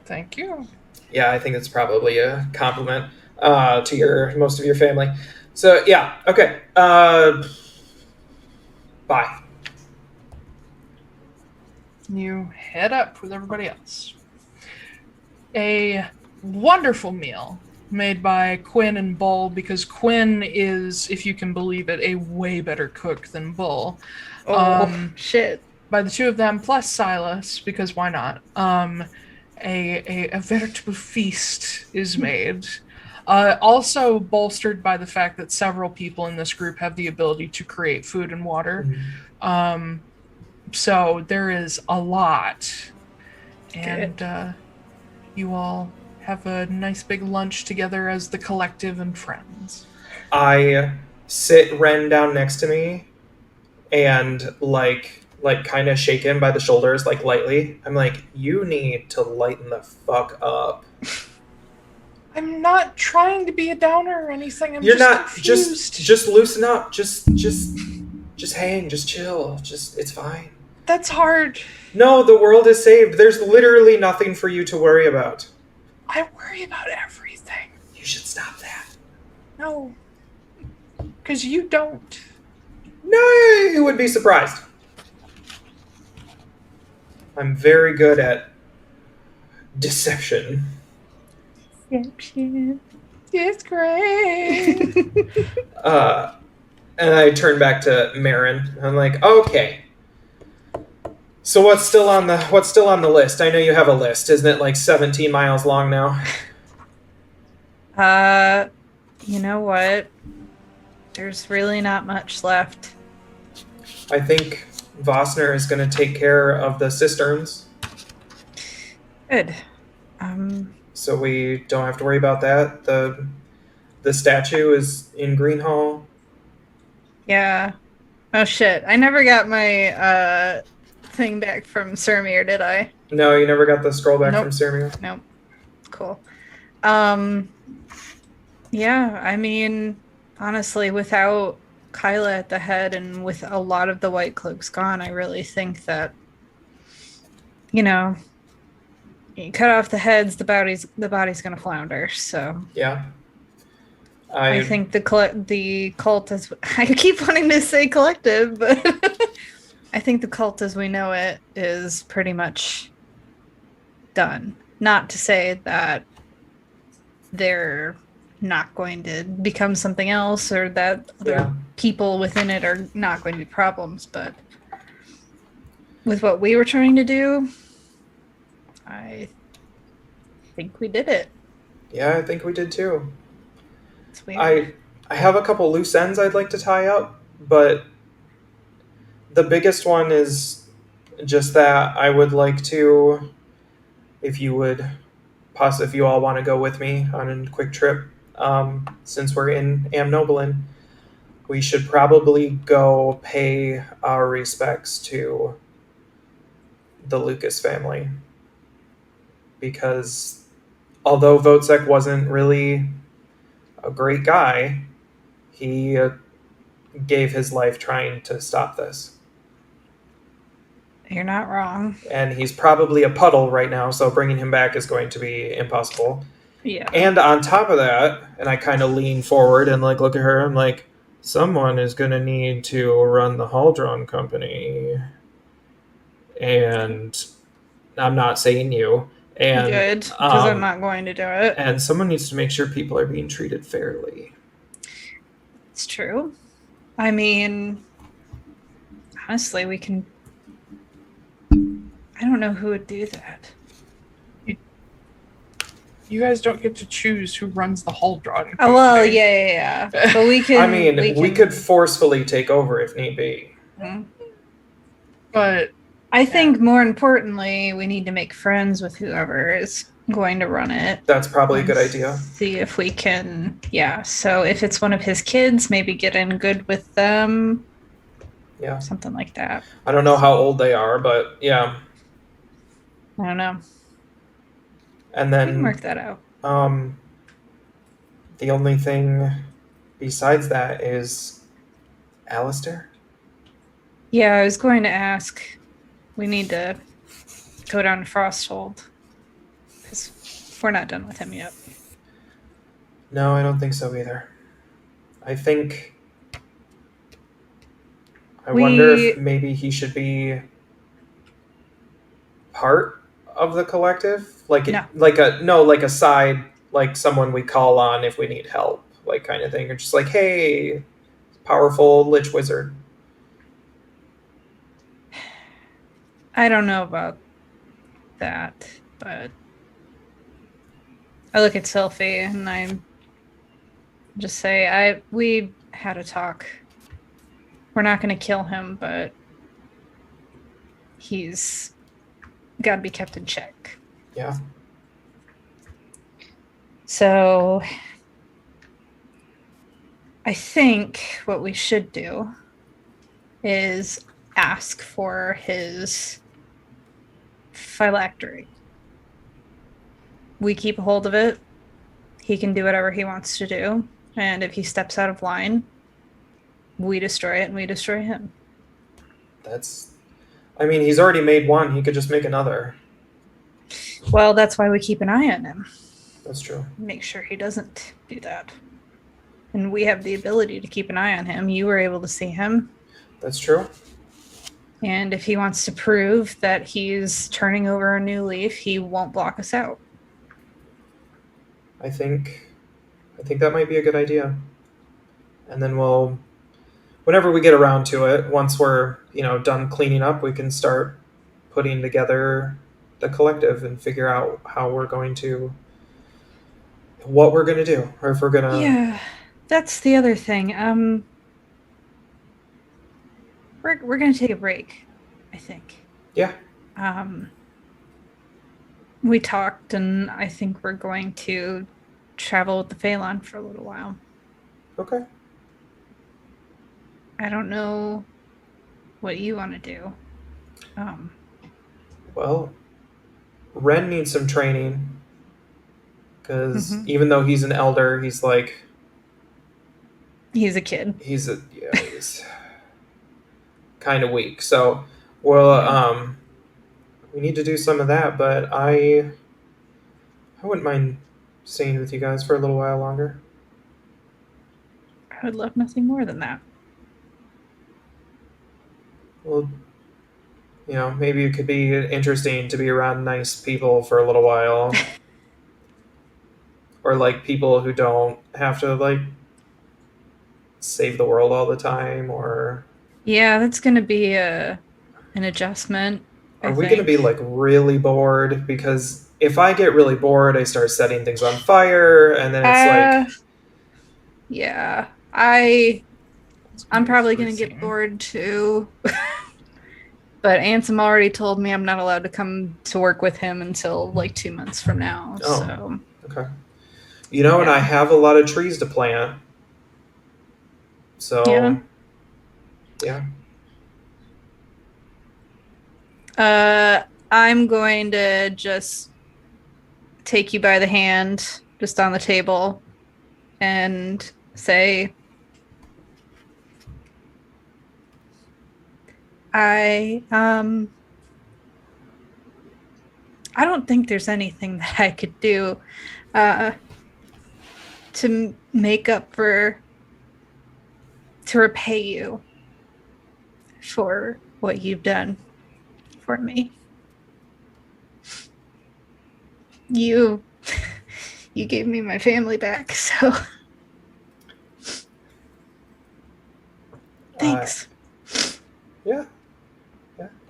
Thank you. Yeah, I think it's probably a compliment to most of your family. So, yeah, okay. Bye. You head up with everybody else. A wonderful meal made by Quinn and Bull, because Quinn is, if you can believe it, a way better cook than Bull. Shit. By the two of them, plus Silas, because why not? A veritable feast is made. Also bolstered by the fact that several people in this group have the ability to create food and water. Mm-hmm. So there is a lot. And you all have a nice big lunch together as the collective and friends. I sit Ren down next to me and like kind of shake him by the shoulders, like lightly. I'm like, you need to lighten the fuck up. I'm not trying to be a downer or anything. You're just not confused. just loosen up. Just hang, just chill. It's fine. That's hard. No, the world is saved. There's literally nothing for you to worry about. I worry about everything. You should stop that. No. Because you don't. No, you would be surprised. I'm very good at deception. It's great. And I turn back to MARIN. I'm like, okay. So what's still on the list? I know you have a list. Isn't it like 17 miles long now? You know what? There's really not much left. I think Vossner is going to take care of the cisterns. Good. So we don't have to worry about that. The statue is in Greenhall. Yeah. Oh shit. I never got my thing back from Surmir, did I? No, you never got the scroll back Nope. from Surmir? Nope. Cool. Yeah, I mean, honestly, without Kyla at the head and with a lot of the White Cloaks gone, I really think that, you know, you cut off the heads, the body's gonna flounder. So Yeah. I think the cult is. I keep wanting to say collective, but I think the cult as we know it is pretty much done. Not to say that they're not going to become something else or that other people within it are not going to be problems, but with what we were trying to do, I think we did it. Yeah, I think we did too. It's weird. I have a couple loose ends I'd like to tie up, but the biggest one is just that I would like to, if you all want to go with me on a quick trip, since we're in Amnoblin, we should probably go pay our respects to the Lucas family. Because although Votsek wasn't really a great guy, he gave his life trying to stop this. You're not wrong. And he's probably a puddle right now, so bringing him back is going to be impossible. Yeah. And on top of that, and I kind of lean forward and like look at her, I'm like, someone is going to need to run the Haldron company. And I'm not saying you. And, good, because I'm not going to do it. And someone needs to make sure people are being treated fairly. It's true. I mean, honestly, we can... I don't know who would do that. You guys don't get to choose who runs the Haldron. Oh, well, yeah. But we can... I mean, we could forcefully take over if need be. Mm-hmm. But... I think more importantly, we need to make friends with whoever is going to run it. That's probably a good idea. See if we can, so if it's one of his kids, maybe get in good with them. Yeah. Something like that. I don't know how old they are, but yeah. I don't know. And then... we can work that out. The only thing besides that is Alistair. Yeah, I was going to ask... we need to go down to Frosthold because we're not done with him yet. No, I don't think so either. I wonder if maybe he should be part of the collective, like a side, like someone we call on if we need help, like kind of thing, or just like, hey, powerful lich wizard. I don't know about that, but I look at Sylphie and I just say, we had a talk. We're not going to kill him, but he's got to be kept in check. Yeah. So I think what we should do is ask for his phylactery. We keep a hold of it. He can do whatever he wants to do. And if he steps out of line, we destroy it and we destroy him. He's already made one. He could just make another. Well, that's why we keep an eye on him. That's true. Make sure he doesn't do that. And we have the ability to keep an eye on him. You were able to see him. That's true. And if he wants to prove that he's turning over a new leaf, he won't block us out. I think that might be a good idea. And then whenever we get around to it, once we're, done cleaning up, we can start putting together the collective and figure out what we're going to do, or if we're going to... Yeah, that's the other thing. We're going to take a break, I think. Yeah. We talked, and I think we're going to travel with the Phelan for a little while. Okay. I don't know what you want to do. Well, Ren needs some training. Because Mhm. even though he's an elder, he's like... He's a kid. He's kind of weak. So, well, we need to do some of that, but I wouldn't mind staying with you guys for a little while longer. I would love nothing more than that. Well, maybe it could be interesting to be around nice people for a little while. Or, like, people who don't have to, like, save the world all the time, or... Yeah, that's going to be an adjustment. Are we going to be, like, really bored? Because if I get really bored, I start setting things on fire, and then it's like... Yeah, I'm probably going to get bored too. But Ansem already told me I'm not allowed to come to work with him until like 2 months from now. Oh, so. Okay. And I have a lot of trees to plant. So, yeah. I'm going to just take you by the hand, just on the table, and say, I don't think there's anything that I could do to make up to repay you for what you've done for me. You gave me my family back, so thanks. Yeah.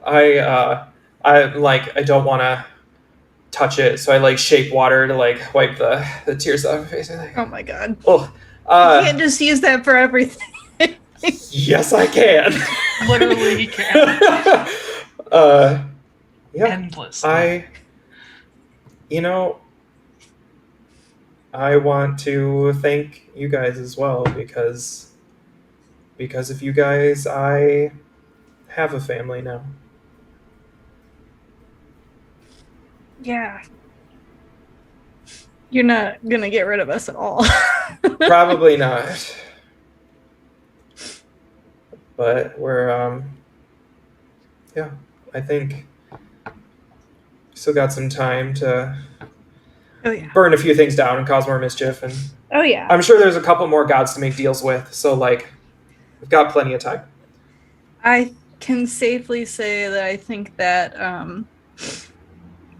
I don't want to touch it, so I like shape water to like wipe the tears off my face. Oh my god. Oh, you can't just use that for everything. Yes, I can. Literally, he can. Yeah. Endless. I want to thank you guys as well, because of you guys, I have a family now. Yeah. You're not gonna get rid of us at all. Probably not. But we're, I think still got some time to burn a few things down and cause more mischief. And I'm sure there's a couple more gods to make deals with, so, like, we've got plenty of time. I can safely say that I think that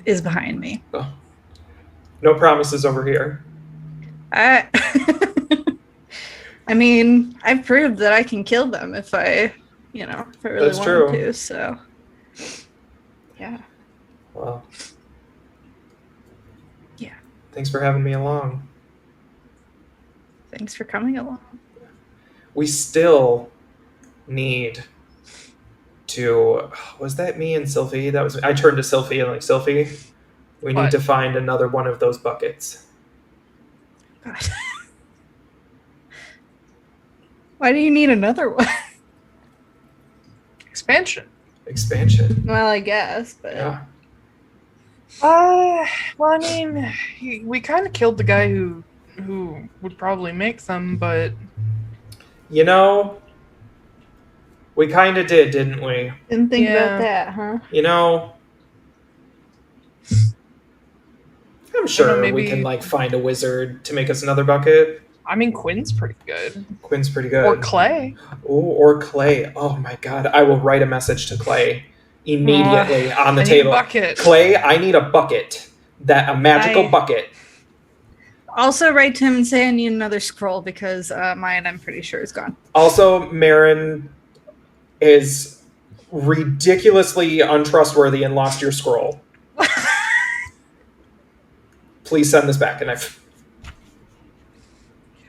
is behind me. Oh. No promises over here. I mean, I've proved that I can kill them if I really wanted to, so. Yeah. Well. Yeah. Thanks for having me along. Thanks for coming along. We still need to... Was that me and Sylphie? I turned to Sylphie and like, Sylphie, we need to find another one of those buckets. God. Why do you need another one? Expansion. Well, I guess, but... Yeah. Well, I mean, we kind of killed the guy who would probably make them, but... We kind of did, didn't we? Didn't think about that, huh? I'm sure we can, like, find a wizard to make us another bucket. I mean, Quinn's pretty good. Or Clay. Or Clay. Oh my god, I will write a message to Clay immediately on the table. Bucket. Clay, I need a bucket. A magical bucket. Also write to him and say I need another scroll, because mine, I'm pretty sure, is gone. Also, MARIN is ridiculously untrustworthy and lost your scroll. Please send this back. And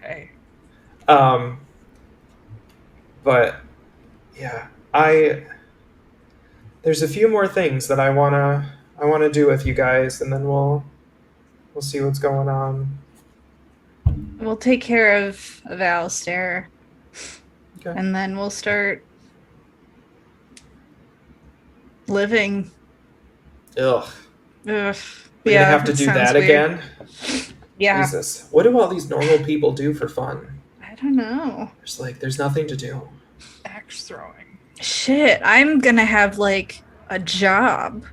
Okay. But yeah, there's a few more things that I wanna do with you guys, and then we'll see what's going on. We'll take care of Alistair. Okay. And then we'll start living. Ugh. Ugh. We're gonna have to do sounds that weird. again? Yeah. Jesus. What do all these normal people do for fun? I don't know. There's nothing to do. Axe throwing. Shit, I'm gonna have, like, a job.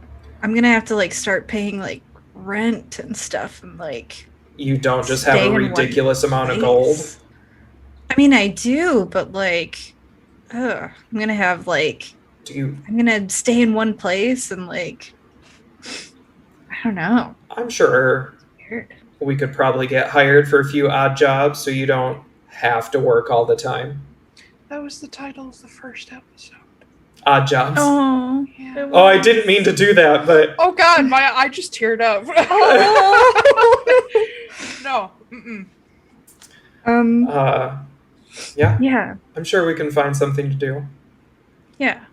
I'm gonna have to, like, start paying, like, rent and stuff and, like... You don't just have stay a in one ridiculous amount of place. gold? I mean, I do, but, like... I'm gonna have, like... I'm gonna stay in one place and, like... I don't know. I'm sure Weird. we could probably get hired for a few odd jobs so you don't have to work all the time. That was the title of the first episode. Odd jobs. Oh, Yeah. Oh, I didn't mean to do that, but... Oh God, I just teared up. No. Mm-mm. Yeah. Yeah. I'm sure we can find something to do. Yeah.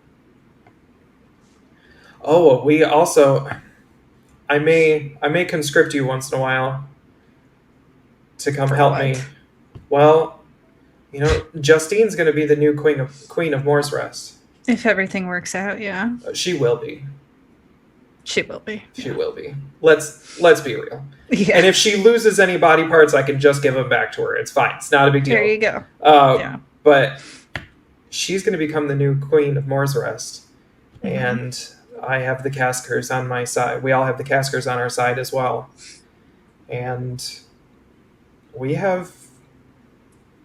Oh, we also... I may conscript you once in a while to come For help what? me. Well, you know, Justine's going to be the new Queen of Moore's Rest. If everything works out, yeah. She will be. She will be. She will be. Let's be real. Yeah. And if she loses any body parts, I can just give them back to her. It's fine. It's not a big deal. There you go. Yeah. But she's going to become the new Queen of Moore's Rest. Mm-hmm. And I have the Caskers on my side. We all have the Caskers on our side as well. And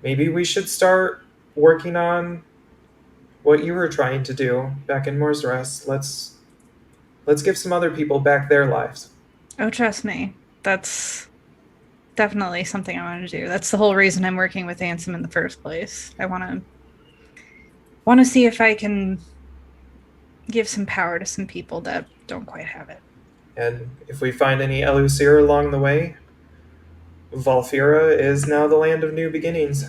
maybe we should start working on what you were trying to do back in Moore's Rest. Let's give some other people back their lives. Oh, trust me. That's definitely something I want to do. That's the whole reason I'm working with Ansem in the first place. I want to see if I can give some power to some people that don't quite have it. And if we find any ELUSIR along the way, Valfira is now the land of new beginnings.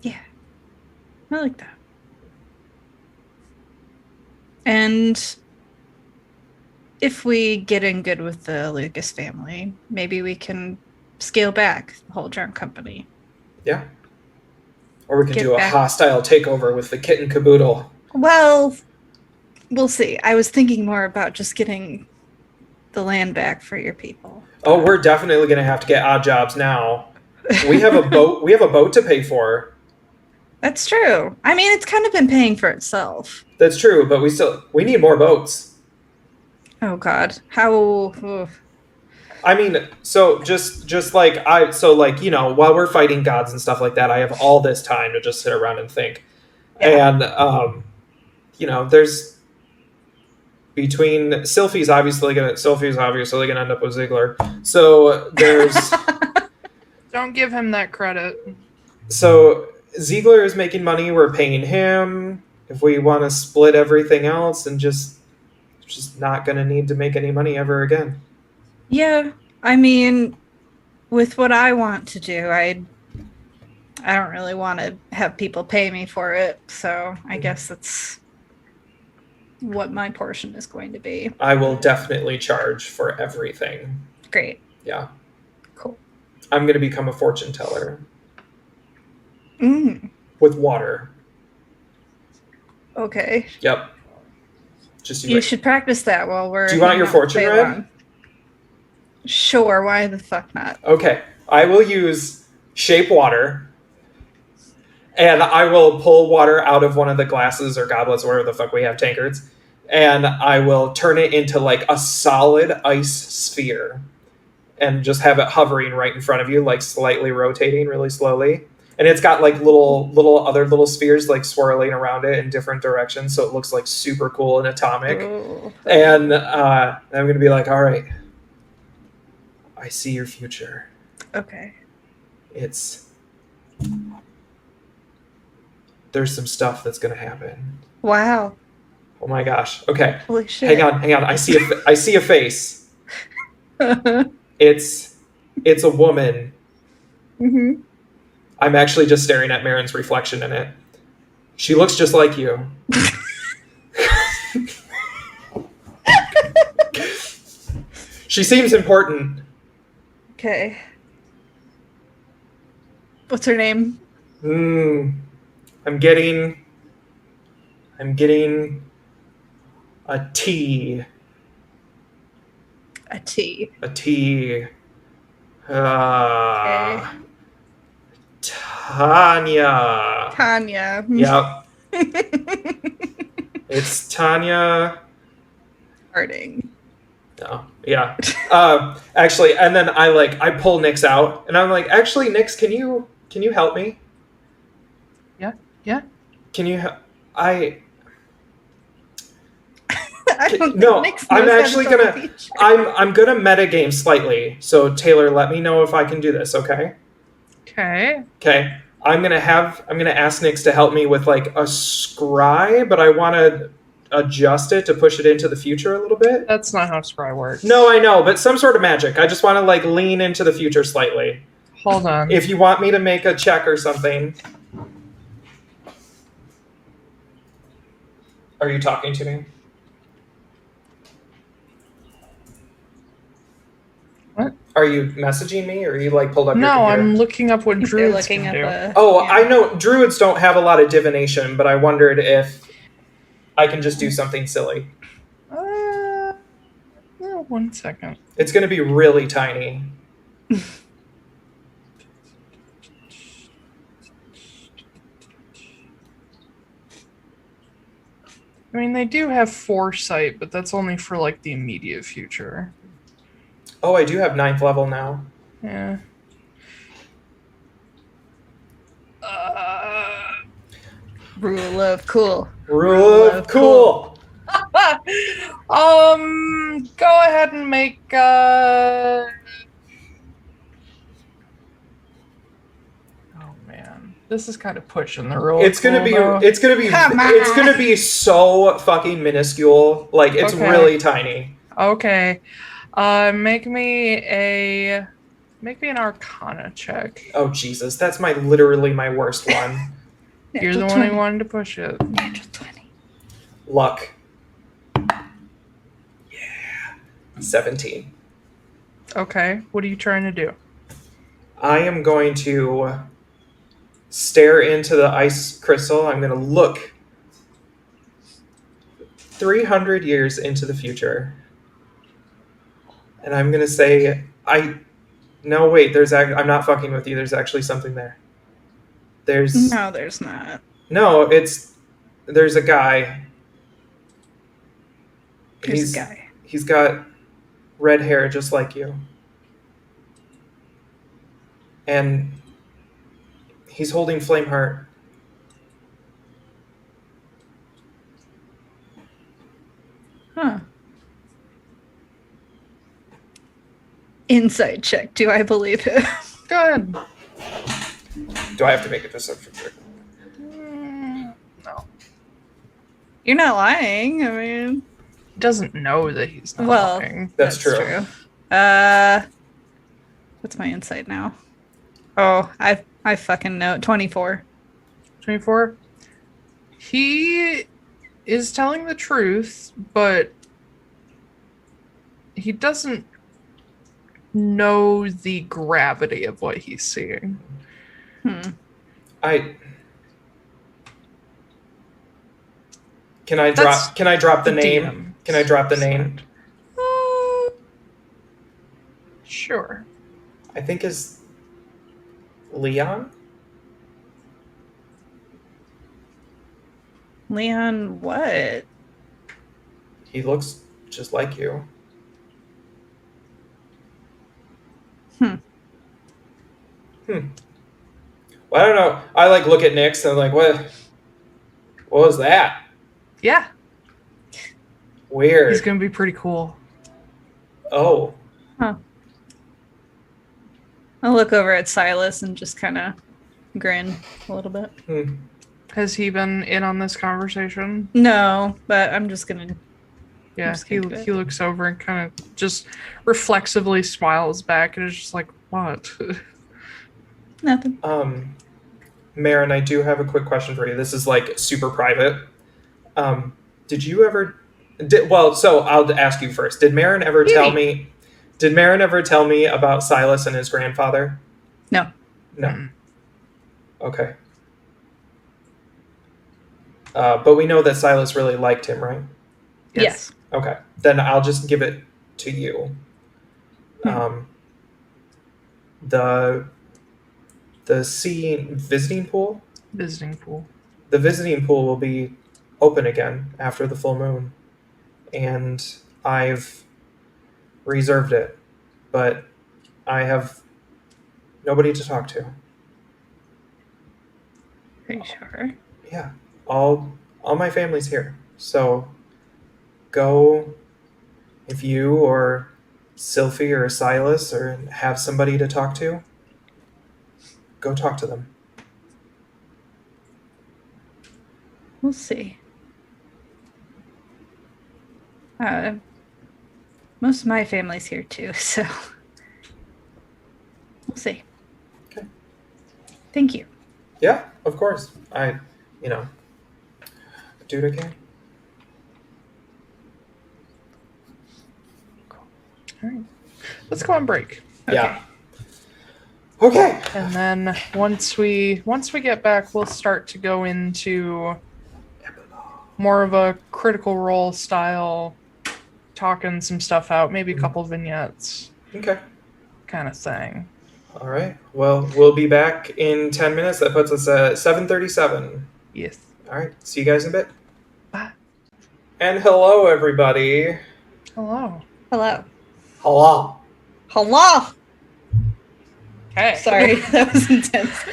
Yeah. I like that. And if we get in good with the Lucas family, maybe we can scale back the whole drunk company. Yeah. Or we could Get do a back. hostile takeover with the kit and caboodle. Well, we'll see. I was thinking more about just getting the land back for your people. Oh, we're definitely going to have to get odd jobs now. We have a boat. We have a boat to pay for. That's true. I mean, it's kind of been paying for itself. That's true, but we need more boats. Oh God, how? Oof. I mean, so just like you know, while we're fighting gods and stuff like that, I have all this time to just sit around and think. Yeah. And you know, there's between Sylphie's obviously gonna end up with Ziegler. So there's Don't give him that credit. so Ziegler is making money. We're paying him. If we want to split everything else and just not going to need to make any money ever again. Yeah, I mean, with what I want to do, I don't really want to have people pay me for it. So I guess that's what my portion is going to be. I will definitely charge for everything. Great. Yeah. Cool. I'm going to become a fortune teller. With water. Okay. Yep. Just You should practice that while we're... Do you want your fortune read? read? Sure, why the fuck not? Okay. I will use shape water. And I will pull water out of one of the glasses or goblets, or whatever the fuck we have, tankards. And I will turn it into like a solid ice sphere. And just have it hovering right in front of you, like slightly rotating really slowly. And it's got like little spheres like swirling around it in different directions, so it looks like super cool and atomic. Ooh. And I'm gonna be like, all right, I see your future. Okay. There's some stuff that's gonna happen. Wow. Oh my gosh. Okay. Holy shit. Hang on. I see a face. It's a woman. Mm-hmm. I'm actually just staring at Marin's reflection in it. She looks just like you. She seems important. Okay. What's her name? I'm getting A T. A T. A T. Okay. Tanya. Tanya. Yep. It's Tanya. Harding. No. Yeah. Actually, and then I pull Nyx out, and I'm like, actually, Nyx, can you help me? Yeah. Can you? I don't No, think Nyx I'm knows how to actually talk gonna. with each- I'm gonna metagame slightly. So Taylor, let me know if I can do this. Okay. Okay. Okay. I'm gonna ask Nyx to help me with like a scry, but I want to adjust it to push it into the future a little bit. That's not how Scry works. No, I know, but some sort of magic. I just want to like lean into the future slightly. Hold on. If you want me to make a check or something. Are you talking to me? What? Are you messaging me, or are you like pulled up your No, computer? I'm looking up what They're druids looking can at do. the. Oh, yeah. I know druids don't have a lot of divination, but I wondered if I can just do something silly. Yeah, 1 second. It's going to be really tiny. I mean, they do have foresight, but that's only for like the immediate future. Oh, I do have 9th level now. Yeah. Rule of cool. Rule of cool. Go ahead and make Oh man, this is kind of pushing the rule. It's gonna be so fucking minuscule. Like it's Okay. really tiny. Okay. Make me an Arcana check. Oh Jesus, that's literally my worst one. You're the one who wanted to push it. Natural 20. Luck. Yeah. 17. Okay. What are you trying to do? I am going to stare into the ice crystal. I'm going to look 300 years into the future. And I'm going to say, no, wait, I'm not fucking with you. There's actually something there. No, there's not. No, there's a guy. There's a guy. He's got red hair just like you. And he's holding Flameheart. Huh. Insight check. Do I believe it? Go ahead. Do I have to make a deception check? No. You're not lying. I mean, He doesn't know that he's not well, lying. That's true. What's my insight now? Oh, I fucking know. 24. 24. He is telling the truth, but he doesn't know the gravity of what he's seeing. Hmm. Can I drop the name? DM. Can I drop the name? Sure. I think is Leon. Leon, what? He looks just like you. Well, I don't know. I look at Nyx and I'm like, what was that? Yeah. Weird. He's going to be pretty cool. Oh. Huh. I'll look over at Silas and just kind of grin a little bit. Has he been in on this conversation? No, but I'm just gonna. Yeah, just he gonna do it. looks over and kind of just reflexively smiles back and is just like, what? Nothing. Marin, I do have a quick question for you. This is super private. Did you ever? So I'll ask you first. Did Marin ever tell me? Did Marin ever tell me about Silas and his grandfather? No. No. Mm. Okay. But we know that Silas really liked him, right? Yes. Okay. Then I'll just give it to you. Hmm. The visiting pool. Visiting pool. The visiting pool will be open again after the full moon, and I've reserved it, but I have nobody to talk to. Are you sure? Yeah, all my family's here. So go if you or Sylphie or Silas or have somebody to talk to. Go talk to them. We'll see. Most of my family's here too, so we'll see. Okay. Thank you. Yeah, of course. I do it again. All right. Let's go on break. Yeah. Okay. And then once we get back, we'll start to go into more of a critical role style, talking some stuff out, maybe a couple vignettes, Okay. kind of thing. All right. Well, we'll be back in 10 minutes. That puts us at 7:37. Yes. All right. See you guys in a bit. Bye. And hello, everybody. Hello. Hello. Hello. Hello. Hey. Sorry, that was intense.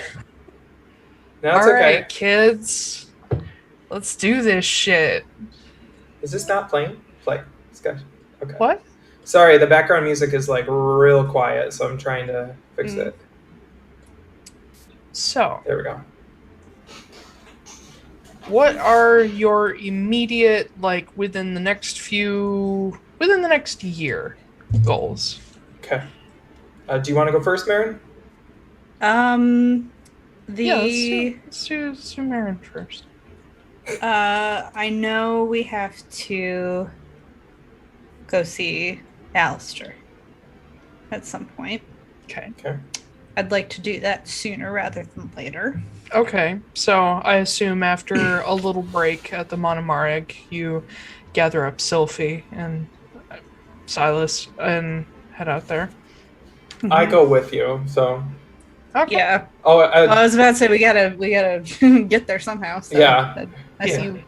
No, All it's okay. right, kids. Let's do this shit. Is this not playing? Play. Discussion. Okay. What? Sorry, the background music is like real quiet, so I'm trying to fix it. So, There we go. what are your immediate, like, within the next year goals? Okay. Do you want to go first, Marin? Let's do MARIN first. I know we have to go see Alistair at some point. Okay. Okay. I'd like to do that sooner rather than later. Okay, so I assume after a little break at the Monomarig, you gather up Sylphie and Silas and head out there. I go with you, so. Okay. Yeah. Oh, I was about to say we gotta get there somehow. So Yeah. I see.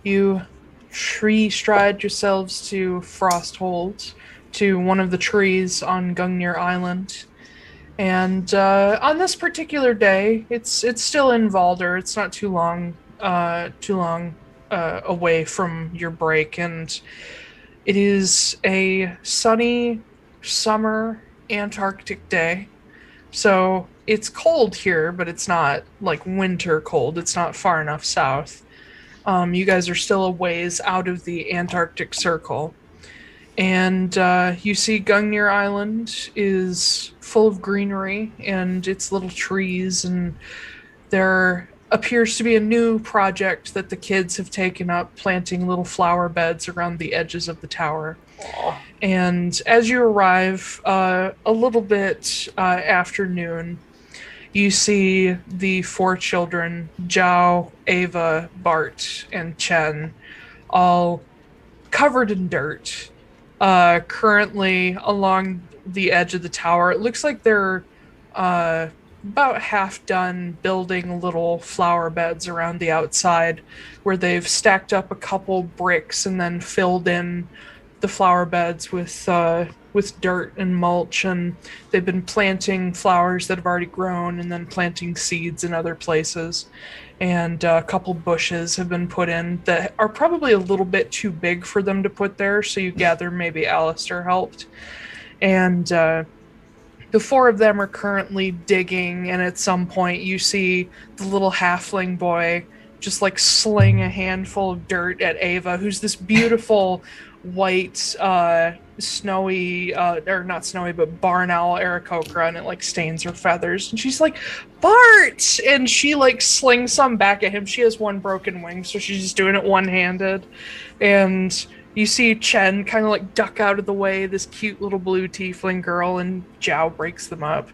You tree stride yourselves to Frosthold, to one of the trees on Gungnir Island. And on this particular day, it's still in Valder. It's not too long away from your break, and it is a sunny summer Antarctic day. So it's cold here, but it's not like winter cold. It's not far enough south. You guys are still a ways out of the Antarctic Circle. And you see Gungnir Island is full of greenery and its little trees, and there appears to be a new project that the kids have taken up, planting little flower beds around the edges of the tower. Aw. And as you arrive a little bit afternoon, you see the four children, Zhao, Ava, Bart, and Chen, all covered in dirt. Currently along the edge of the tower. It looks like they're about half done building little flower beds around the outside, where they've stacked up a couple bricks and then filled in the flower beds with dirt and mulch, and they've been planting flowers that have already grown and then planting seeds in other places. And a couple bushes have been put in that are probably a little bit too big for them to put there, so you gather maybe Alistair helped. And the four of them are currently digging, and at some point you see the little halfling boy just like sling a handful of dirt at Ava, who's this beautiful white snowy or not snowy but barn owl Aarakocra, and it like stains her feathers, and she's like, Bart, and she like slings some back at him. She has one broken wing, so she's just doing it one-handed. And you see Chen kind of like duck out of the way, this cute little blue tiefling girl, and Zhao breaks them up.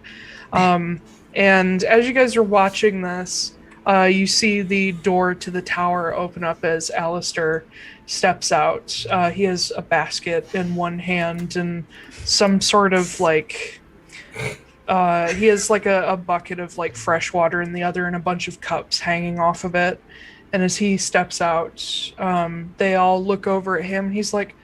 And as you guys are watching this, You see the door to the tower open up as Alistair steps out. He has a basket in one hand and some sort of like he has like a bucket of like fresh water in the other and a bunch of cups hanging off of it. And as he steps out, they all look over at him. He's like,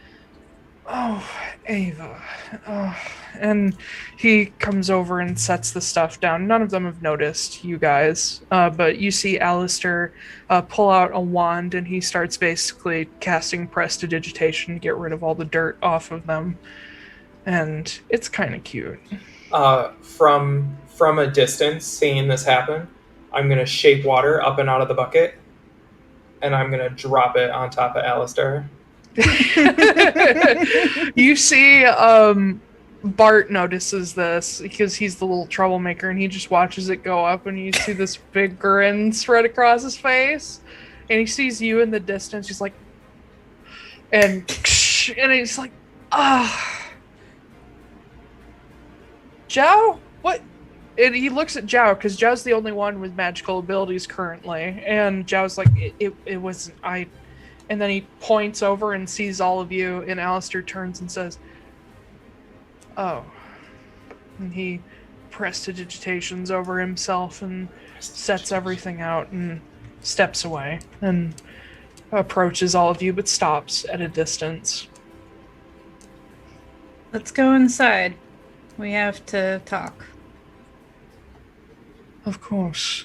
"Oh, Ava." Oh. And he comes over and sets the stuff down. None of them have noticed you guys, but you see Alistair pull out a wand and he starts basically casting prestidigitation to get rid of all the dirt off of them. And it's kind of cute. From a distance, seeing this happen, I'm gonna shape water up and out of the bucket, and I'm gonna drop it on top of Alistair. You see, Bart notices this because he's the little troublemaker, and he just watches it go up, and you see this big grin spread across his face, and he sees you in the distance. He's like, and he's like, ah. Zhao? What? And he looks at Zhao, because Zhao's the only one with magical abilities currently. And Zhao's like, it wasn't, And then he points over and sees all of you, and Alistair turns and says, "Oh." And he prestidigitations over himself and sets everything out and steps away and approaches all of you, but stops at a distance. Let's go inside. We have to talk. Of course.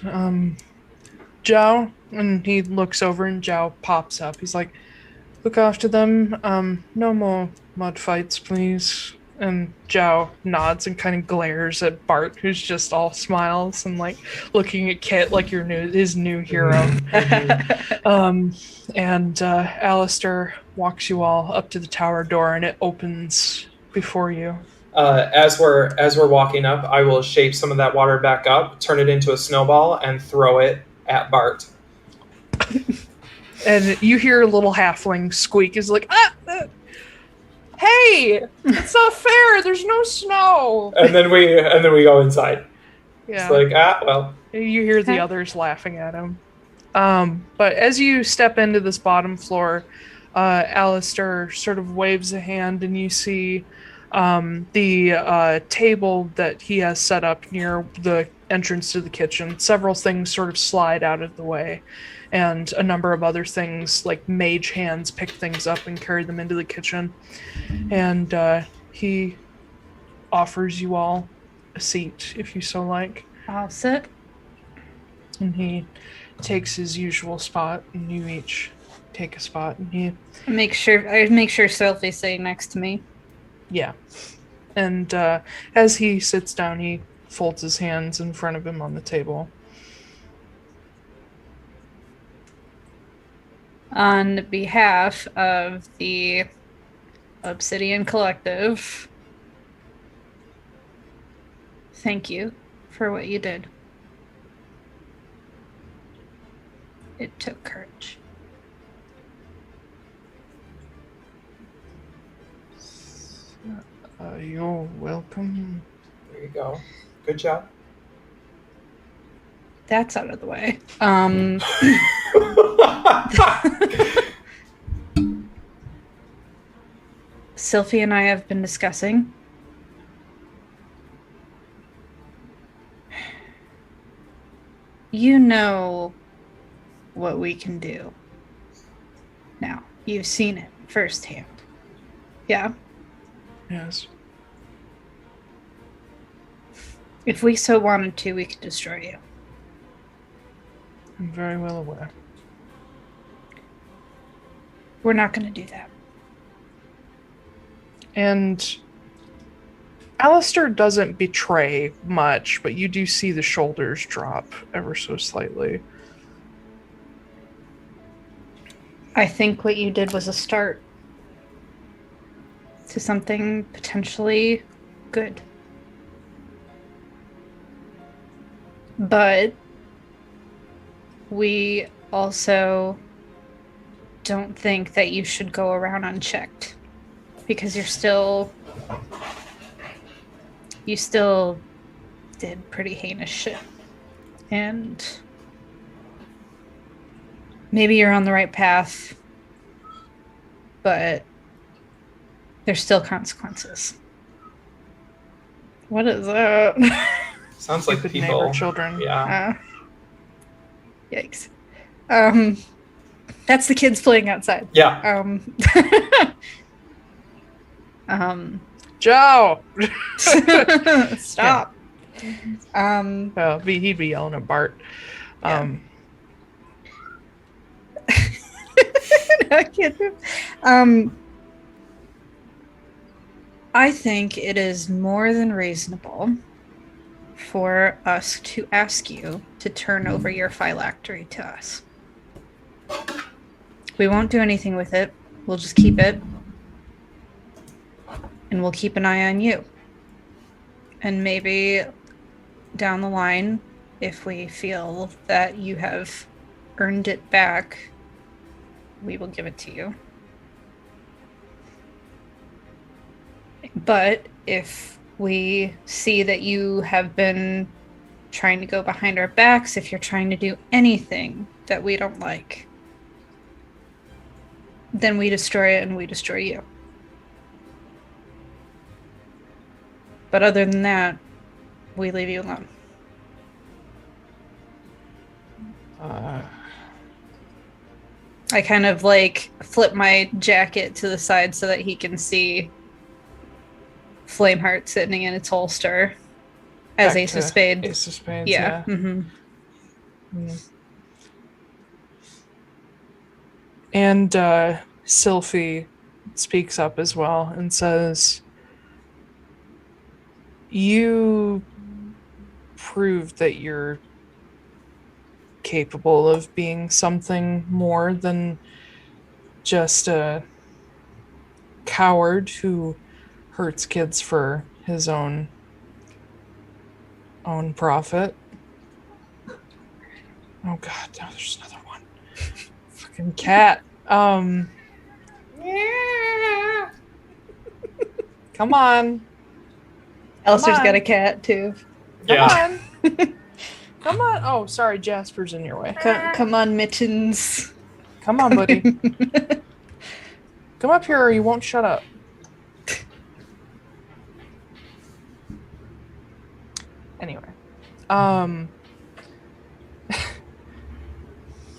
Zhao, and he looks over and Zhao pops up. He's like, "Look after them. No more mud fights, please." And Zhao nods and kind of glares at Bart, who's just all smiles and like looking at Kit like his new hero. And Alistair walks you all up to the tower door, and it opens before you. As we're walking up, I will shape some of that water back up, turn it into a snowball, and throw it at Bart. And you hear a little halfling squeak. Is like, "Hey, it's not fair. There's no snow." And then we go inside. Yeah. It's like, well. You hear the others laughing at him. But as you step into this bottom floor, Alistair sort of waves a hand, and you see the table that he has set up near the entrance to the kitchen. Several things sort of slide out of the way, and a number of other things, like mage hands, pick things up and carry them into the kitchen. And he offers you all a seat, if you so like. I'll sit. And he takes his usual spot, and you each take a spot. And he I make sure Sophie's sitting next to me. Yeah. And as he sits down, he folds his hands in front of him on the table. On behalf of the Obsidian Collective, thank you for what you did. It took courage. You're welcome. There you go. Good job. That's out of the way. Sylphie and I have been discussing. You know what we can do. Now, you've seen it firsthand. Yeah? Yes. If we so wanted to, we could destroy you. I'm very well aware. We're not going to do that. And Alistair doesn't betray much, but you do see the shoulders drop ever so slightly. I think what you did was a start to something potentially good. But we also don't think that you should go around unchecked, because you still did pretty heinous shit. And maybe you're on the right path, but there's still consequences. What is that? Sounds like Stupid people. neighbor children. Yeah. Yikes. That's the kids playing outside. Yeah. Joe! Stop. He'd be yelling at Bart. Yeah. I can't do. I think it is more than reasonable for us to ask you to turn over your phylactery to us. We won't do anything with it. We'll just keep it. And we'll keep an eye on you. And maybe down the line, if we feel that you have earned it back, we will give it to you. But if we see that you have been trying to go behind our backs, if you're trying to do anything that we don't like, then we destroy it and we destroy you. But other than that, we leave you alone. I kind of like flip my jacket to the side so that he can see Flameheart sitting in its holster as Ace of Spades. Ace of Spades, yeah. And Sylphie speaks up as well and says, you proved that you're capable of being something more than just a coward who hurts kids for his own profit. Oh god, no, there's another one. Fucking cat. Come on. Elster's got a cat too. Yeah. Come on. Come on. Oh, sorry, Jasper's in your way. Come on, Mittens. Come on, buddy. Come up here or you won't shut up. Anyway.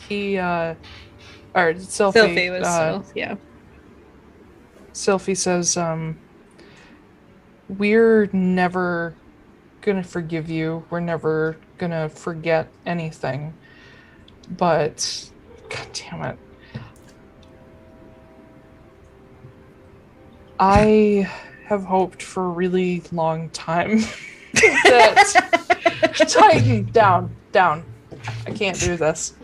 Sylphie was yeah. Sylphie says, we're never gonna forgive you. We're never gonna forget anything. But, god damn it. I have hoped for a really long time that Titan down. I can't do this.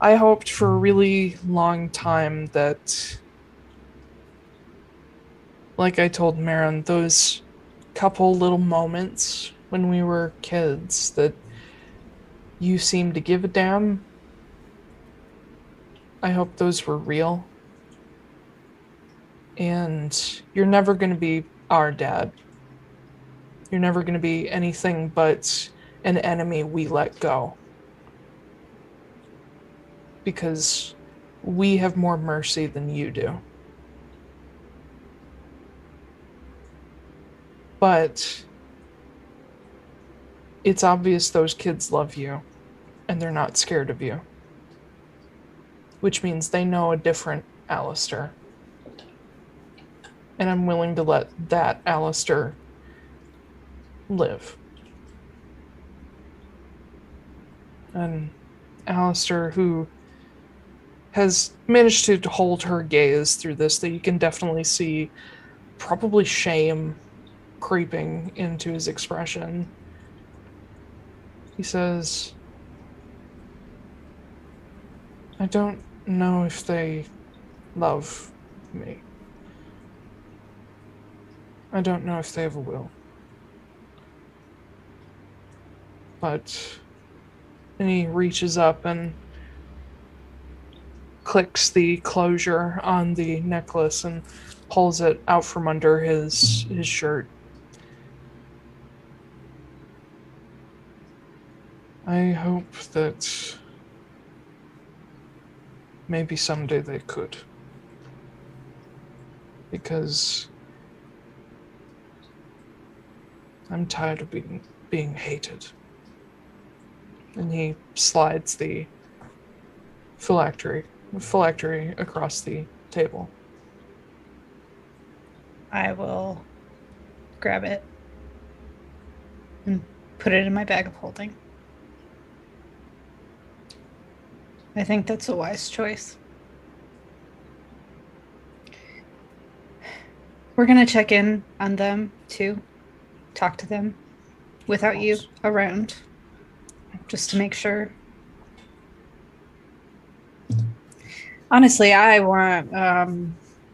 I hoped for a really long time that, like I told MARIN, those couple little moments when we were kids that you seemed to give a damn, I hope those were real. And you're never going to be our dad. You're never going to be anything but an enemy we let go. Because we have more mercy than you do. But it's obvious those kids love you, and they're not scared of you. Which means they know a different Alistair. And I'm willing to let that Alistair live. And Alistair, who has managed to hold her gaze through this, that you can definitely see probably shame creeping into his expression. He says, I don't know if they love me. I don't know if they ever will. But then he reaches up and clicks the closure on the necklace and pulls it out from under his shirt. I hope that maybe someday they could. Because I'm tired of being hated. And he slides the phylactery across the table. I will grab it and put it in my bag of holding. I think that's a wise choice. We're going to check in on them, too. Talk to them without you around, just to make sure. Honestly, I want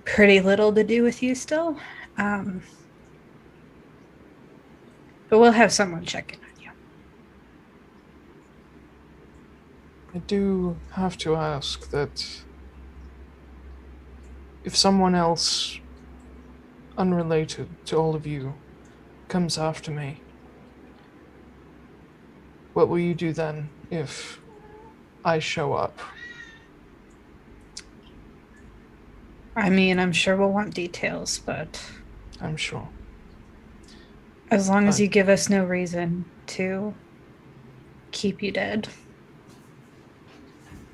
pretty little to do with you still. But we'll have someone check in on you. I do have to ask that if someone else unrelated to all of you comes after me, what will you do then if I show up? I mean, I'm sure we'll want details, but I'm sure. as long as you give us no reason to keep you dead.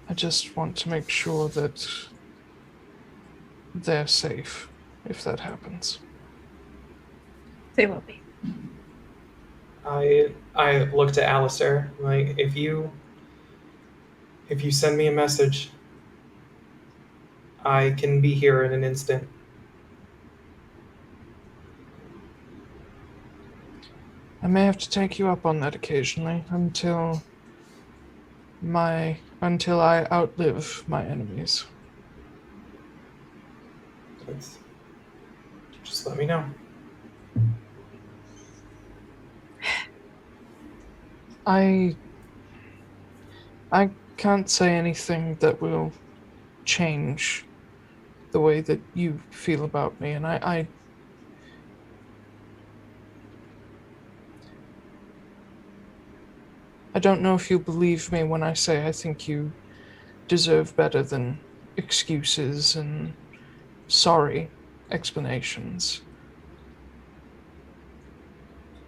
I just want to make sure that they're safe if that happens. They will be. I looked at ELUSIR, like, if you send me a message, I can be here in an instant. I may have to take you up on that occasionally until I outlive my enemies. Just let me know. I can't say anything that will change the way that you feel about me, and I don't know if you believe me when I say I think you deserve better than excuses and sorry explanations.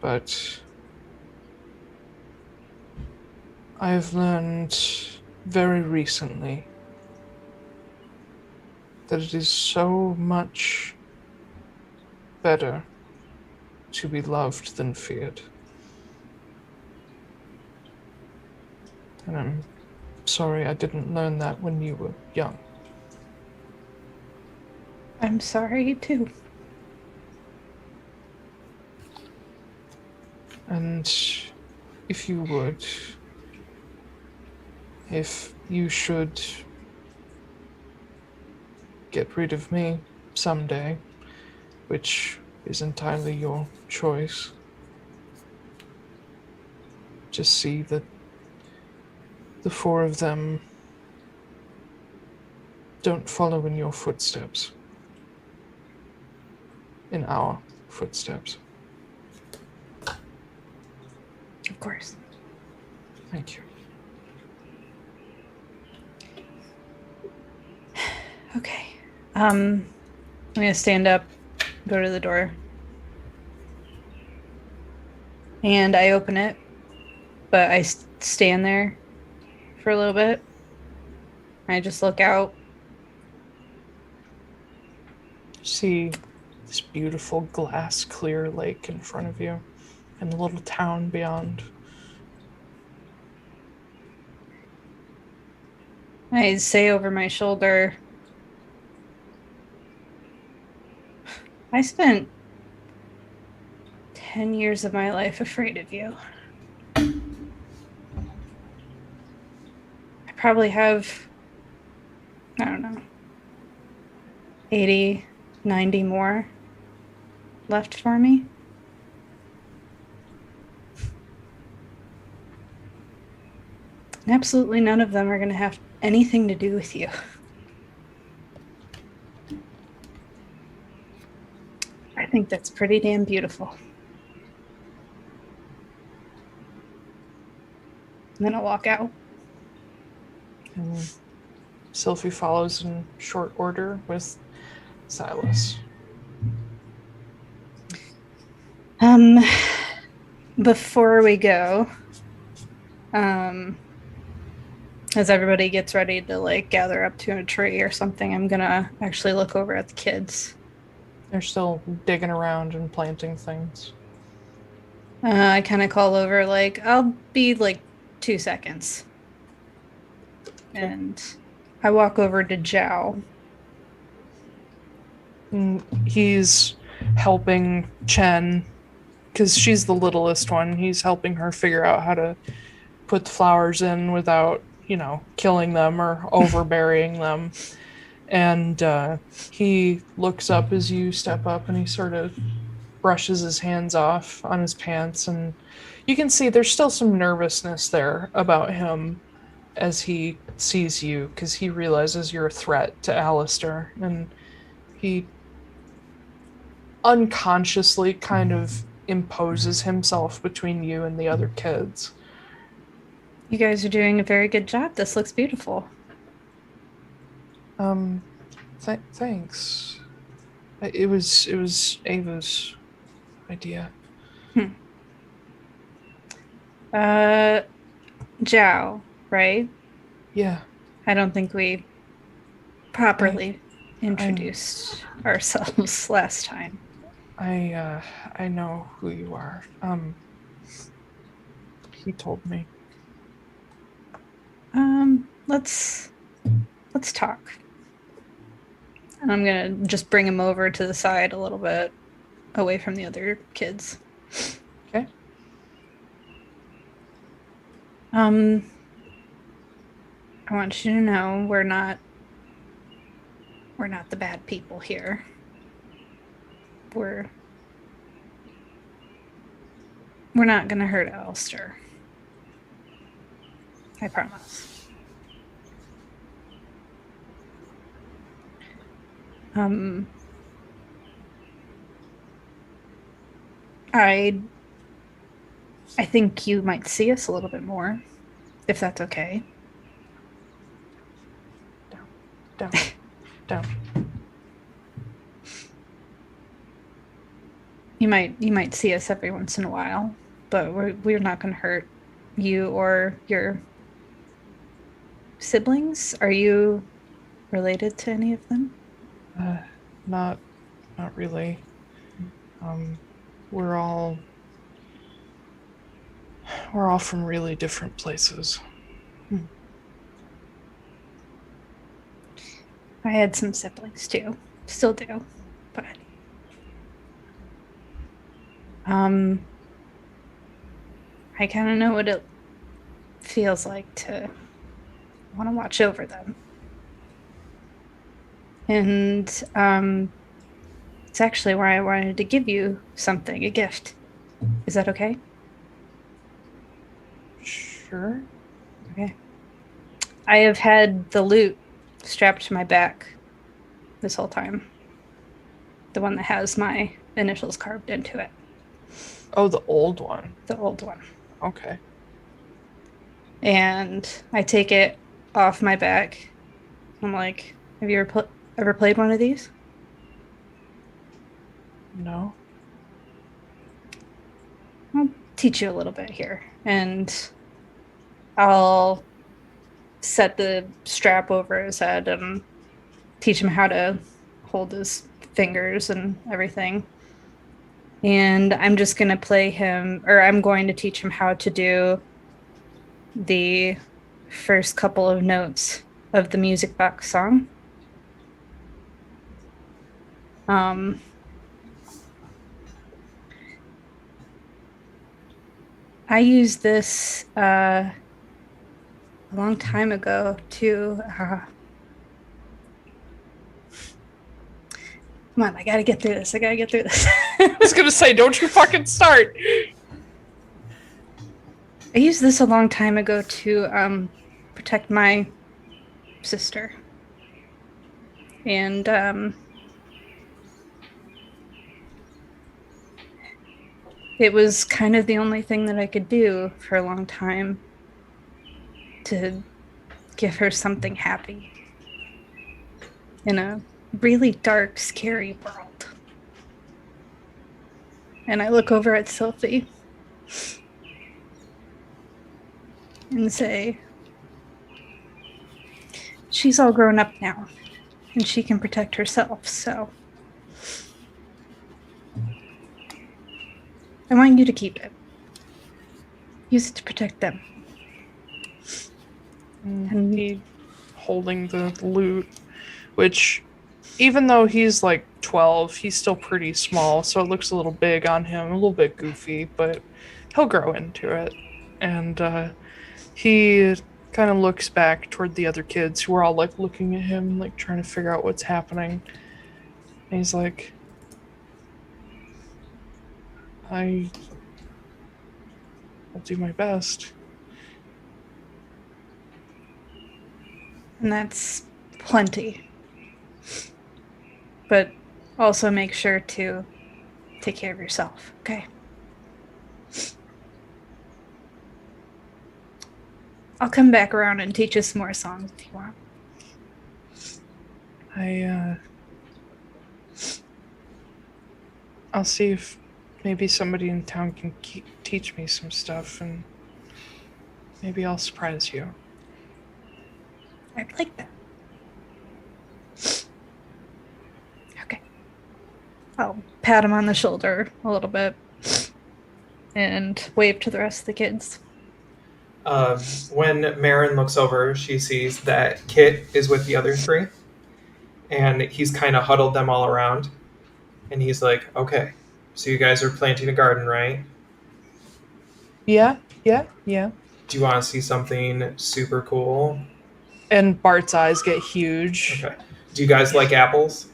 But I have learned very recently that it is so much better to be loved than feared. And I'm sorry I didn't learn that when you were young. I'm sorry, too. And if you would, if you should get rid of me someday, which is entirely your choice, just see that the four of them don't follow in your footsteps. In our footsteps. Of course. Thank you. Okay. I'm gonna stand up, go to the door. And I open it, but I stand there for a little bit. I just look out. See this beautiful glass clear lake in front of you and the little town beyond. I say over my shoulder, I spent 10 years of my life afraid of you. I probably have, I don't know, 80, 90 more left for me. And absolutely none of them are going to have anything to do with you. I think that's pretty damn beautiful. And then I'll walk out. And Sylphie follows in short order with Silas. Before we go, as everybody gets ready to like gather up to a tree or something, I'm gonna actually look over at the kids. They're still digging around and planting things. I kind of call over, like, I'll be like 2 seconds. Okay. And I walk over to Zhao. And he's helping Chen, because she's the littlest one. He's helping her figure out how to put the flowers in without, killing them or overburying them. And he looks up as you step up, and he sort of brushes his hands off on his pants, and you can see there's still some nervousness there about him as he sees you, because he realizes you're a threat to Alistair, and he unconsciously kind of imposes himself between you and the other kids. You guys are doing a very good job. This looks beautiful. Thanks. It was Ava's idea. Zhao, right? Yeah. I don't think we properly introduced ourselves last time. I know who you are. He told me. Let's talk. And I'm gonna just bring him over to the side a little bit, away from the other kids. Okay. I want you to know we're not the bad people here. We're not gonna hurt Alistair. I promise. I think you might see us a little bit more, if that's okay. Down. You might see us every once in a while, but we're not going to hurt you or your siblings. Are you related to any of them? Not really. We're all from really different places. I had some siblings too. Still do. But I kind of know what it feels like to want to watch over them. And it's actually why I wanted to give you something, a gift. Is that okay? Sure. Okay. I have had the lute strapped to my back this whole time. The one that has my initials carved into it. Oh, the old one. The old one. Okay. And I take it off my back. I'm like, have you ever played one of these? No. I'll teach you a little bit here. And I'll set the strap over his head and teach him how to hold his fingers and everything. And I'm just going to I'm going to teach him how to do the first couple of notes of the music box song. I used this a long time ago to come on, I gotta get through this. I was gonna say, don't you fucking start. I used this a long time ago to protect my sister. And it was kind of the only thing that I could do for a long time to give her something happy. in a really dark, scary world. And I look over at Sylphie and say, she's all grown up now, and she can protect herself, so I want you to keep it. Use it to protect them. And he holding the lute, which, even though he's like 12, he's still pretty small, so it looks a little big on him, a little bit goofy, but he'll grow into it. And he kind of looks back toward the other kids who are all like looking at him, like trying to figure out what's happening. And he's like, I'll do my best. And that's plenty. But also make sure to take care of yourself, okay? I'll come back around and teach you some more songs if you want. I'll see if maybe somebody in town can teach me some stuff, and maybe I'll surprise you. I'd like that. Okay. I'll pat him on the shoulder a little bit and wave to the rest of the kids. When MARIN looks over, she sees that Kit is with the other three, and he's kind of huddled them all around. And he's like, okay, so you guys are planting a garden, right? Yeah. Do you want to see something super cool? And Bart's eyes get huge. Okay. Do you guys like apples?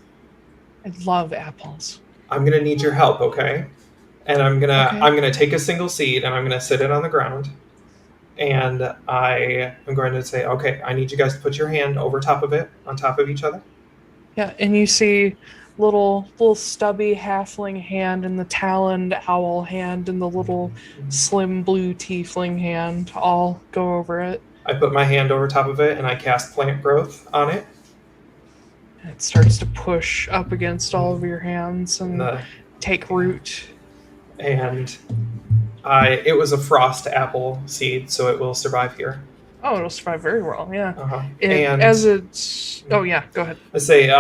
I love apples. I'm gonna need your help, okay? And I'm gonna take a single seed and I'm gonna sit it on the ground. And I am going to say, okay, I need you guys to put your hand over top of it, on top of each other. Yeah, and you see little stubby halfling hand and the taloned owl hand and the little slim blue tiefling hand all go over it. I put my hand over top of it and I cast plant growth on it. And it starts to push up against all of your hands and take root. And it was a frost apple seed, so it will survive here. Oh, it'll survive very well, yeah. Uh-huh. Oh yeah, go ahead. Let's say,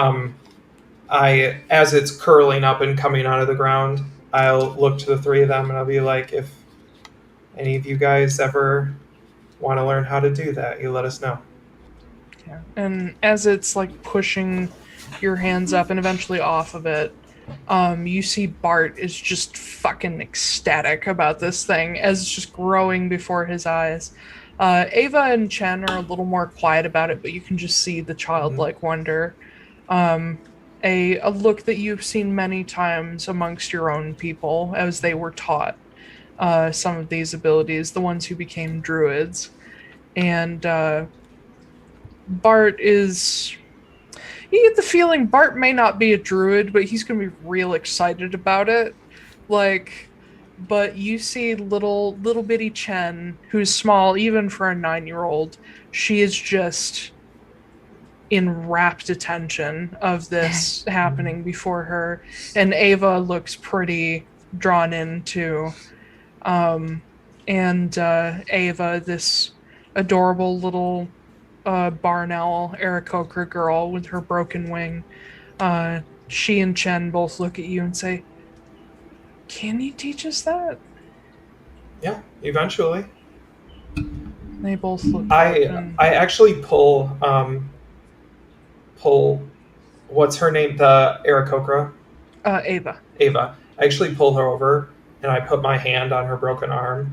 as it's curling up and coming out of the ground, I'll look to the three of them and I'll be like, if any of you guys ever want to learn how to do that, you let us know. Yeah. And as it's like pushing your hands up and eventually off of it, you see Bart is just fucking ecstatic about this thing as it's just growing before his eyes. Ava and Chen are a little more quiet about it, but you can just see the childlike wonder. A look that you've seen many times amongst your own people as they were taught some of these abilities, the ones who became druids. And Bart is... You get the feeling Bart may not be a druid, but he's going to be real excited about it. But you see little bitty Chen, who's small even for a 9-year-old. She is just in rapt attention of this happening before her. And Ava looks pretty drawn in too. Ava, this adorable little barn owl, Aarakocra girl with her broken wing, she and Chen both look at you and say, "Can you teach us that?" Yeah, eventually. They both look. I actually pull what's her name? The Aarakocra? Ava. Ava. I actually pull her over and I put my hand on her broken arm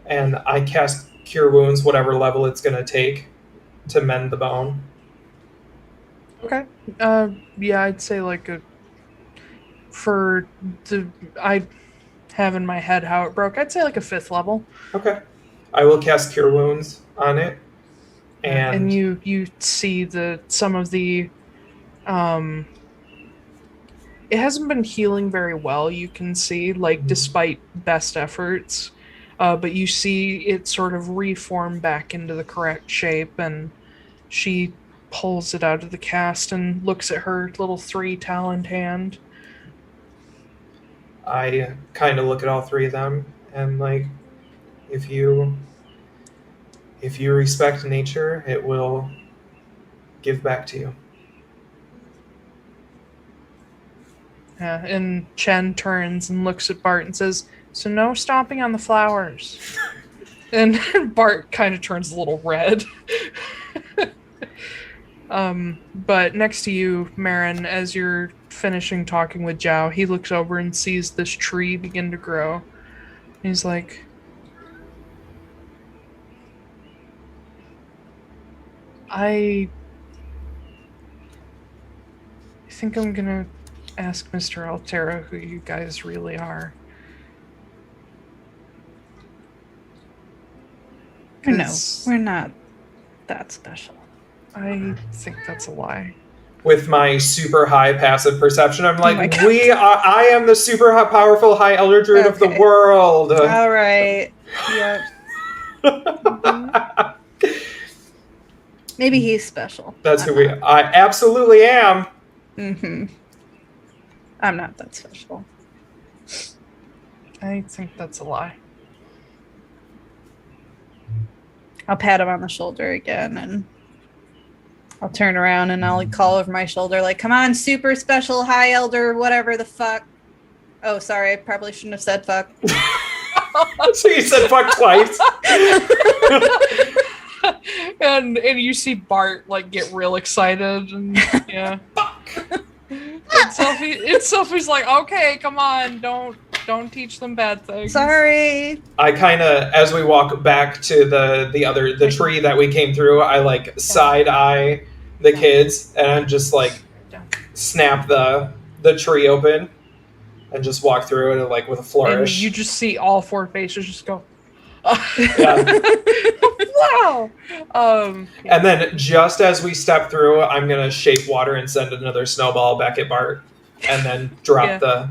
and I cast Cure Wounds, whatever level it's going to take to mend the bone. Okay. Yeah, I'd say I have in my head how it broke. I'd say like a 5th level. Okay. I will cast Cure Wounds on it. And you see some of the it hasn't been healing very well, you can see, despite best efforts. But you see it sort of reform back into the correct shape, and she pulls it out of the cast and looks at her little 3-taloned hand. I kind of look at all three of them and like, if you respect nature, it will give back to you. Yeah, and Chen turns and looks at Bart and says, "So no stomping on the flowers." And Bart kind of turns a little red. But next to you, Marin, as you're finishing talking with Zhao, he looks over and sees this tree begin to grow. He's like, I think I'm gonna ask Mr. Altera who you guys really are. No, we're not that special. I think that's a lie. With my super high passive perception, I'm like, my God. I am the super powerful high elder druid of the Okay. world. All right. Yep. Mhm. Maybe he's special. That's who I absolutely am. Mm-hmm. I'm not that special. I think that's a lie. I'll pat him on the shoulder again, and I'll turn around and I'll call over my shoulder, like, "Come on, super special high elder, whatever the fuck." Oh, sorry, I probably shouldn't have said fuck. So you said fuck twice. and you see Bart like get real excited and yeah. Fuck. And Sophie's like, "Okay, come on, don't teach them bad things." Sorry. I kind of, as we walk back to the tree that we came through, I like side eye the kids and I'm just like snap the tree open and just walk through it like with a flourish. And you just see all four faces just go, Yeah. wow. And then just as we step through, I'm gonna shape water and send another snowball back at Bart, and then drop the.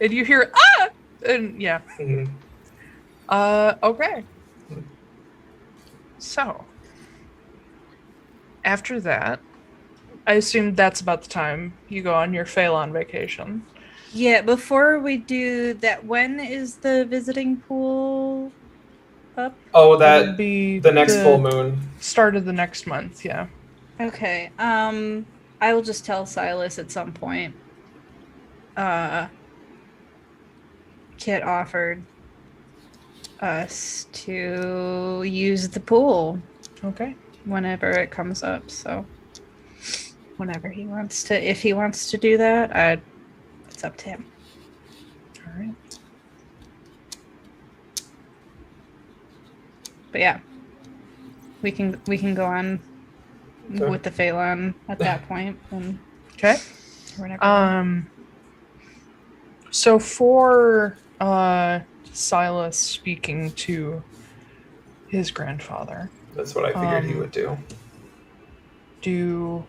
And you hear ah, and yeah. Mhm. Okay. So after that, I assume that's about the time you go on your Phelan vacation. Yeah, before we do that, when is the visiting pool up? Oh, It that would be the next full moon. Start of the next month, yeah. Okay. I will just tell Silas at some point. Kit offered us to use the pool Okay. whenever it comes up, so whenever he wants to, if he wants to do that, it's up to him. All right. But yeah, we can go on Okay. with the Phelan at that point, and Okay. whenever. So for Silas speaking to his grandfather, That's what I figured he would do. do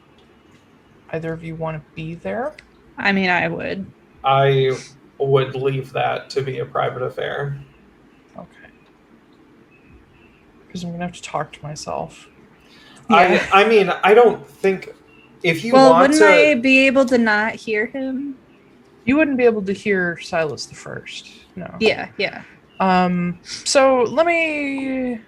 either of you want to be there? I mean, I would. I would leave that to be a private affair. Okay. Because I'm gonna have to talk to myself. Yeah. I mean, I don't think if you Well, want wouldn't to. I be able to not hear him? You wouldn't be able to hear Silas the First. No. Yeah. So let me.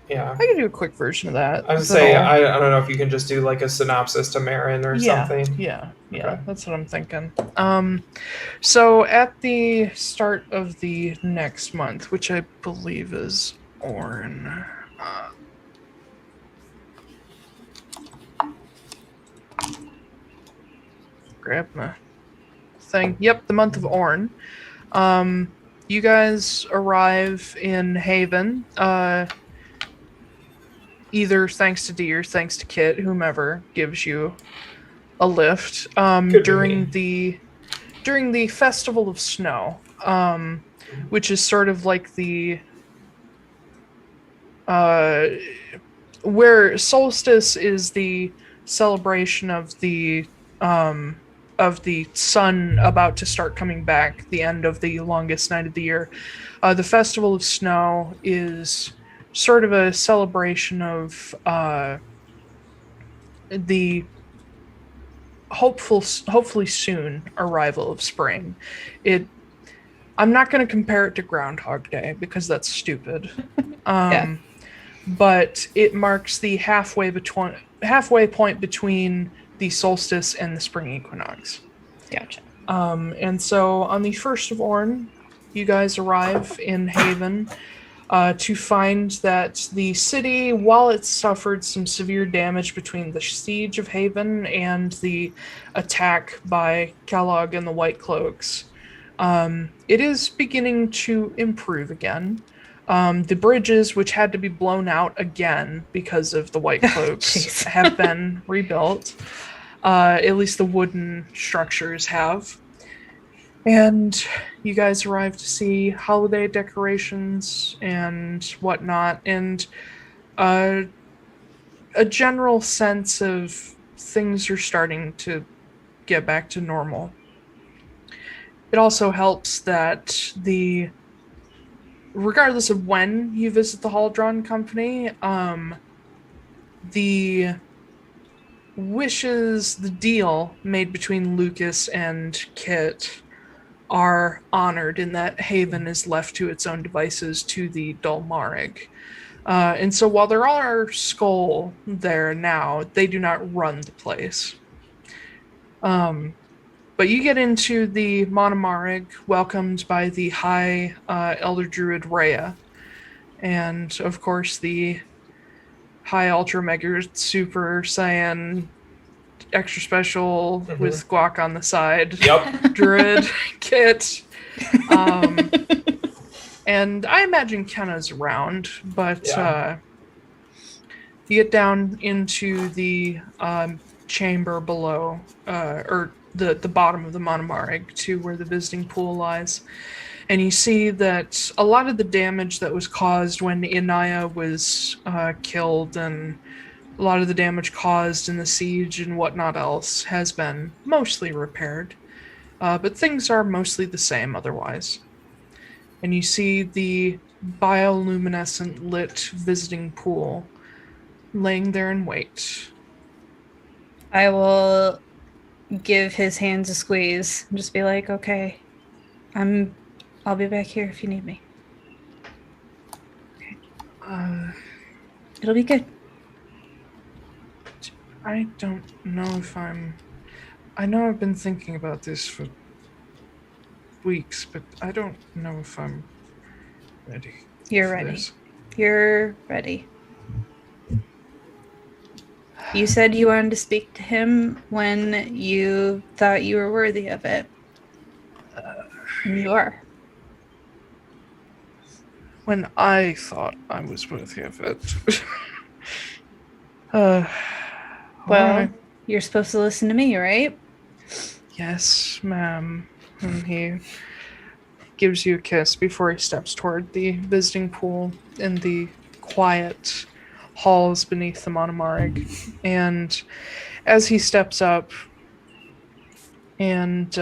Yeah. I can do a quick version of that. I would say I don't know if you can just do like a synopsis to Marin or something. Yeah, Okay. that's what I'm thinking. So at the start of the next month, which I believe is Orn. Grab my thing. Yep, the month of Orn. You guys arrive in Haven. Either thanks to Dee or thanks to Kit, whomever gives you a lift. During the Festival of Snow, which is sort of like the where solstice is the celebration of the sun about to start coming back, the end of the longest night of the year. The Festival of Snow is sort of a celebration of the hopefully soon arrival of spring. I'm not going to compare it to Groundhog Day because that's stupid. Yeah. But it marks the halfway point between the solstice and the spring equinox. Gotcha. And so on the 1st of Orn, you guys arrive in Haven to find that the city, while it suffered some severe damage between the siege of Haven and the attack by Kellogg and the White Cloaks, it is beginning to improve again. The bridges, which had to be blown out again because of the White Cloaks, have been rebuilt. At least the wooden structures have. And you guys arrived to see holiday decorations and whatnot, and a general sense of things are starting to get back to normal. It also helps that regardless of when you visit the Haldron Company, the deal made between Lucas and Kit are honored in that Haven is left to its own devices to the Dulmarig. And so while there are Skull there now, they do not run the place. But you get into the Monomarig, welcomed by the High Elder Druid Rhea, and of course the High Ultra Mega Super Saiyan Extra Special with guac on the side. Yep. Druid Kit. And I imagine Kenna's around, but you get down into the chamber below, or the bottom of the Monomarig to where the visiting pool lies. And you see that a lot of the damage that was caused when Inaya was killed, and a lot of the damage caused in the siege and whatnot else, has been mostly repaired. But things are mostly the same otherwise. And you see the bioluminescent lit visiting pool laying there in wait. I will give his hands a squeeze and just be like, okay, I'll be back here if you need me. Okay. It'll be good. I don't know if I know I've been thinking about this for weeks, but I don't know if I'm ready. You're ready. This. You're ready. You said you wanted to speak to him when you thought you were worthy of it. And you are. When I thought I was worthy of it. Well, right. You're supposed to listen to me, right? Yes, ma'am. And he gives you a kiss before he steps toward the visiting pool in the quiet halls beneath the Monomarig. And as he steps up and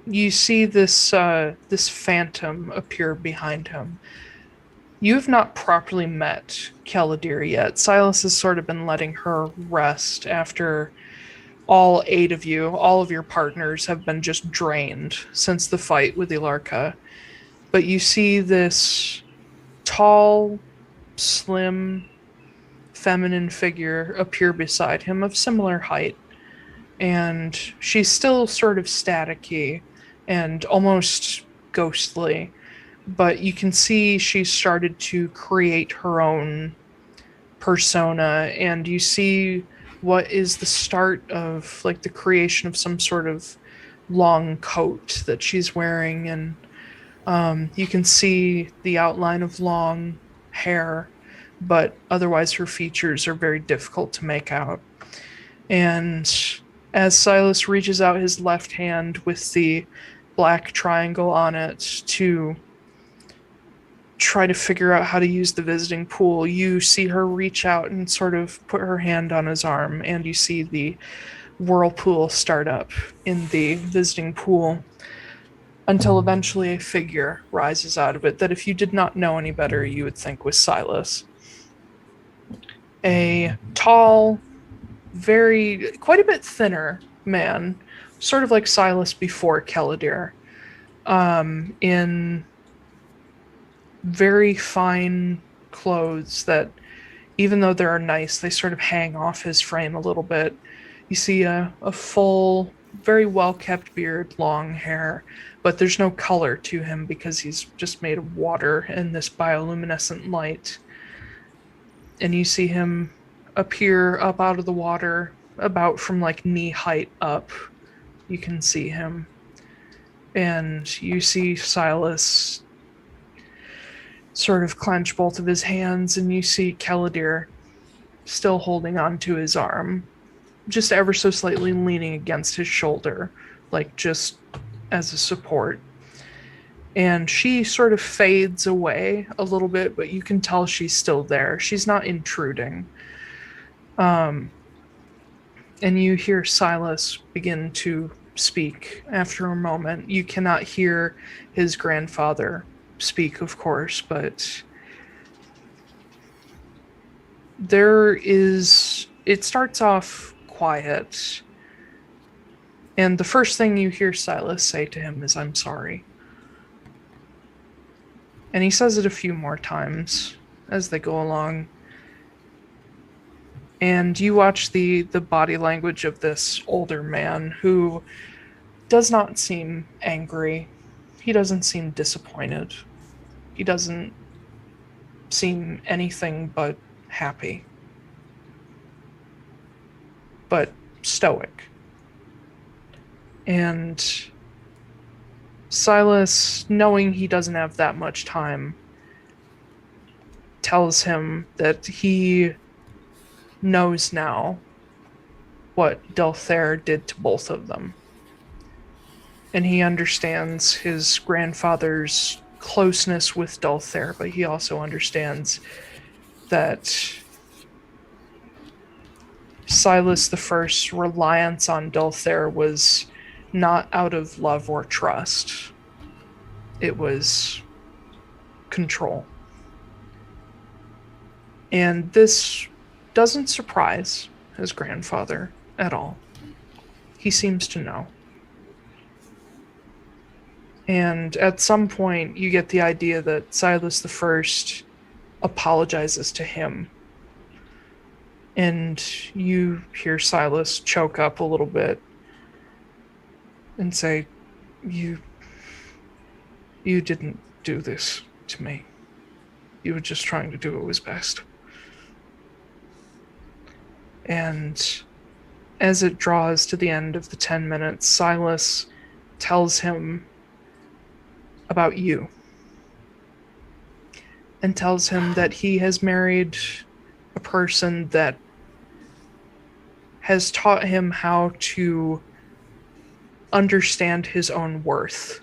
you see this phantom appear behind him. You have not properly met Keladir yet. Silas has sort of been letting her rest after all 8 of you, all of your partners, have been just drained since the fight with Ylarka. But you see this tall, slim, feminine figure appear beside him of similar height. And she's still sort of staticky and almost ghostly. But you can see she's started to create her own persona, and you see what is the start of like the creation of some sort of long coat that she's wearing, and you can see the outline of long hair, but otherwise her features are very difficult to make out. And as Silas reaches out his left hand with the black triangle on it to try to figure out how to use the visiting pool, you see her reach out and sort of put her hand on his arm, and you see the whirlpool start up in the visiting pool until eventually a figure rises out of it that if you did not know any better, you would think was Silas. a tall, quite a bit thinner man, sort of like Silas before Keladir, in very fine clothes that, even though they're nice, they sort of hang off his frame a little bit. You see a full, very well-kept beard, long hair, but there's no color to him because he's just made of water and this bioluminescent light. And you see him appear up out of the water, about from like knee height up. You can see him. And you see Silas sort of clench both of his hands, and you see Keladir still holding onto his arm, just ever so slightly leaning against his shoulder, like just as a support. And she sort of fades away a little bit, but you can tell she's still there. She's not intruding. And you hear Silas begin to speak after a moment. You cannot hear his grandfather speak, of course, but it starts off quiet. And the first thing you hear Silas say to him is, "I'm sorry." And he says it a few more times as they go along. And you watch the body language of this older man who does not seem angry. He doesn't seem disappointed. He doesn't seem anything but happy. But stoic. And Silas, knowing he doesn't have that much time, tells him that he knows now what Delthair did to both of them. And he understands his grandfather's closeness with Delthair, but he also understands that Silas I's reliance on Delthair was not out of love or trust. It was control. And this doesn't surprise his grandfather at all. He seems to know. And at some point, you get the idea that Silas I apologizes to him. And you hear Silas choke up a little bit and say, You didn't do this to me. You were just trying to do what was best. And as it draws to the end of the 10 minutes, Silas tells him about you. And tells him that he has married a person that has taught him how to understand his own worth.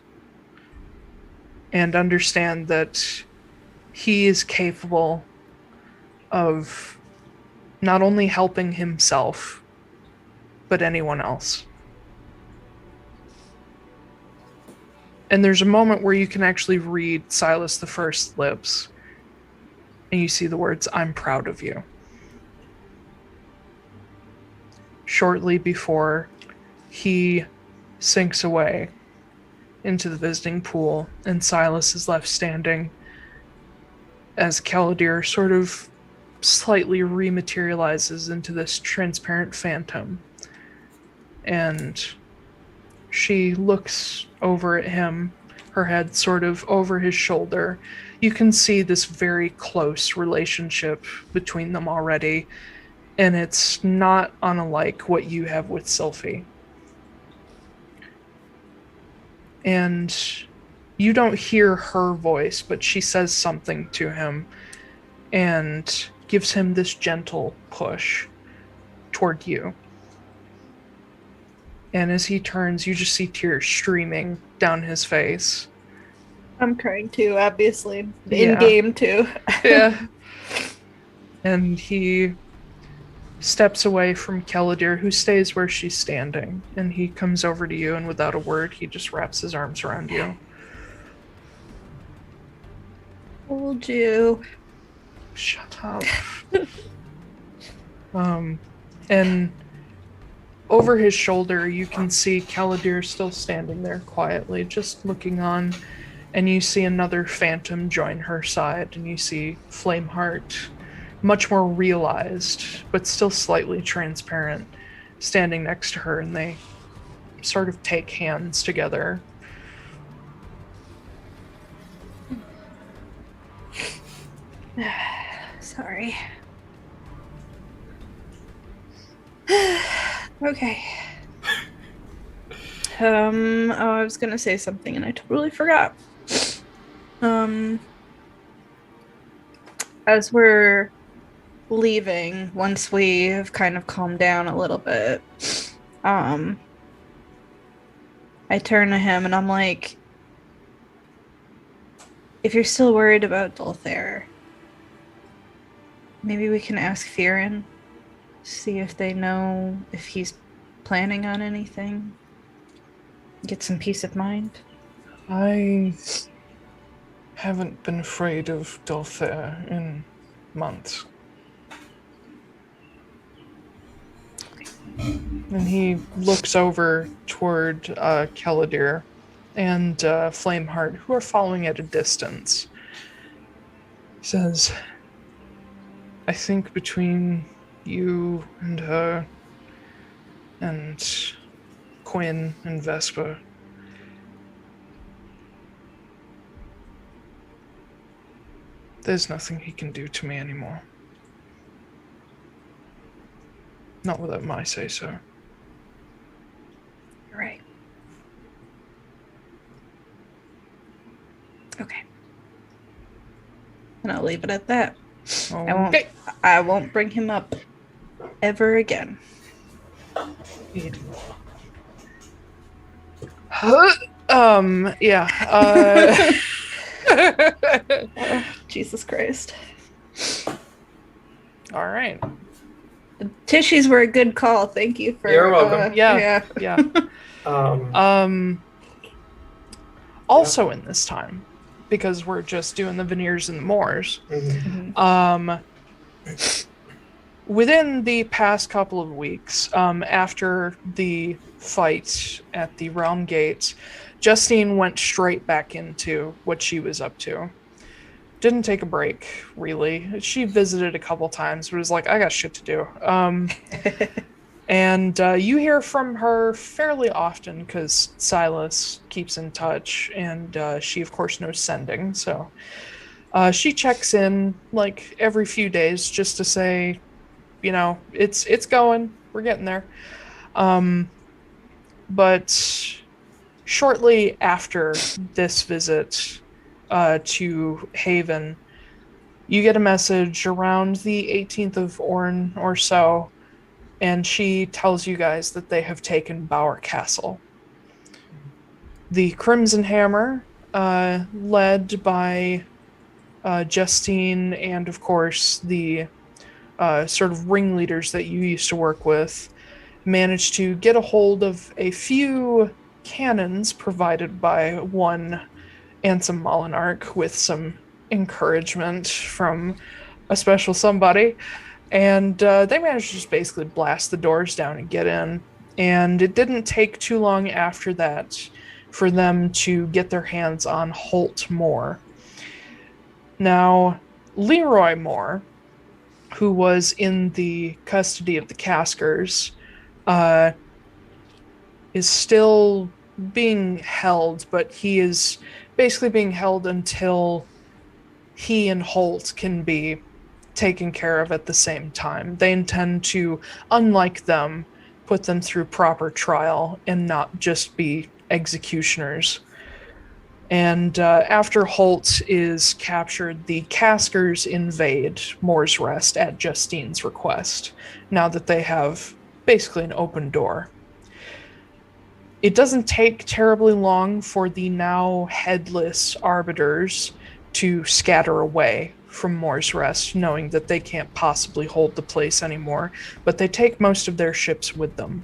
And understand that he is capable of not only helping himself, but anyone else. And there's a moment where you can actually read Silas I's lips, and you see the words, "I'm proud of you." Shortly before he sinks away into the visiting pool, and Silas is left standing as Keladir sort of slightly rematerializes into this transparent phantom. And she looks over at him, her head sort of over his shoulder. You can see this very close relationship between them already, and it's not unlike what you have with Sylphie. And you don't hear her voice, but she says something to him and gives him this gentle push toward you. And as he turns, you just see tears streaming down his face. I'm crying too, obviously. Yeah. In game too. Yeah. And he steps away from Keladir, who stays where she's standing. And he comes over to you, and without a word, he just wraps his arms around you. Told you. Shut up. And over his shoulder, you can see Caladir still standing there quietly, just looking on. And you see another phantom join her side, and you see Flameheart, much more realized, but still slightly transparent, standing next to her, and they sort of take hands together. Sorry. Okay. I was gonna say something and I totally forgot. As we're leaving, once we have kind of calmed down a little bit, I turn to him and I'm like, if you're still worried about Dolthair, maybe we can ask Firin, see if they know if he's planning on anything. Get some peace of mind. I haven't been afraid of Dolthair in months. And he looks over toward Caladir and Flameheart, who are following at a distance. He says, I think between you and her and Quinn and Vesper, there's nothing he can do to me anymore. Not without my say-so. You're right. Okay. And I'll leave it at that. Okay. I won't bring him up ever again. Yeah. Jesus Christ. All right. The tissues were a good call. Thank you for. You're welcome. Yeah. Also Yeah. in this time, because we're just doing the veneers and the moors, within the past couple of weeks, after the fight at the Realm Gate, Justine went straight back into what she was up to. Didn't take a break, really. She visited a couple times, but was like, I got shit to do. And you hear from her fairly often because Silas keeps in touch, and she, of course, knows sending. So she checks in like every few days just to say, you know, it's going. We're getting there. But shortly after this visit to Haven, you get a message around the 18th of Orn or so, and she tells you guys that they have taken Bower Castle. The Crimson Hammer, led by Justine and, of course, the sort of ringleaders that you used to work with, managed to get a hold of a few cannons provided by one Ansem Molinarch with some encouragement from a special somebody. And they managed to just basically blast the doors down and get in. And it didn't take too long after that for them to get their hands on Holt Moore. Now, Leroy Moore, who was in the custody of the Caskers, is still being held, but he is basically being held until he and Holt can be taken care of at the same time. They intend to, unlike them, put them through proper trial and not just be executioners. And after Holt is captured, the Caskers invade Moore's Rest at Justine's request, now that they have basically an open door. It doesn't take terribly long for the now headless arbiters to scatter away from Moore's Rest, knowing that they can't possibly hold the place anymore, but they take most of their ships with them.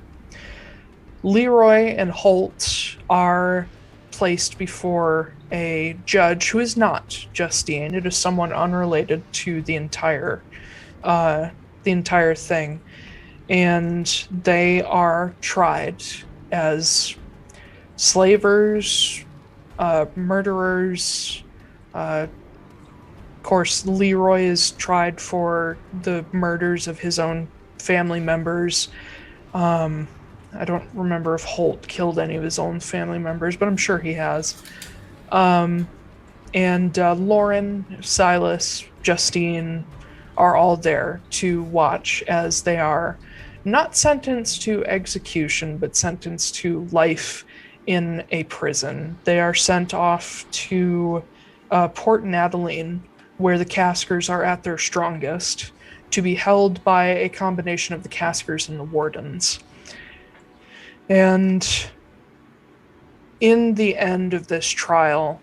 Leroy and Holt are placed before a judge who is not Justine. It is someone unrelated to the entire the entire thing. And they are tried as slavers, murderers. Of course, Leroy is tried for the murders of his own family members. I don't remember if Holt killed any of his own family members, but I'm sure he has. And Lauren, Silas, Justine are all there to watch as they are not sentenced to execution, but sentenced to life in a prison. They are sent off to Port Nataline, where the Caskers are at their strongest, to be held by a combination of the Caskers and the Wardens. And in the end of this trial,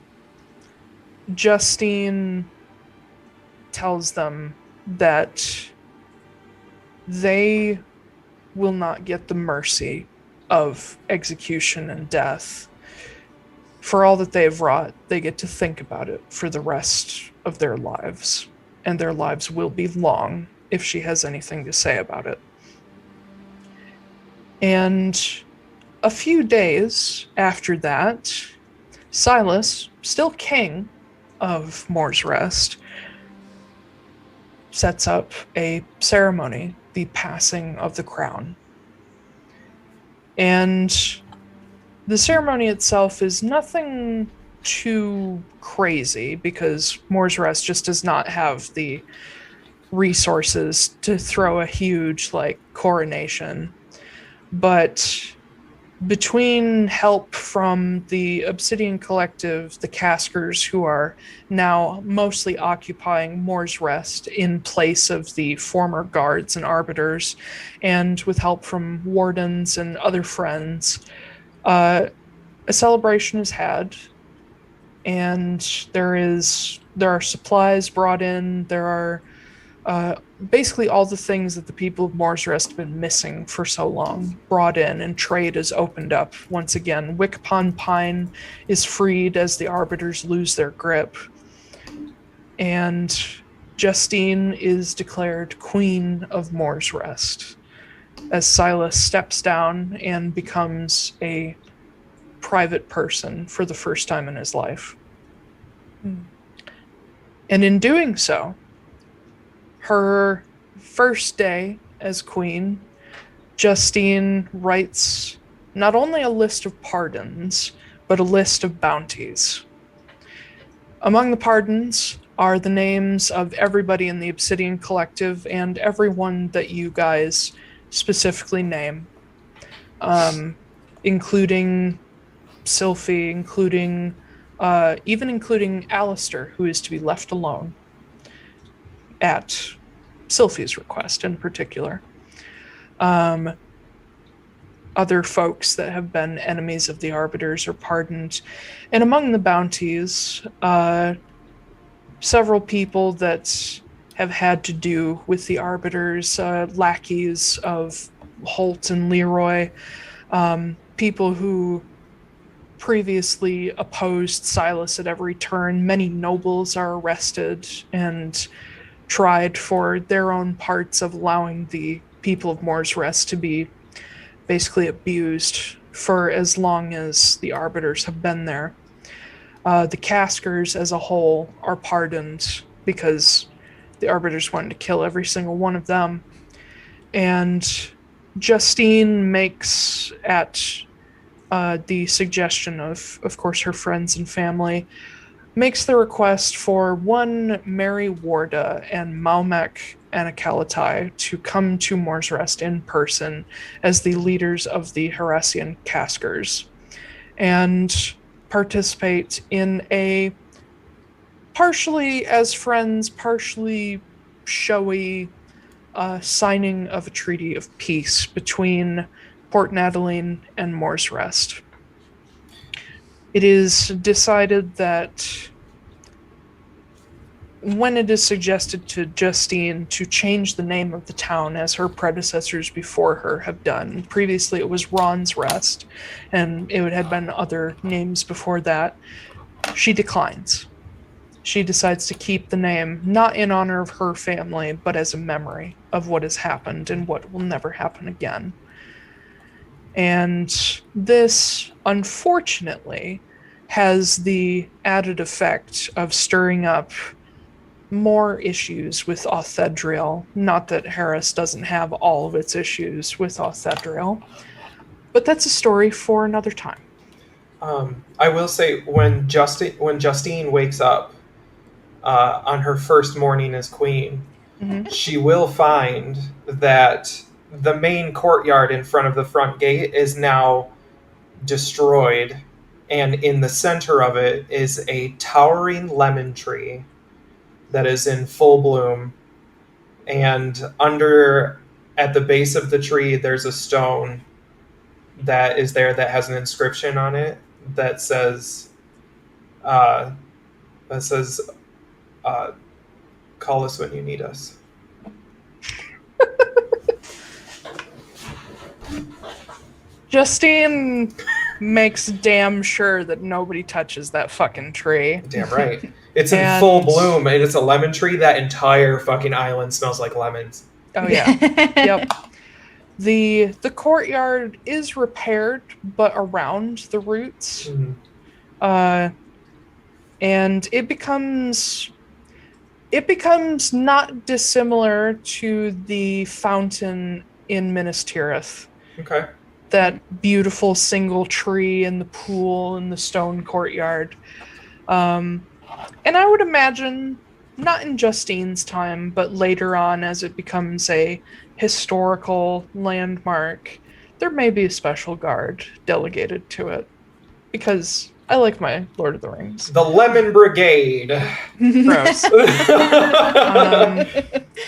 Justine tells them that they will not get the mercy of execution and death. For all that they have wrought, they get to think about it for the rest of their lives, and their lives will be long if she has anything to say about it. And a few days after that, Silas, still king of Moore's Rest, sets up a ceremony, the passing of the crown. And the ceremony itself is nothing too crazy, because Moore's Rest just does not have the resources to throw a huge, coronation. But between help from the Obsidian Collective, the Caskers, who are now mostly occupying Moore's Rest in place of the former guards and arbiters, and with help from wardens and other friends, a celebration is had, and there are supplies brought in. There are basically all the things that the people of Moore's Rest have been missing for so long brought in, and trade is opened up once again. Wick upon Pine is freed as the arbiters lose their grip, and Justine is declared Queen of Moore's Rest as Silas steps down and becomes a private person for the first time in his life. And in doing so, her first day as queen, Justine writes not only a list of pardons, but a list of bounties. Among the pardons are the names of everybody in the Obsidian Collective and everyone that you guys specifically name, including Sylphie, including Alistair, who is to be left alone at Sylphie's request in particular. Other folks that have been enemies of the Arbiters are pardoned. And among the bounties, several people that have had to do with the Arbiters, lackeys of Holt and Leroy, people who previously opposed Silas at every turn. Many nobles are arrested and tried for their own parts of allowing the people of Moore's Rest to be basically abused for as long as the Arbiters have been there. The Caskers as a whole are pardoned because the Arbiters wanted to kill every single one of them. And Justine makes, at the suggestion of course, her friends and family, makes the request for one Mary Warda and Malmek Anakalatai to come to Moore's Rest in person as the leaders of the Heresian Caskers and participate in a partially as friends, partially showy signing of a treaty of peace between Port Nataline and Moore's Rest. It is decided that when it is suggested to Justine to change the name of the town, as her predecessors before her have done. Previously it was Ron's Rest, and it had been other names before that. She declines. she decides to keep the name, not in honor of her family, but as a memory of what has happened and what will never happen again. And this, unfortunately, has the added effect of stirring up more issues with Authedriel. Not that Harris doesn't have all of its issues with Authedriel, but that's a story for another time. I will say, when Justine wakes up on her first morning as queen, she will find that the main courtyard in front of the front gate is now destroyed, and in the center of it is a towering lemon tree that is in full bloom, and at the base of the tree there's a stone that is there that has an inscription on it that says call us when you need us. Justine makes damn sure that nobody touches that fucking tree. Damn right. It's in full bloom, and it's a lemon tree. That entire fucking island smells like lemons. Oh yeah. Yep. The courtyard is repaired, but around the roots. And it becomes not dissimilar to the fountain in Minas Tirith. Okay. That beautiful single tree and the pool and the stone courtyard. And I would imagine, not in Justine's time, but later on as it becomes a historical landmark, there may be a special guard delegated to it. Because I like my Lord of the Rings. The Lemon Brigade. Gross.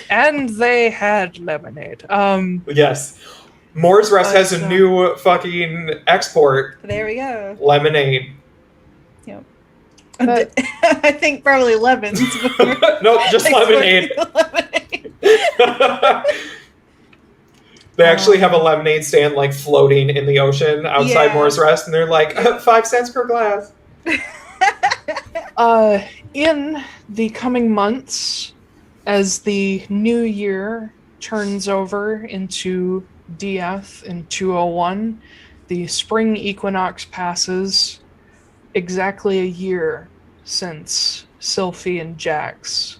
And they had lemonade. Yes. Moore's Rest has a new fucking export. There we go. Lemonade. Yep. I think probably lemons. Nope, just lemonade. They actually have a lemonade stand like floating in the ocean outside Moore's Rest, and they're like 5 cents per glass. In the coming months, as the new year turns over into DF in 201, the spring equinox passes, exactly a year since Sylphie and Jax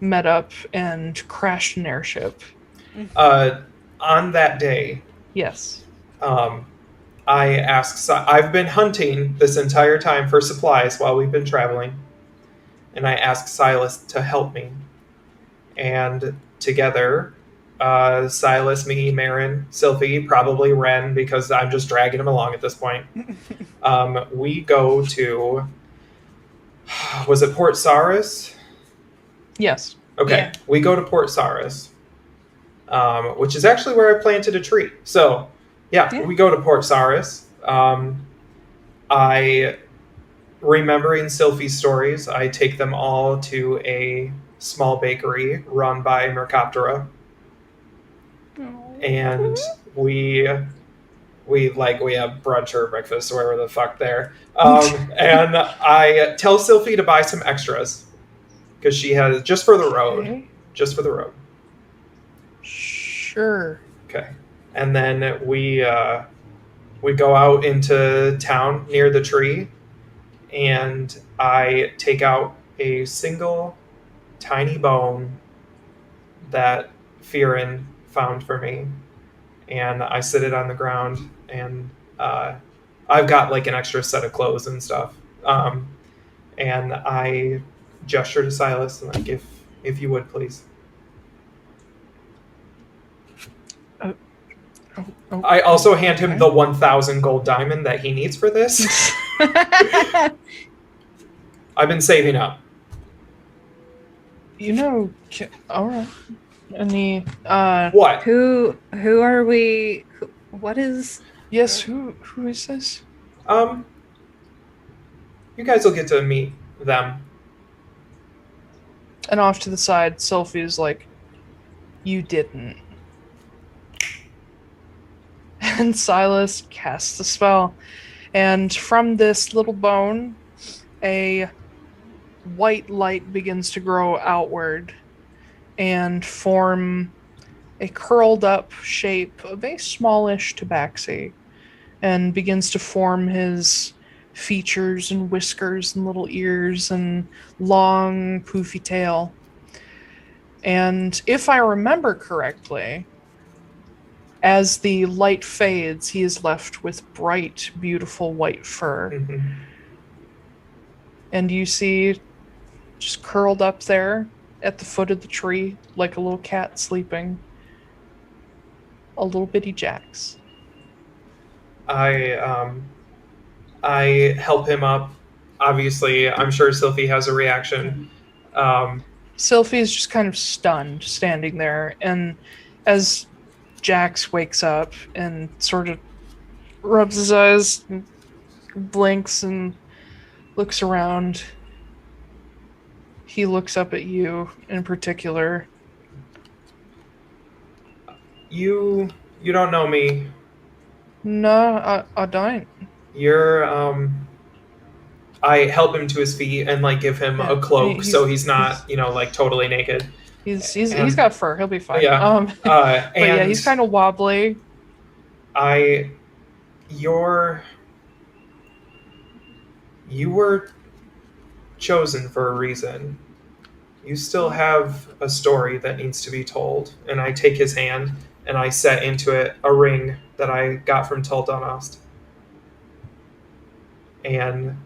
met up and crashed an airship. On that day, yes, I asked. I've been hunting this entire time for supplies while we've been traveling, and I asked Silas to help me. And together, Silas, me, Marin, Sylphie, probably Ren, because I'm just dragging him along at this point. We go to, was it Port Saris? Yes. Okay, yeah. We go to Port Saris, which is actually where I planted a tree. So, yeah. We go to Port Saris. I, remembering Sylphie's stories, I take them all to a small bakery run by Mercoptera. And we have brunch or breakfast or whatever the fuck there. And I tell Sylphie to buy some extras because she has just for the road. Okay. Just for the road. Sure. Okay. And then we go out into town near the tree, and I take out a single tiny bone that Firin found for me, and I sit it on the ground, and I've got like an extra set of clothes and stuff, and I gesture to Silas and like, if you would please. I also hand him the 1,000 gold diamond that he needs for this. I've been saving up. All right. Any what? Who are we? What is? Yes, who is this? You guys will get to meet them. And off to the side, Sylphie's like, you didn't. And Silas casts the spell. And from this little bone, a white light begins to grow outward and form a curled up shape of a smallish tabaxi, and begins to form his features and whiskers and little ears and long poofy tail. And if I remember correctly, as the light fades, he is left with bright, beautiful white fur. Mm-hmm. And you see, just curled up there at the foot of the tree, like a little cat sleeping, a little bitty Jax. I help him up. Obviously, I'm sure Sylphie has a reaction. Sylphie is just kind of stunned, standing there, and as Jax wakes up and sort of rubs his eyes, and blinks, and looks around, he looks up at you in particular. You don't know me. No, I don't. You're I help him to his feet and like give him a cloak so he's not, like totally naked. He's got fur. He'll be fine. Yeah. But yeah, he's kind of wobbly. You were chosen for a reason. You still have a story that needs to be told. And I take his hand and I set into it a ring that I got from Teldonost. And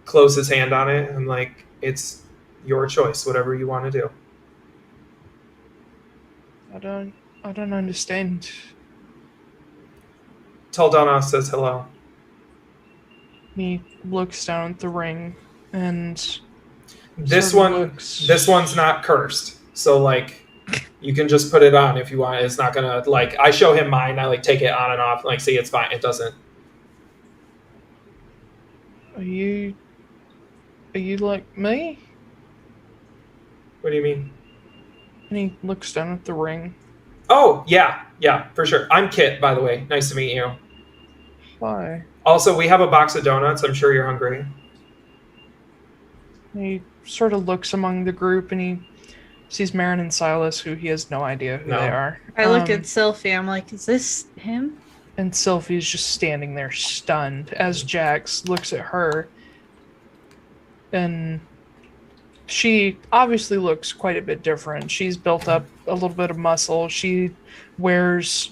close his hand on it. I'm like, it's your choice, whatever you want to do. I don't understand. Teldonost says hello. He looks down at the ring, and this one's not cursed, so like you can just put it on if you want. It's not gonna I show him mine. I take it on and off. See, it's fine. It doesn't. Are you like me? What do you mean? And he looks down at the ring. Oh yeah, for sure. I'm Kit, by the way. Nice to meet you. Hi. Also, we have a box of donuts. I'm sure you're hungry. He sort of looks among the group, and he sees Marin and Silas, who he has no idea who they are. I look at Sylphie. I'm like, is this him? And Sylphie's just standing there stunned as Jax looks at her. And she obviously looks quite a bit different. She's built up a little bit of muscle. She wears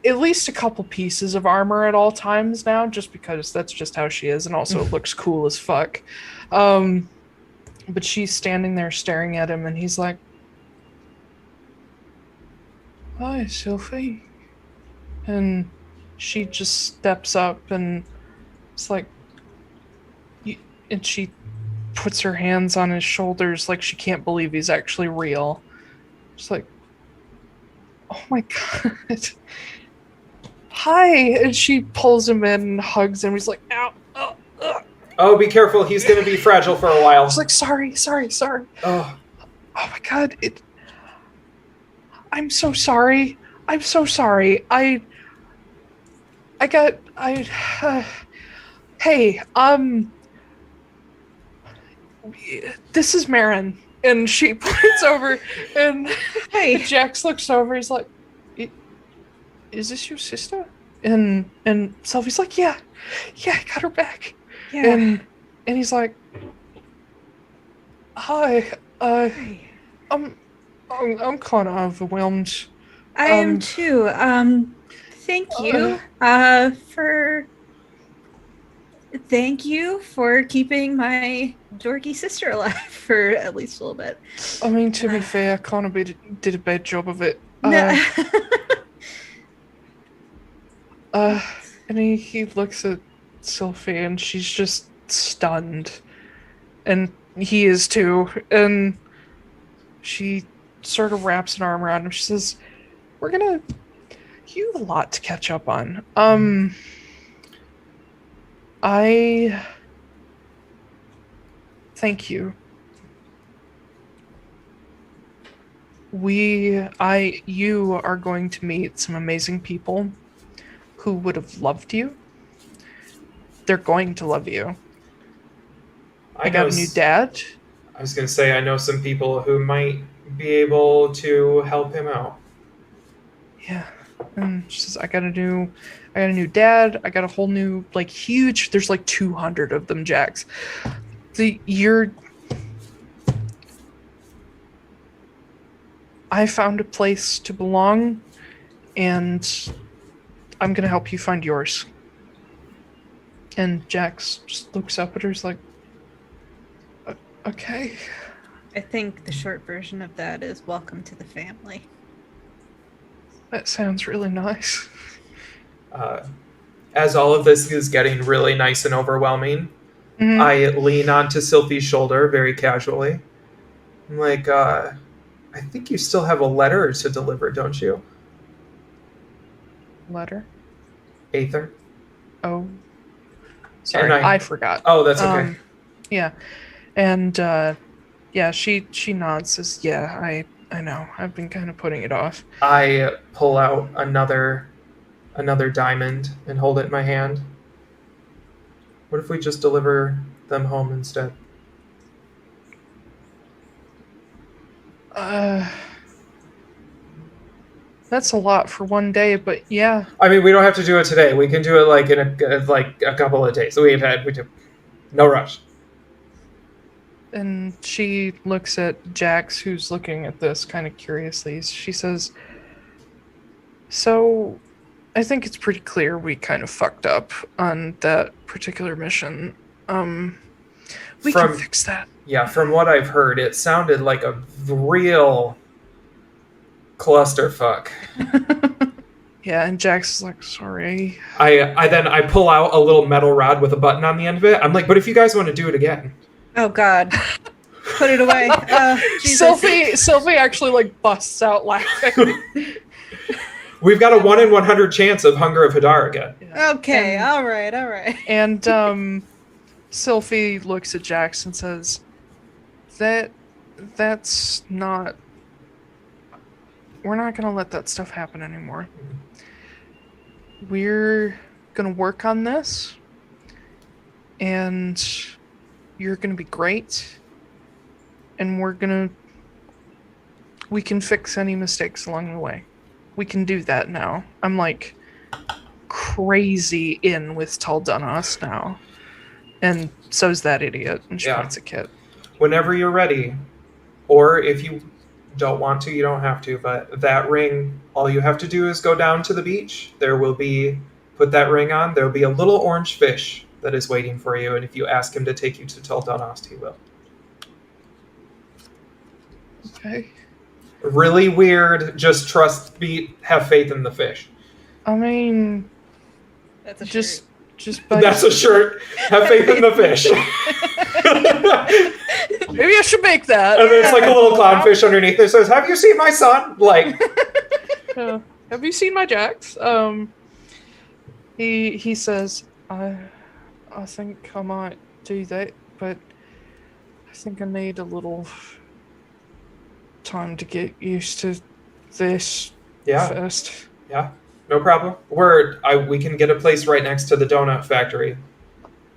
at least a couple pieces of armor at all times now, just because that's just how she is, and also looks cool as fuck. But she's standing there staring at him, and he's like, "Hi, Sylphie." And she just steps up, and it's like, and she puts her hands on his shoulders like she can't believe he's actually real. Just like, oh my god. Hi. And she pulls him in and hugs him. He's like, ow. Oh, be careful. He's going to be fragile for a while. He's like, sorry. Oh My god. I'm so sorry. Hey, this is Marin. And she points over, and hey, Jax looks over. He's like, "Is this your sister?" And Sylphie's like, "Yeah, I got her back." Yeah. And he's like, "Hi, I'm kind of overwhelmed." I am too. Thank you for keeping my dorky sister alive for at least a little bit. I mean, to be fair, I kind of did a bad job of it. No. And he looks at Sylphie, and she's just stunned. And he is too. And she sort of wraps an arm around him. She says, you have a lot to catch up on. I thank you. You are going to meet some amazing people who would have loved you. They're going to love you. I got a new dad. I was going to say, I know some people who might be able to help him out. Yeah. And she says, I got a new dad. I got a whole new, like, huge, there's like 200 of them, Jax. I found a place to belong, and I'm gonna help you find yours. And Jax just looks up at her, is like, okay. I think the short version of that is welcome to the family. That sounds really nice. As all of this is getting really nice and overwhelming, Mhm. I lean onto Sylphie's shoulder very casually. I'm like, I think you still have a letter to deliver, don't you? Letter? Aether? Oh. Sorry, And I forgot. Oh, that's okay. Yeah. And, yeah, she nods, says, yeah, I know. I've been kind of putting it off. I pull out another diamond and hold it in my hand. What if we just deliver them home instead? That's a lot for one day, but yeah. I mean, we don't have to do it today. We can do it like in a couple of days. We do no rush. And she looks at Jax, who's looking at this kind of curiously. She says, so I think it's pretty clear we kind of fucked up on that particular mission. We can fix that. Yeah, from what I've heard, it sounded like a real clusterfuck. Yeah, and Jax is like, sorry. I pull out a little metal rod with a button on the end of it. I'm like, but if you guys want to do it again. Oh God. Put it away. Sylphie actually like busts out laughing. We've got a 1 in 100 chance of Hunger of Hadar again. Yeah. Okay, all right. And Sylphie looks at Jax and says, that's not... We're not going to let that stuff happen anymore. We're going to work on this, and you're going to be great, and we can fix any mistakes along the way. We can do that now. I'm like crazy in with Taldunos now. And so's that idiot. And she points at Kit. Whenever you're ready, or if you don't want to, you don't have to, but that ring, all you have to do is go down to the beach. Put that ring on, there'll be a little orange fish that is waiting for you, and if you ask him to take you to Taldunos, he will. Okay. Really weird, just have faith in the fish. I mean, that's a just that's a shirt. Have faith in the fish. Maybe I should make that. And there's like a little clownfish underneath that says, "Have you seen my son?" Like, have you seen my Jax? He says, I think I might do that, but I think I need a little time to get used to this first. Yeah, no problem. We can get a place right next to the donut factory.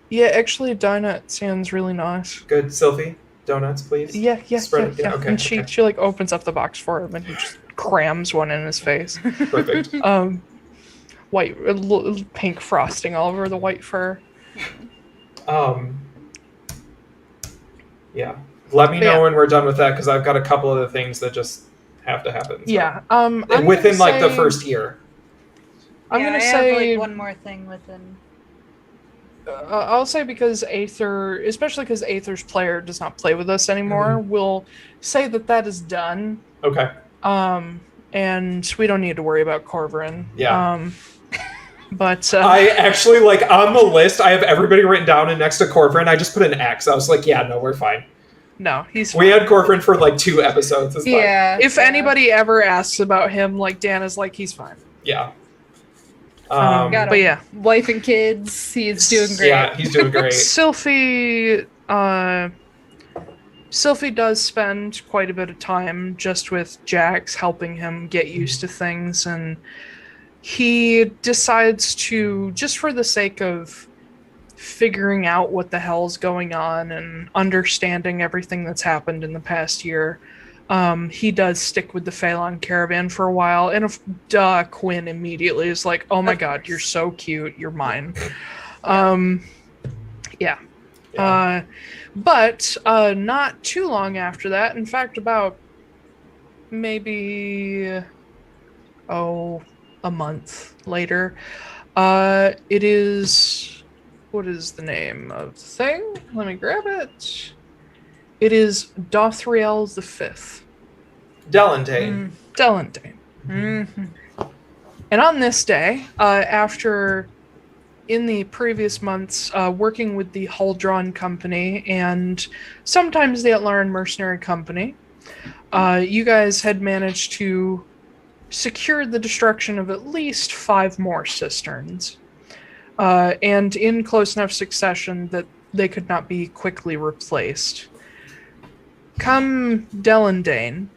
Yeah, actually, a donut sounds really nice. Good, Sylphie. Donuts, please. Yeah. Okay, and she like opens up the box for him, and he just crams one in his face. Perfect. White, pink frosting all over the white fur. Yeah. Let me know when we're done with that, because I've got a couple of the things that just have to happen. So. Yeah. Within like the first year. I'm gonna I say have like one more thing within. I'll say because Aether, especially because Aether's player does not play with us anymore, we'll say that is done. Okay. And we don't need to worry about Corverin. Yeah. But I actually, like, on the list, I have everybody written down, and next to Corverin, I just put an X. I was like, yeah, no, we're fine. No, he's fine. We had Corverin for like 2 episodes. It's fine. If anybody ever asks about him, like, Dan is like, he's fine. Yeah. But yeah, wife and kids, he's doing great. Yeah, he's doing great. Sylphie does spend quite a bit of time just with Jax, helping him get used to things, and he decides to, just for the sake of figuring out what the hell's going on and understanding everything that's happened in the past year. He does stick with the Phelan caravan for a while, and Quinn immediately is like, "Oh my god, you're so cute, you're mine." Yeah. But not too long after that, in fact, about maybe a month later, it is, what is the name of the thing? Let me grab it. It is Dothriel the Fifth. Delantane. Delantane. Mm-hmm. And on this day, after in the previous months working with the Huldron Company and sometimes the Atlaran Mercenary Company, you guys had managed to secure the destruction of at least 5 more cisterns, and in close enough succession that they could not be quickly replaced. Come Dellandane,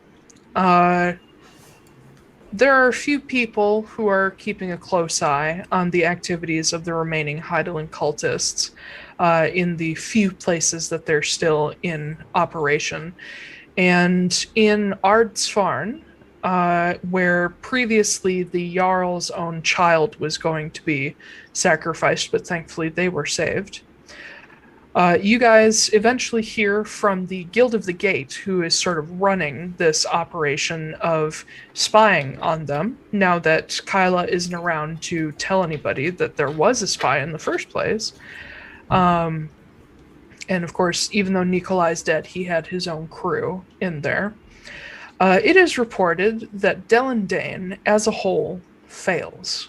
there are a few people who are keeping a close eye on the activities of the remaining Heidelen cultists in the few places that they're still in operation. And in Ardsfarn, where previously the Jarl's own child was going to be sacrificed, but thankfully they were saved. You guys eventually hear from the Guild of the Gate, who is sort of running this operation of spying on them, now that Kyla isn't around to tell anybody that there was a spy in the first place. And of course, even though Nikolai's dead, he had his own crew in there. It is reported that Dellandane, as a whole, fails.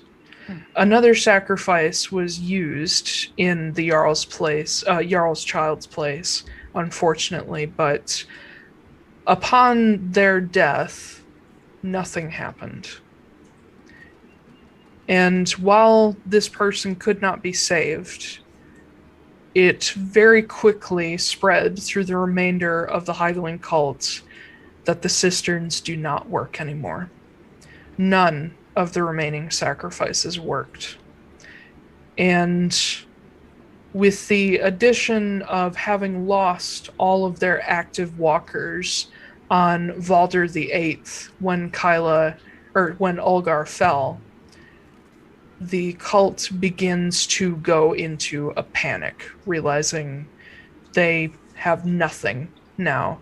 Another sacrifice was used in the Jarl's place, Jarl's child's place, unfortunately, but upon their death, nothing happened. And while this person could not be saved, it very quickly spread through the remainder of the Heidelen cult that the cisterns do not work anymore. None of the remaining sacrifices worked. And with the addition of having lost all of their active walkers on Valder the Eighth when Ulgar fell, the cult begins to go into a panic, realizing they have nothing now.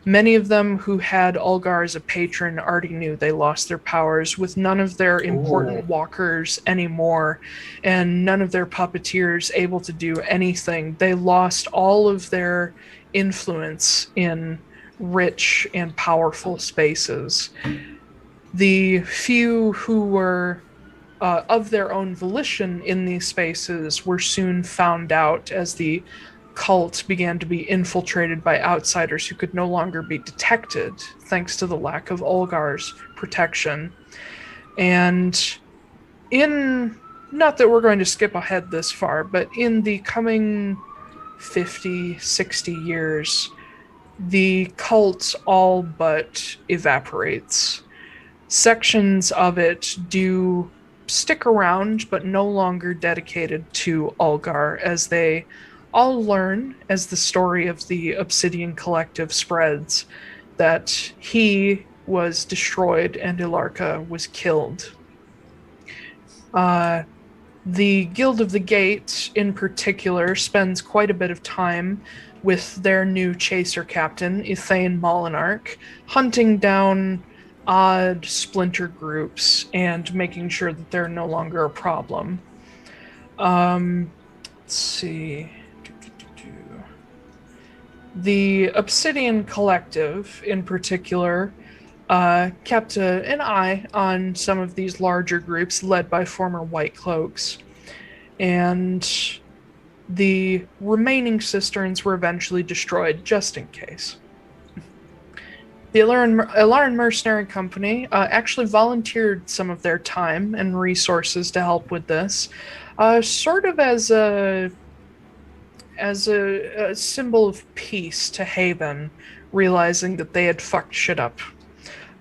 Many of them who had Ulgar as a patron already knew they lost their powers, with none of their important walkers anymore, and none of their puppeteers able to do anything. They lost all of their influence in rich and powerful spaces. The few who were of their own volition in these spaces were soon found out as the cult began to be infiltrated by outsiders who could no longer be detected thanks to the lack of Ulgar's protection. And not that we're going to skip ahead this far, but in the coming 50, 60 years, the cult all but evaporates. Sections of it do stick around, but no longer dedicated to Ulgar, as they all learn, as the story of the Obsidian Collective spreads, that he was destroyed and Ylarka was killed. The Guild of the Gate, in particular, spends quite a bit of time with their new chaser captain, Ithane Molinarch, hunting down odd splinter groups and making sure that they're no longer a problem. Let's see. The Obsidian Collective, in particular, kept an eye on some of these larger groups led by former White Cloaks. And the remaining cisterns were eventually destroyed, just in case. The Atlaran Mercenary Company actually volunteered some of their time and resources to help with this, sort of as a symbol of peace to Haven, realizing that they had fucked shit up.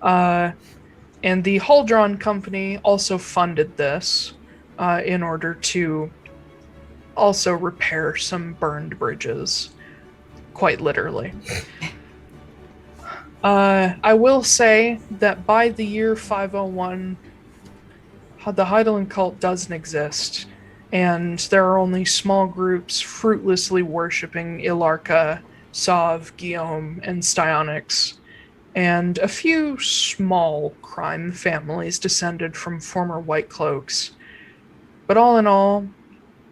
And the Huldron Company also funded this in order to also repair some burned bridges, quite literally. I will say that by the year 501, the Heidelen cult doesn't exist, and there are only small groups fruitlessly worshipping Ylarka, Sov, Guillaume, and Styonyx, and a few small crime families descended from former White Cloaks. But all in all,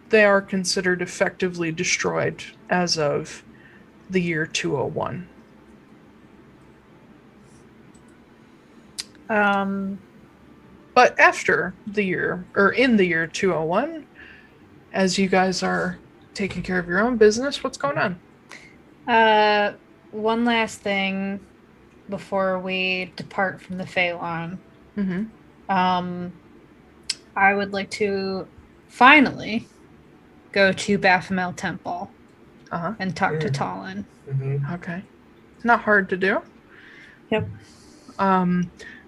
they are considered effectively destroyed as of the year 201. But after the year, or in the year 201, as you guys are taking care of your own business, what's going on? One last thing before we depart from the Phalon. I would like to finally go to Baphomet Temple and talk to Talon. Okay. Not hard to do. Yep.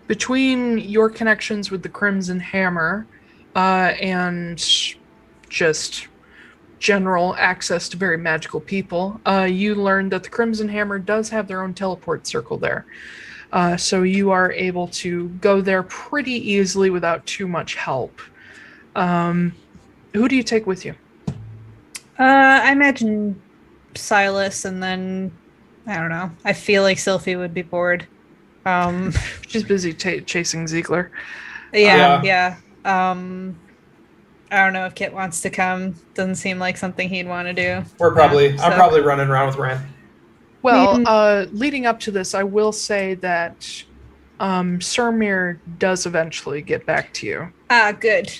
Between your connections with the Crimson Hammer and just general access to very magical people, you learned that the Crimson Hammer does have their own teleport circle there. So you are able to go there pretty easily without too much help. Who do you take with you? I imagine Silas, and then, I don't know. I feel like Sylphie would be bored. She's busy chasing Ziegler. Yeah. I don't know if Kit wants to come. Doesn't seem like something he'd want to do. I'm probably running around with Ren. Well, leading up to this, I will say that Surmir does eventually get back to you. Ah, good.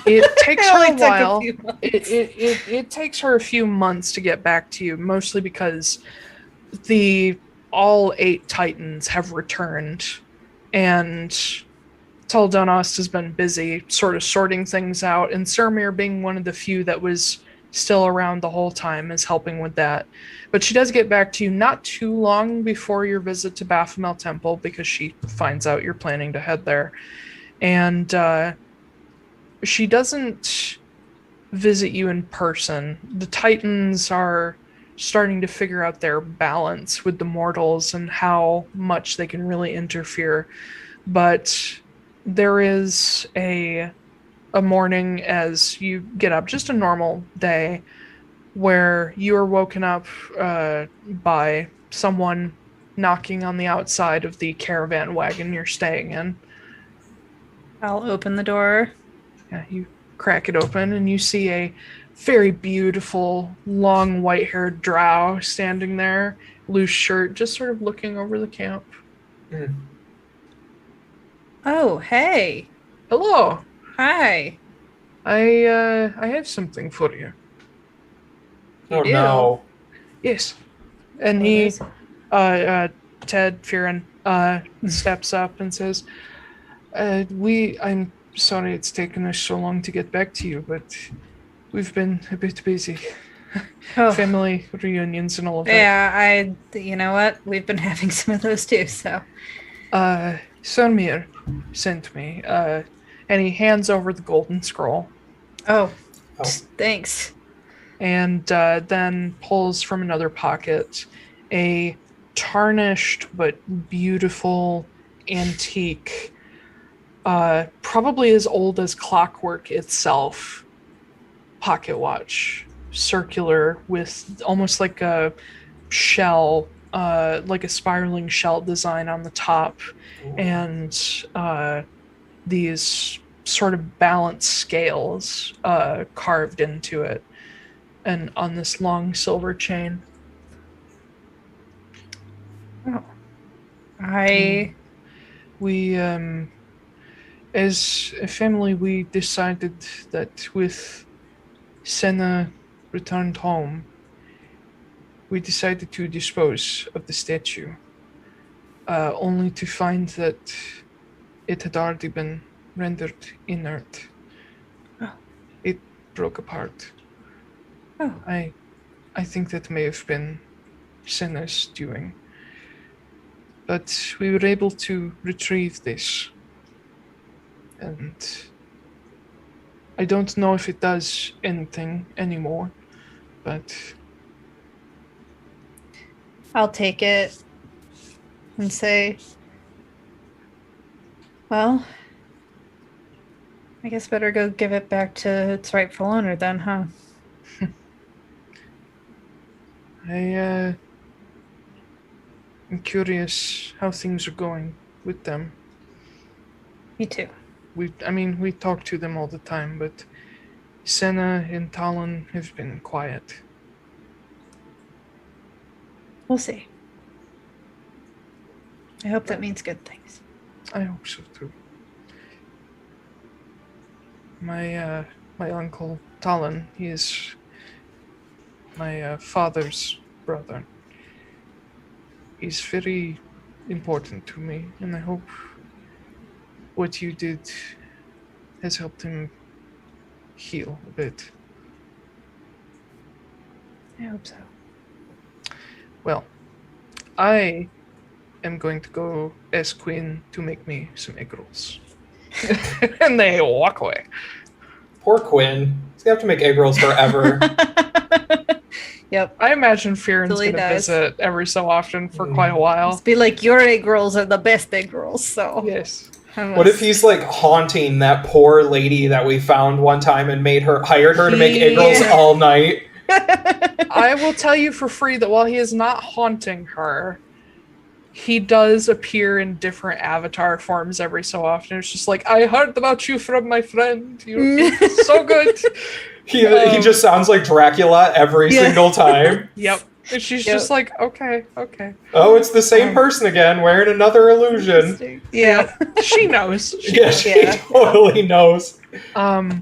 It takes her a while. It takes her a few months to get back to you, mostly because all 8 Titans have returned, and Teldonost has been busy sort of sorting things out, and Surmir, being one of the few that was still around the whole time, is helping with that. But she does get back to you not too long before your visit to Baphomet Temple, because she finds out you're planning to head there. And she doesn't visit you in person. The Titans are starting to figure out their balance with the mortals and how much they can really interfere. But there is a morning as you get up, just a normal day, where you are woken up by someone knocking on the outside of the caravan wagon you're staying in. I'll open the door. Yeah, you crack it open and you see a very beautiful, long, white-haired drow standing there, loose shirt, just sort of looking over the camp. Oh, hey. Hello. Hi. I have something for you. Oh no. Yes. And he, Ted Fearon, steps up and says, I'm sorry it's taken us so long to get back to you, but we've been a bit busy. Family reunions and all of that. Yeah, you know what? We've been having some of those too, so. Surmir sent me, and he hands over the golden scroll. Oh. Thanks. And then pulls from another pocket a tarnished but beautiful antique, probably as old as clockwork itself, pocket watch, circular, with almost like a shell, like a spiraling shell design on the top. Ooh. And these sort of balanced scales carved into it, and on this long silver chain. Oh. We, as a family, we decided that with Senna returned home, we decided to dispose of the statue, only to find that it had already been rendered inert. Oh. It broke apart. Oh. I think that may have been Senna's doing. But we were able to retrieve this. And I don't know if it does anything anymore, but I'll take it and say, well, I guess better go give it back to its rightful owner then, huh? I'm curious how things are going with them. Me too. We talk to them all the time, but Senna and Talon have been quiet. We'll see. I hope that means good things. I hope so too. My uncle Talon, he is my father's brother. He's very important to me, and I hope what you did has helped him heal a bit. I hope so. Well, I am going to go ask Queen to make me some egg rolls. And they walk away. Poor Quinn. He's gonna have to make egg rolls forever. Yep. I imagine Fearon's Till he going to dies. visit every so often for quite a while. Just be like, your egg rolls are the best egg rolls, so. Yes. What if he's like haunting that poor lady that we found one time and hired her to make egg rolls all night? I will tell you for free that while he is not haunting her, he does appear in different avatar forms every so often. It's just like, I heard about you from my friend. You're so good. He just sounds like Dracula every single time. Yep. And she's just like, okay. Oh, it's the same person again, wearing another illusion. Yeah. She knows. She totally knows. But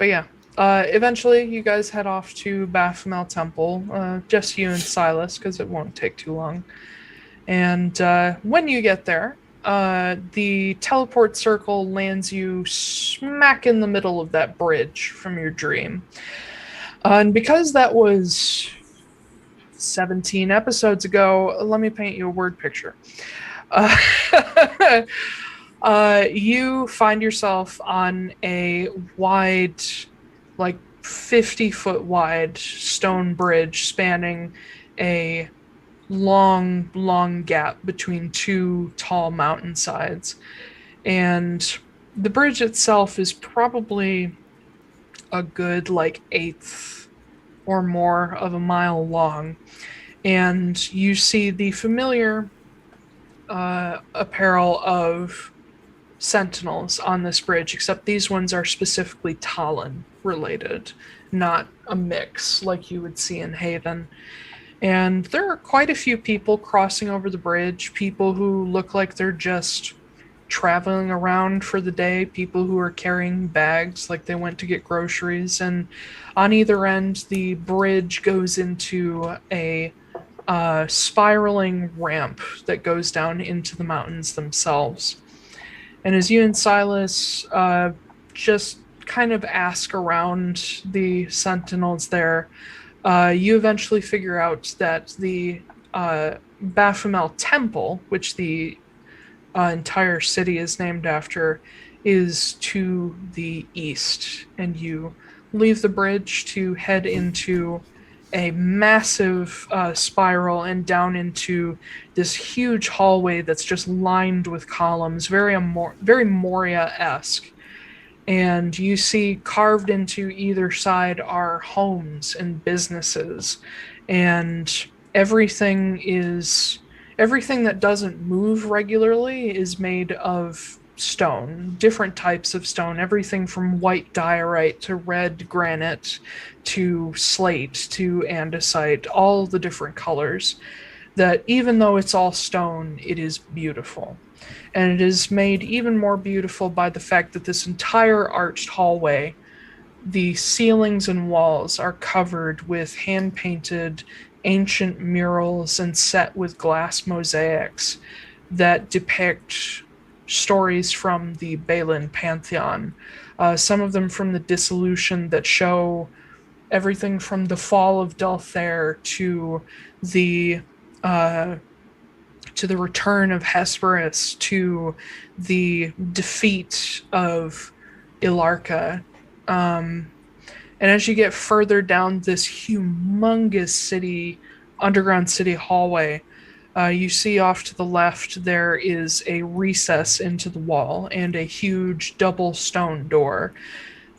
yeah. Eventually, you guys head off to Baphomet Temple. Just you and Silas, because it won't take too long. And when you get there, the teleport circle lands you smack in the middle of that bridge from your dream. And because that was 17 episodes ago, let me paint you a word picture. You find yourself on a wide, like 50-foot wide stone bridge spanning a long gap between two tall mountainsides. And the bridge itself is probably a good like eighth or more of a mile long. And you see the familiar apparel of sentinels on this bridge, except these ones are specifically Talon related, not a mix like you would see in Haven. And there are quite a few people crossing over the bridge, people who look like they're just traveling around for the day, people who are carrying bags like they went to get groceries. And on either end, the bridge goes into a spiraling ramp that goes down into the mountains themselves. And as you and Silas just kind of ask around the sentinels there, you eventually figure out that the Baphomet Temple, which the entire city is named after, is to the east. And you leave the bridge to head into a massive spiral and down into this huge hallway that's just lined with columns, very Moria-esque. And you see carved into either side are homes and businesses, and everything that doesn't move regularly is made of stone, different types of stone, everything from white diorite to red granite to slate to andesite, all the different colors, that even though it's all stone, it is beautiful. And it is made even more beautiful by the fact that this entire arched hallway, the ceilings and walls are covered with hand-painted ancient murals and set with glass mosaics that depict stories from the Balin pantheon. Some of them from the Dissolution that show everything from the fall of Delthair to the return of Hesperus, to the defeat of Ylarka, And as you get further down this humongous underground city hallway, you see off to the left there is a recess into the wall and a huge double stone door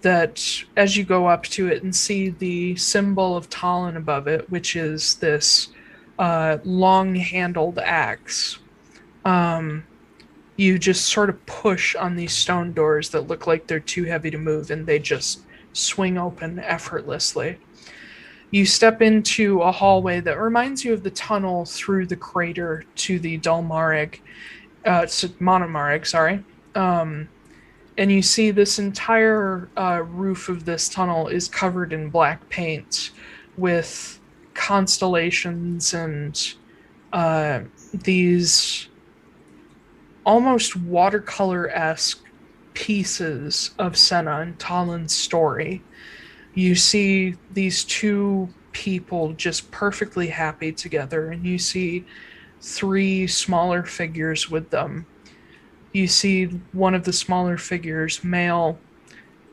that, as you go up to it and see the symbol of Talon above it, which is this long-handled axe, you just sort of push on these stone doors that look like they're too heavy to move, and they just swing open effortlessly. You step into a hallway that reminds you of the tunnel through the crater to the Monomareg, sorry. And you see this entire roof of this tunnel is covered in black paint with constellations and these almost watercolor-esque pieces of Senna and Talon's story. You see these two people just perfectly happy together, and you see three smaller figures with them. You see one of the smaller figures, male,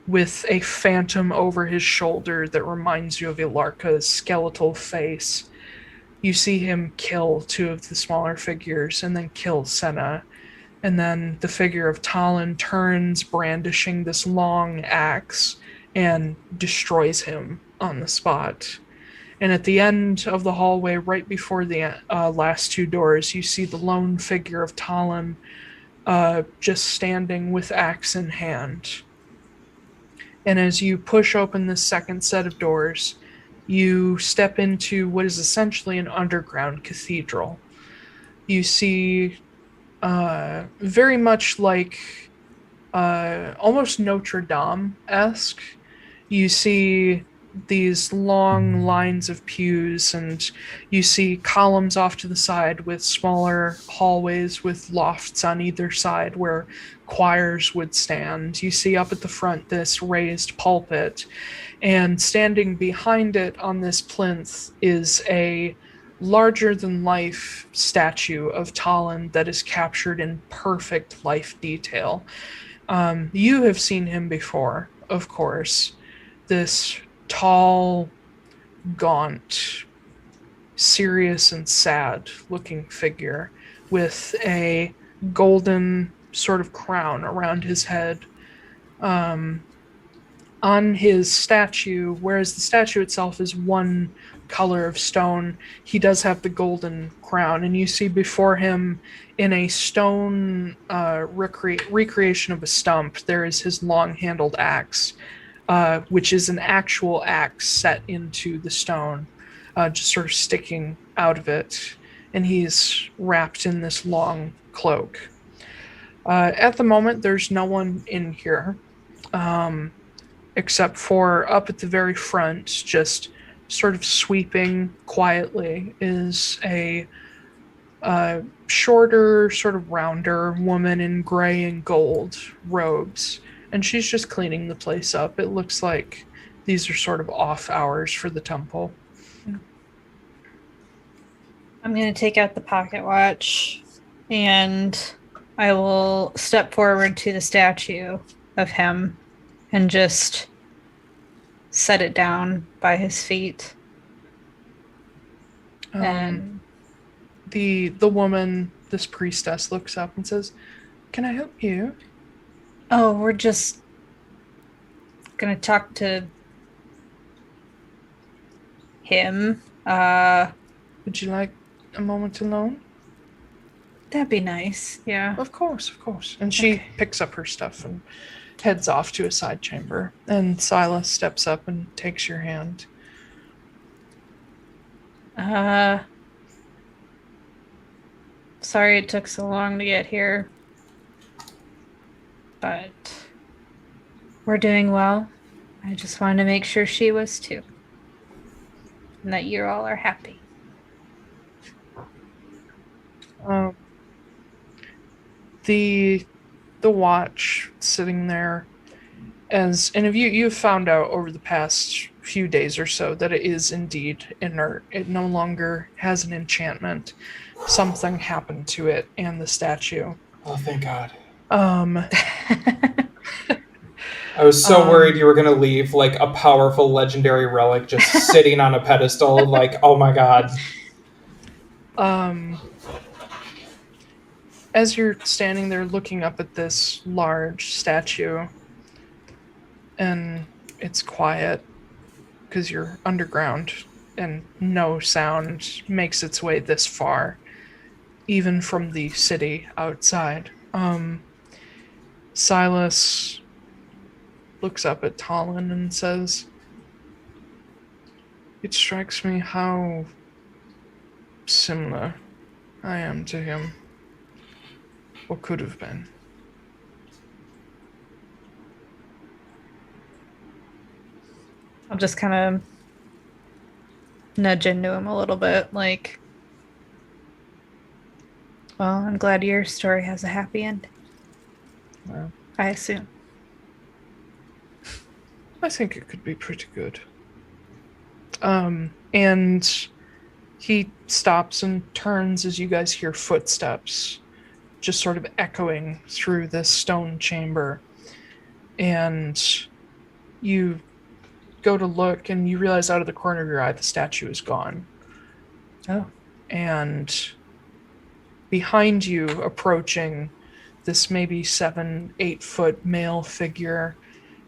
with a phantom over his shoulder that reminds you of Ylarka's skeletal face. You see him kill two of the smaller figures and then kill Senna. And then the figure of Talon turns, brandishing this long axe, and destroys him on the spot. And at the end of the hallway, right before the last two doors, you see the lone figure of Talon just standing with axe in hand. And as you push open this second set of doors, you step into what is essentially an underground cathedral. You see very much like almost Notre Dame-esque. You see these long lines of pews, and you see columns off to the side with smaller hallways with lofts on either side where choirs would stand. You see up at the front this raised pulpit, and standing behind it on this plinth is a larger-than-life statue of Talon that is captured in perfect life detail. You have seen him before, of course. This tall, gaunt, serious and sad-looking figure with a golden sort of crown around his head. On his statue, whereas the statue itself is one color of stone, he does have the golden crown, and you see before him in a stone recreation of a stump, there is his long-handled axe, which is an actual axe set into the stone, just sort of sticking out of it, and he's wrapped in this long cloak. At the moment, there's no one in here, except for up at the very front, just sort of sweeping quietly, is a shorter, sort of rounder woman in gray and gold robes, and she's just cleaning the place up. It looks like these are sort of off hours for the temple. I'm going to take out the pocket watch, and I will step forward to the statue of him and just set it down by his feet. And the woman, this priestess, looks up and says, "Can I help you?" Oh, we're just gonna talk to him. Would you like a moment alone? That'd be nice. Yeah. Of course, of course. And she picks up her stuff and heads off to a side chamber. And Silas steps up and takes your hand. Sorry it took so long to get here. But we're doing well. I just wanted to make sure she was too. And that you all are happy. The watch sitting there, and if you've found out over the past few days or so that it is indeed inert. It no longer has an enchantment. Something happened to it and the statue. Oh, thank God. I was so worried you were going to leave like a powerful legendary relic just sitting on a pedestal. Like, oh my god. As you're standing there looking up at this large statue, and it's quiet because you're underground and no sound makes its way this far, even from the city outside. Silas looks up at Talon and says, "It strikes me how similar I am to him, or could have been." I'll just kind of nudge into him a little bit, like, well, I'm glad your story has a happy end. Well, I assume. I think it could be pretty good. And he stops and turns as you guys hear footsteps just sort of echoing through this stone chamber. And you go to look and you realize out of the corner of your eye the statue is gone. Oh. And behind you, approaching this maybe 7-8 foot male figure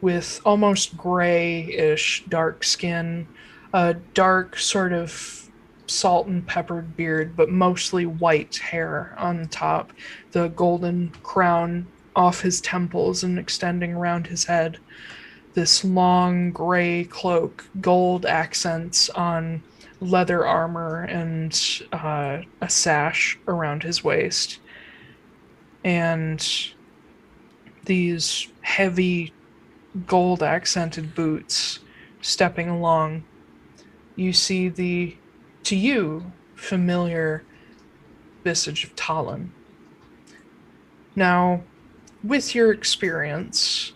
with almost grayish dark skin, a dark sort of salt and peppered beard, but mostly white hair on top, the golden crown off his temples and extending around his head, this long gray cloak, gold accents on leather armor, and a sash around his waist, and these heavy gold accented boots stepping along. You see the, to you, familiar visage of Talon. Now, with your experience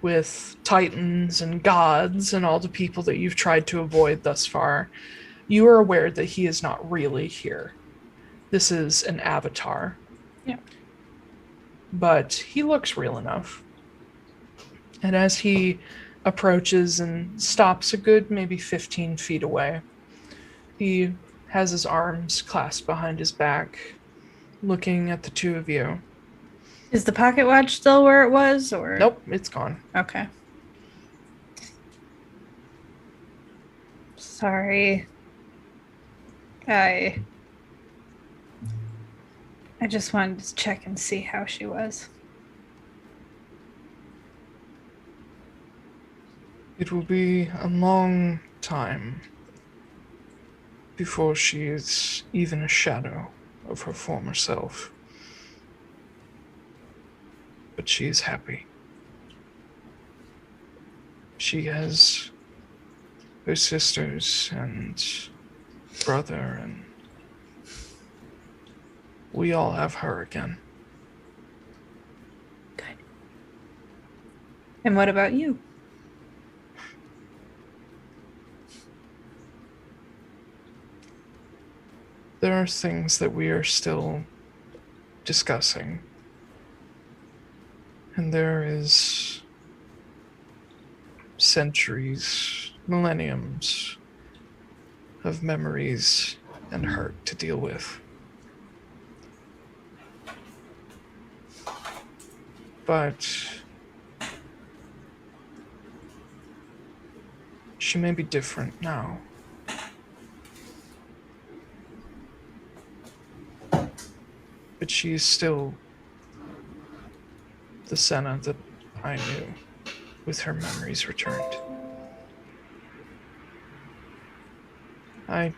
with titans and gods and all the people that you've tried to avoid thus far, you are aware that he is not really here. This is an avatar. Yeah. But he looks real enough. And as he approaches and stops a good maybe 15 feet away, he has his arms clasped behind his back, looking at the two of you. Is the pocket watch still where it was, or? Nope, it's gone. Okay. Sorry. I just wanted to check and see how she was. It will be a long time before she is even a shadow of her former self. But she is happy. She has her sisters and brother, and we all have her again. Good. And what about you? There are things that we are still discussing. And there is centuries, millenniums of memories and hurt to deal with. But she may be different now. But she is still the Senna that I knew, with her memories returned. I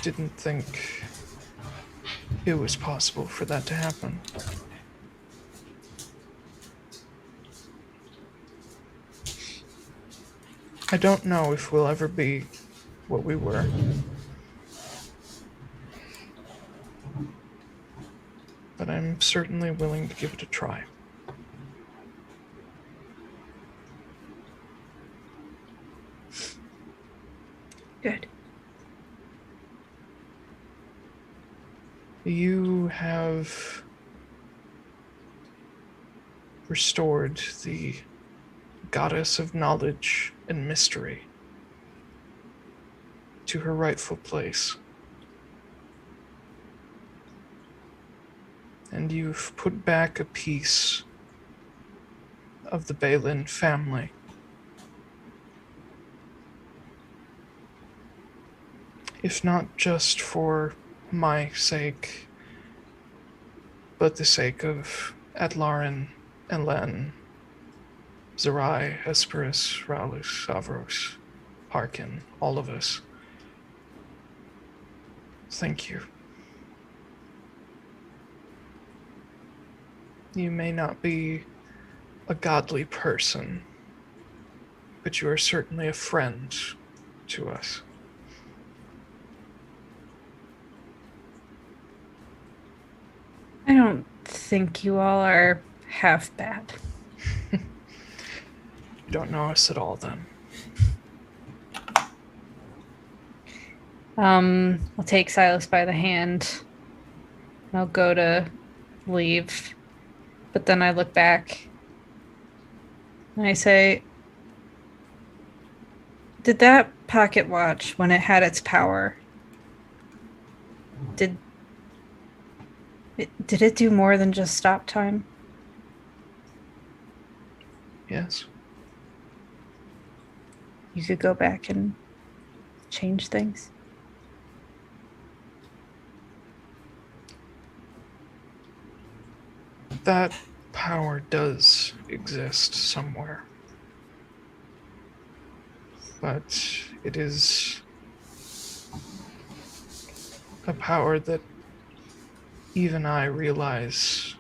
didn't think it was possible for that to happen. I don't know if we'll ever be what we were. But I'm certainly willing to give it a try. Good. You have restored the goddess of knowledge and mystery to her rightful place. And you've put back a piece of the Balin family. If not just for my sake, but the sake of Atlaran, Elen, Zerai, Hesperus, Raulus, Savros, Harkin, all of us. Thank you. You may not be a godly person, but you are certainly a friend to us. I don't think you all are half bad. You don't know us at all, then. I'll take Silas by the hand. I'll go to leave. But then I look back and I say, did that pocket watch, when it had its power, did it do more than just stop time? Yes. You could go back and change things? That power does exist somewhere. But it is a power that even I realize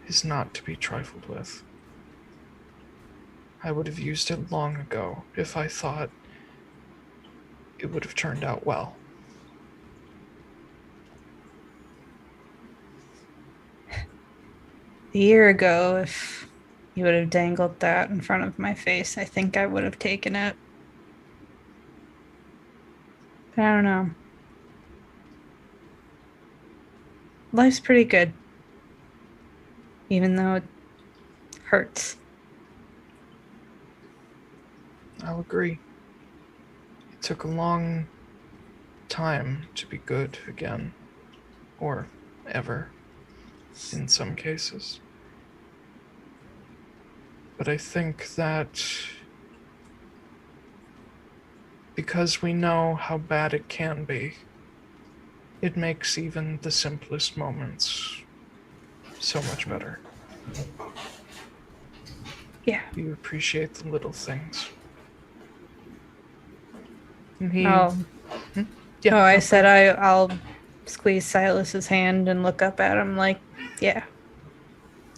is not to be trifled with. I would have used it long ago if I thought it would have turned out well. A year ago, if you would have dangled that in front of my face, I think I would have taken it. But I don't know. Life's pretty good. Even though it hurts. I'll agree. It took a long time to be good again. Or ever, in some cases. But I think that because we know how bad it can be, it makes even the simplest moments so much better. Yeah. You appreciate the little things. And he... Oh, I said I'll squeeze Silas's hand and look up at him like, yeah,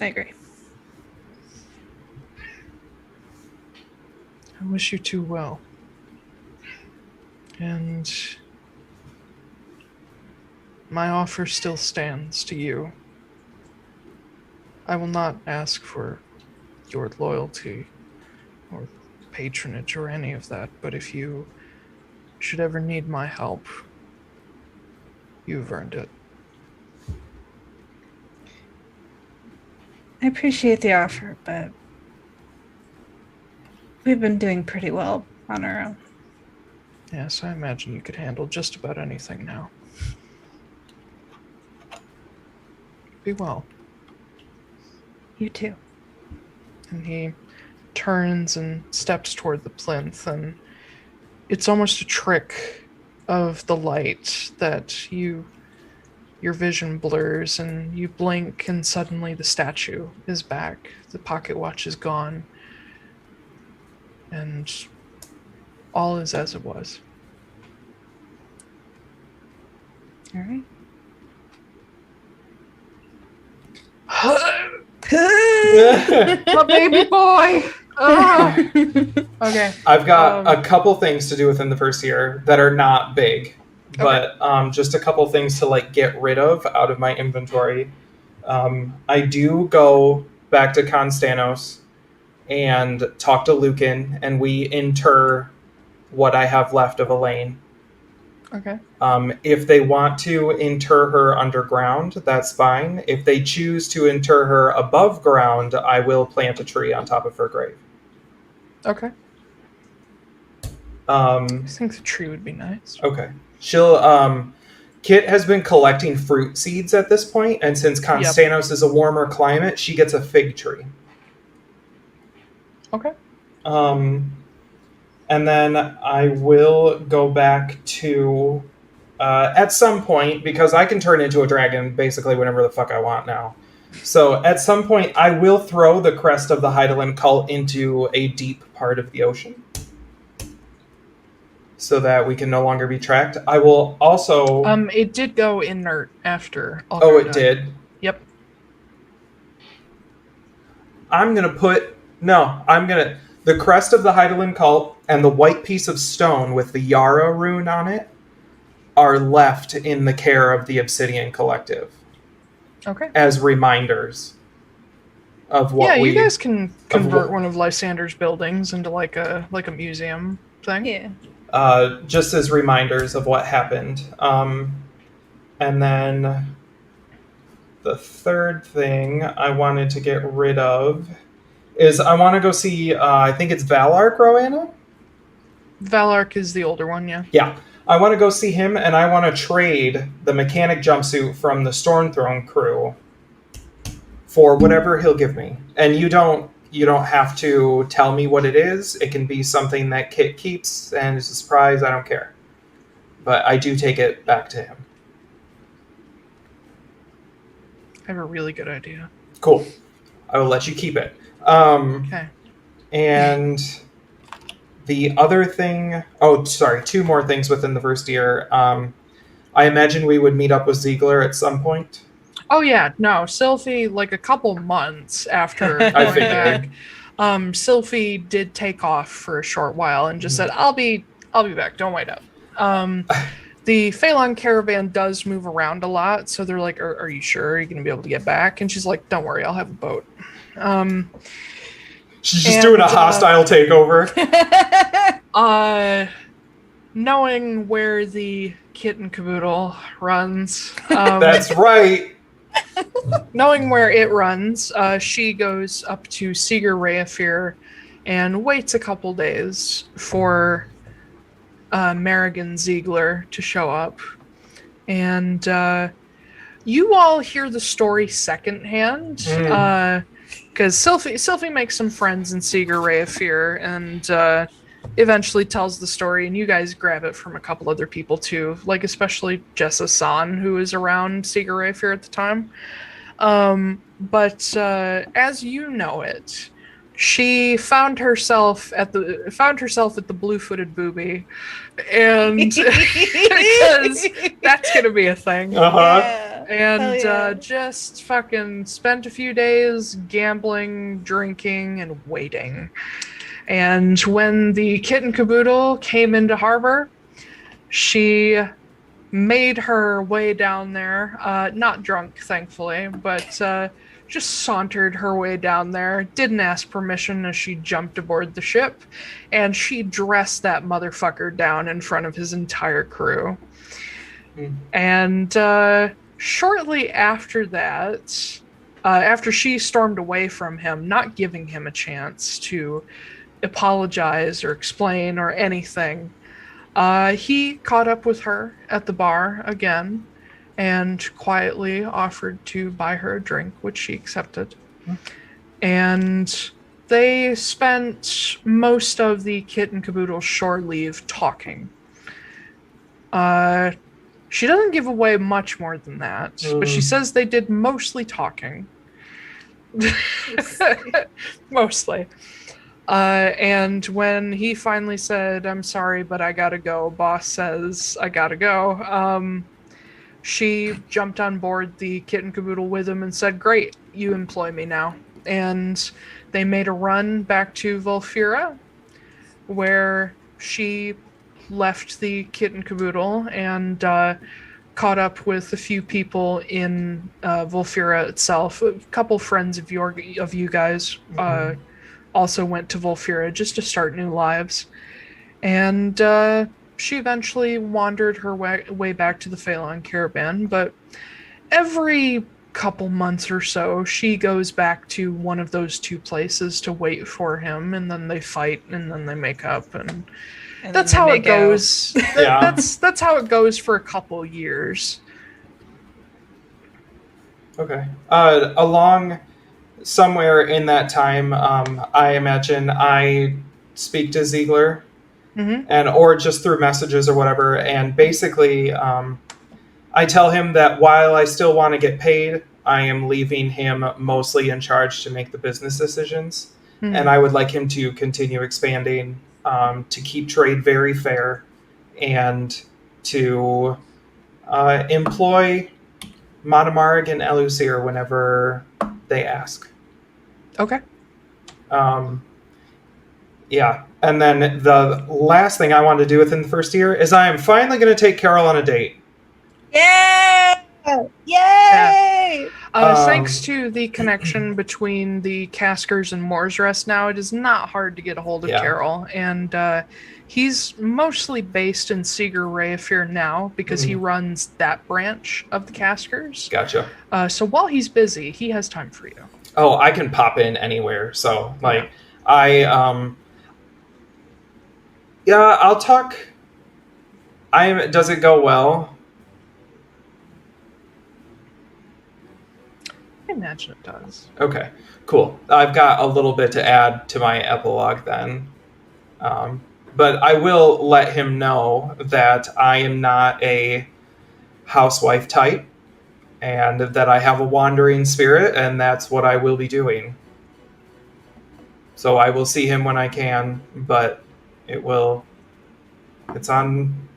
I agree. I wish you two well. And my offer still stands to you. I will not ask for your loyalty or patronage or any of that, but if you should ever need my help, you've earned it. I appreciate the offer, but we've been doing pretty well on our own. Yes, I imagine you could handle just about anything now. Be well. You too. And he turns and steps toward the plinth, and it's almost a trick of the light that your vision blurs and you blink and suddenly the statue is back. The pocket watch is gone. And all is as it was. All right. My baby boy! Okay. I've got a couple things to do within the first year that are not big, but just a couple things to like get rid of out of my inventory. I do go back to Constanos and talk to Lucan, and we inter what I have left of Elaine. Okay. If they want to inter her underground, that's fine. If they choose to inter her above ground, I will plant a tree on top of her grave. Okay. Um, I think the tree would be nice. okay. Kit has been collecting fruit seeds at this point, and since Constanos is a warmer climate, she gets a fig tree. Okay. And then I will go back to at some point, because I can turn into a dragon basically whenever the fuck I want now. So at some point, I will throw the crest of the Heidelen cult into a deep part of the ocean, so that we can no longer be tracked. I will also. It did go inert after. Oh, it did. Yep. The crest of the Heidelen cult and the white piece of stone with the Yara rune on it are left in the care of the Obsidian Collective. Okay. As reminders of what you guys can convert one of Lysander's buildings into like a museum thing. Yeah. Just as reminders of what happened. And then the third thing I wanted to get rid of is I want to go see, I think it's Valark, Roanna? Valark is the older one, yeah. Yeah. I want to go see him, and I want to trade the mechanic jumpsuit from the Stormthrone crew for whatever he'll give me. And you don't have to tell me what it is. It can be something that Kit keeps, and it's a surprise. I don't care. But I do take it back to him. I have a really good idea. Cool. I will let you keep it. Okay. And the other thing... Oh, sorry. 2 more things within the first year. I imagine we would meet up with Ziegler at some point. Oh, yeah. No, Sylphie, like a couple months after I going figured. back, Sylphie did take off for a short while and just said, I'll be back. Don't wait up. The Phelan caravan does move around a lot, so they're like, are you sure you're going to be able to get back? And she's like, don't worry, I'll have a boat. She's just doing a hostile takeover. Knowing where the kit and caboodle runs. That's right. Knowing where it runs, she goes up to Seeger Reafir and waits a couple days for Merrigan Ziegler to show up. And you all hear the story secondhand, because Sylphie makes some friends in Seeger Reafir and eventually tells the story, and you guys grab it from a couple other people too, like especially Jessa San, who was around Seeger Reafir at the time. But as you know it, she found herself at the blue-footed booby, and because that's gonna be a thing. Uh-huh. And just fucking spent a few days gambling, drinking, and waiting. And when the kit and caboodle came into harbor, she made her way down there, not drunk, thankfully, but just sauntered her way down there, didn't ask permission as she jumped aboard the ship, and she dressed that motherfucker down in front of his entire crew. And shortly after that, after she stormed away from him, not giving him a chance to apologize or explain or anything, he caught up with her at the bar again and quietly offered to buy her a drink, which she accepted. And they spent most of the kit and caboodle shore leave talking. She doesn't give away much more than that, but she says they did mostly talking. Mostly. And when he finally said, "I'm sorry, but I gotta go," boss says, "I gotta go," she jumped on board the kit and caboodle with him and said, "Great, you employ me now." And they made a run back to Volfira, where she left the kit and caboodle and caught up with a few people in Volfira itself. A couple friends of you guys also went to Volfira just to start new lives. And she eventually wandered her way back to the Phelan caravan, but every couple months or so, she goes back to one of those two places to wait for him, and then they fight, and then they make up, and that's how it goes. That's how it goes for a couple years. Okay. Along somewhere in that time, I imagine I speak to Ziegler, and or just through messages or whatever, and basically, I tell him that while I still want to get paid, I am leaving him mostly in charge to make the business decisions, and I would like him to continue expanding, to keep trade very fair, and to employ Monomarg and ELUSIR whenever they ask. Okay. Yeah. And then the last thing I wanted to do within the first year is I am finally going to take Carol on a date. Yay! Yay! Yeah. Thanks to the connection between the Caskers and Moore's Rest now, it is not hard to get a hold of Carol. And he's mostly based in Seeger Reafir now because he runs that branch of the Caskers. Gotcha. So while he's busy, he has time for you. Oh, I can pop in anywhere. So, like, I'll talk. Does it go well? I imagine it does. Okay, cool. I've got a little bit to add to my epilogue then. But I will let him know that I am not a housewife type and that I have a wandering spirit, and that's what I will be doing. So I will see him when I can, but it's on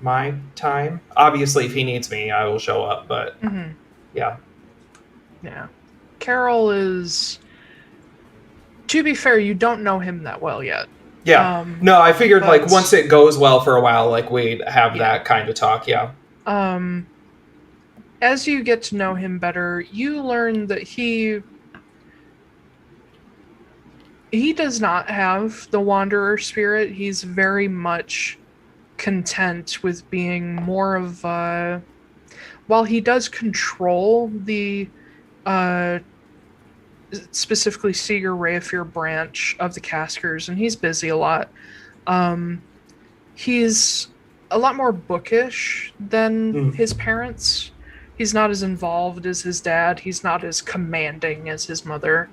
my time. Obviously, if he needs me, I will show up, but yeah. Yeah. Carol is, to be fair, you don't know him that well yet. Yeah. No, I figured like once it goes well for a while, like we'd have that kind of talk. Yeah. As you get to know him better, you learn that he does not have the wanderer spirit. He's very much content with being more of while he does control the specifically Seeger Reafir branch of the Caskers, and he's busy a lot. He's a lot more bookish than his parents. He's not as involved as his dad. He's not as commanding as his mother.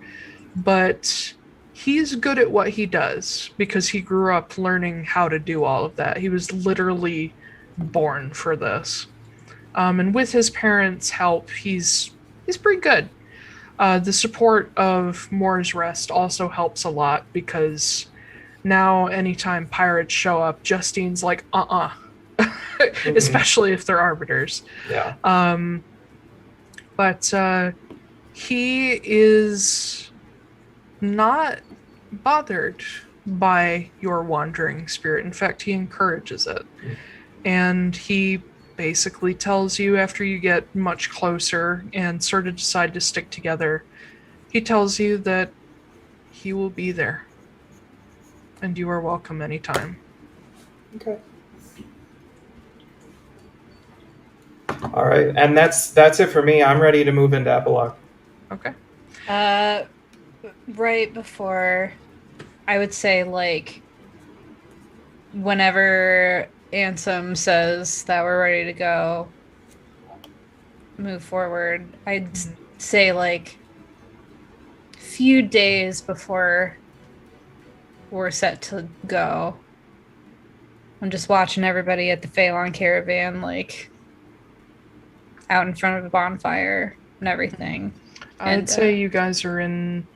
But he's good at what he does because he grew up learning how to do all of that. He was literally born for this. And with his parents' help, he's pretty good. The support of Moore's Rest also helps a lot because now anytime pirates show up, Justine's like, especially if they're arbiters. Yeah. But he is not bothered by your wandering spirit. In fact, he encourages it. And he basically tells you after you get much closer and sort of decide to stick together, he tells you that he will be there. And you are welcome anytime. Okay. All right. And that's it for me. I'm ready to move into epilogue. Okay. Right before, I would say, like, whenever Ansem says that we're ready to go, move forward, I'd say, like, a few days before we're set to go, I'm just watching everybody at the Phelan caravan, like, out in front of a bonfire and everything. I'd say you guys are in,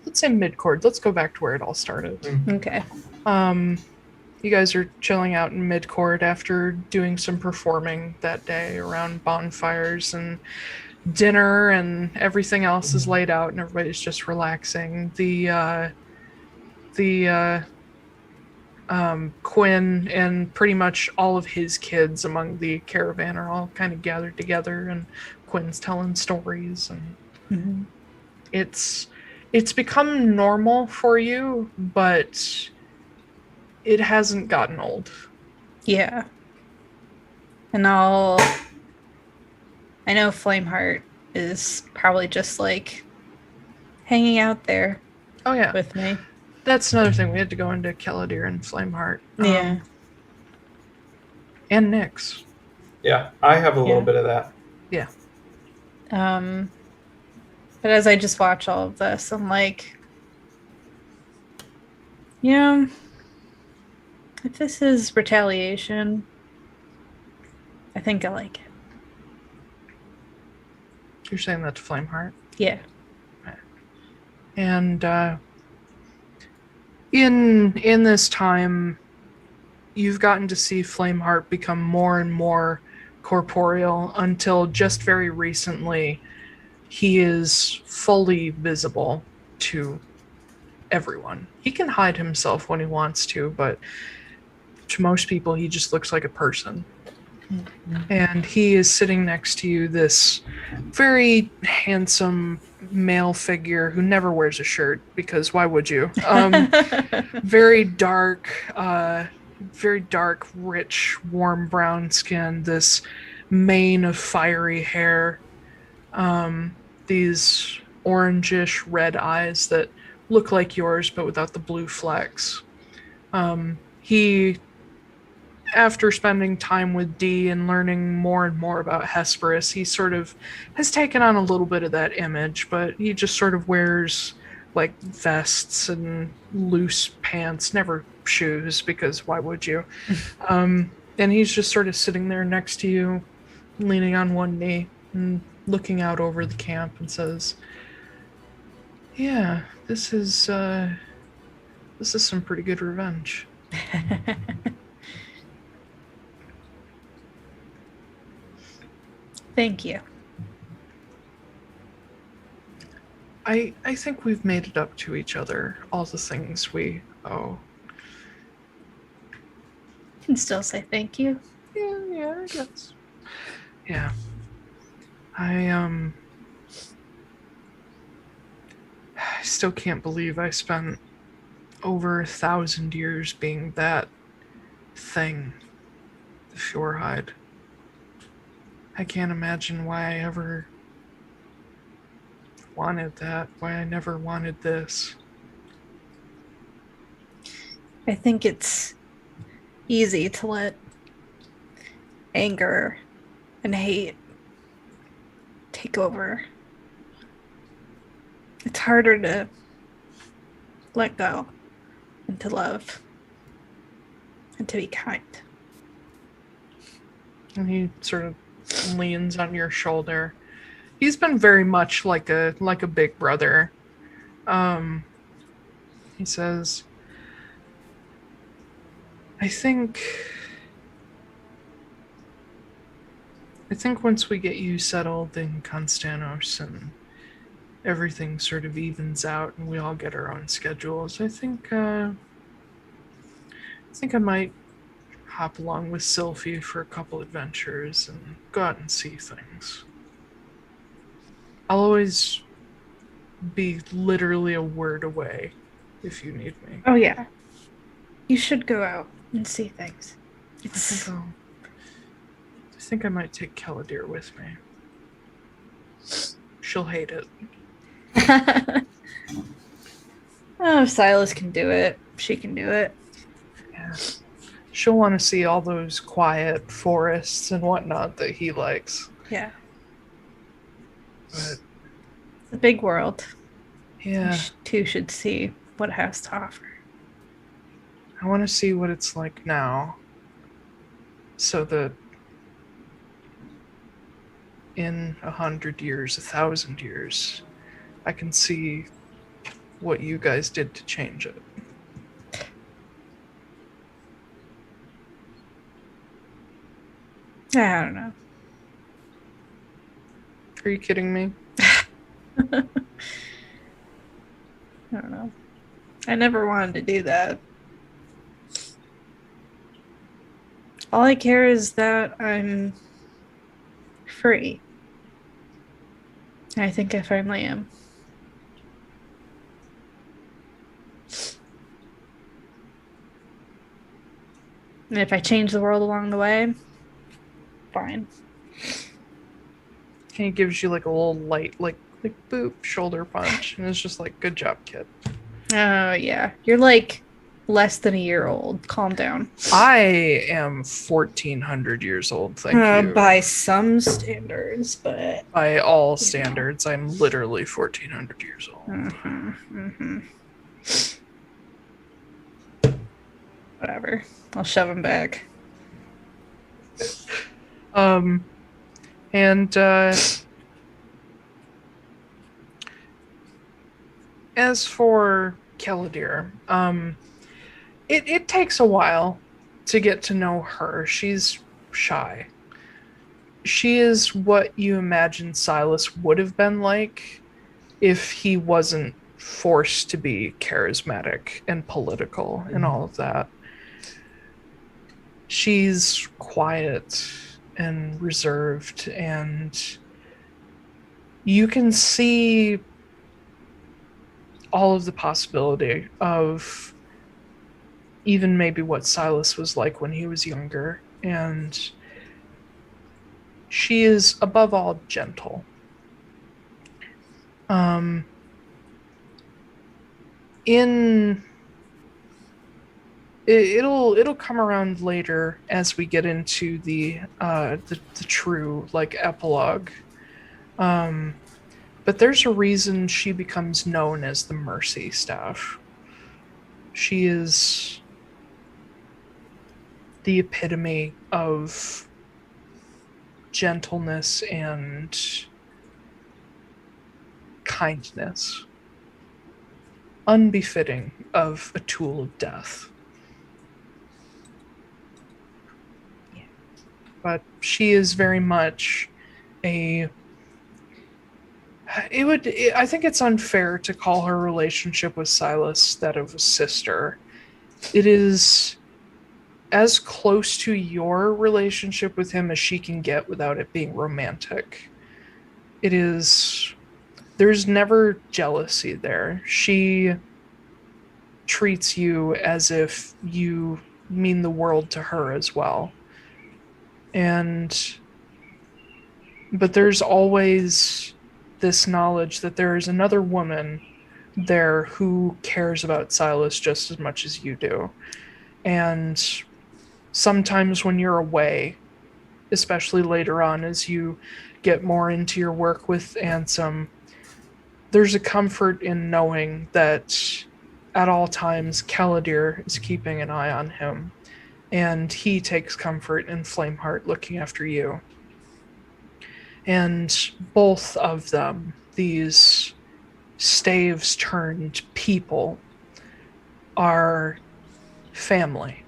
let's say mid-cord. Let's go back to where it all started. Okay. You guys are chilling out in mid-cord after doing some performing that day around bonfires and dinner, and everything else is laid out and everybody's just relaxing. Quinn and pretty much all of his kids among the caravan are all kind of gathered together, and Quinn's telling stories, and it's become normal for you, but it hasn't gotten old. Yeah. And I'll I know Flameheart is probably just like hanging out there Oh yeah, with me. that's another thing. We had to go into Keladir and Flameheart. Yeah. And Nyx. Yeah, I have a little Yeah. bit of that. Yeah. But as I just watch all of this, I'm like, yeah, if this is retaliation, I think I like it. You're saying that to Flameheart? Yeah. And in this time, you've gotten to see Flameheart become more and more corporeal until just very recently he is fully visible to everyone. He can hide himself when he wants to, but to most people he just looks like a person. And he is sitting next to you, this very handsome male figure who never wears a shirt, because why would you? Very dark, rich, warm brown skin, this mane of fiery hair, these orangish red eyes that look like yours but without the blue flecks. He, after spending time with Dee and learning more and more about Hesperus, he sort of has taken on a little bit of that image, but he just sort of wears like vests and loose pants, never shoes, because why would you? And he's just sort of sitting there next to you, leaning on one knee and looking out over the camp, and says, yeah, this is some pretty good revenge. Thank you. I think we've made it up to each other, all the things we owe. Can still say thank you. Yeah, I guess. Yeah. I still can't believe I spent over 1,000 years being that thing, the Fjordhide. I can't imagine why I ever wanted that, why I never wanted this. I think it's easy to let anger and hate take over. It's harder to let go and to love and to be kind. And he sort of leans on your shoulder. He's been very much like a big brother. He says, I think once we get you settled in Konstanos and everything sort of evens out and we all get our own schedules, I think I might hop along with Sylphie for a couple adventures and go out and see things. I'll always be literally a word away if you need me. Oh, yeah. You should go out and see things. I think I might take Keladir with me. She'll hate it. Oh, if Silas can do it, she can do it. Yeah. She'll want to see all those quiet forests and whatnot that he likes. Yeah. But it's a big world. Yeah. You two should see what it has to offer. I want to see what it's like now, so that in 100 years, 1,000 years, I can see what you guys did to change it. I don't know. Are you kidding me? I don't know. I never wanted to do that. All I care is that I'm free. I think I finally am. And if I change the world along the way, fine. he gives you like a little light, like boop shoulder punch, and it's just like, good job, kid. Oh yeah, you're like less than a year old. Calm down. I am 1,400 years old. Thank you. By some standards, but by all standards, I'm literally 1,400 years old. Whatever. I'll shove him back. And as for Keladir, it takes a while to get to know her. She's shy. She is what you imagine Silas would have been like if he wasn't forced to be charismatic and political and all of that. She's quiet and reserved, and you can see all of the possibility of even maybe what Silas was like when he was younger. And she is above all gentle. It'll come around later as we get into the true like epilogue. But there's a reason she becomes known as the Mercy Staff. She is the epitome of gentleness and kindness, unbefitting of a tool of death. But she is very much I think it's unfair to call her relationship with Silas that of a sister. It is as close to your relationship with him as she can get without it being romantic. There's never jealousy there. She treats you as if you mean the world to her as well. But there's always this knowledge that there is another woman there who cares about Silas just as much as you do. And sometimes when you're away, especially later on as you get more into your work with Ansem, there's a comfort in knowing that at all times Keladir is keeping an eye on him, and he takes comfort in Flameheart looking after you. And both of them, these staves turned people, are family,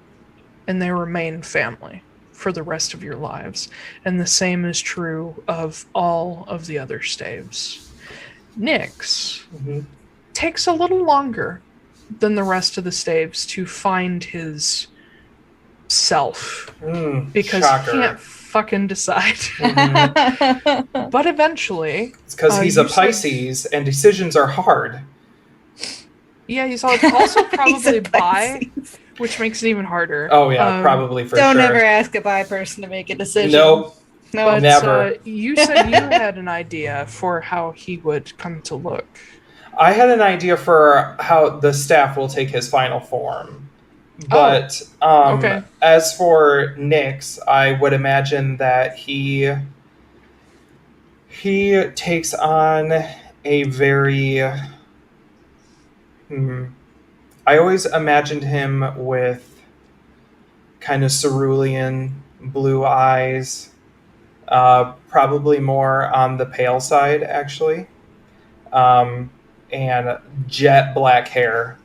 and they remain family for the rest of your lives. And the same is true of all of the other staves. Nyx takes a little longer than the rest of the staves to find his self, because shocker. he can't fucking decide. But eventually, it's because he's a Pisces and decisions are hard. Yeah, he's also probably bi, which makes it even harder. Oh yeah, probably for don't sure. Don't ever ask a bi person to make a decision. Nope. No, but, never. You said you had an idea for how he would come to look. I had an idea for how the staff will take his final form. But okay. As for Nyx, I would imagine that he takes on a very... I always imagined him with kind of cerulean blue eyes, probably more on the pale side, actually, and jet black hair.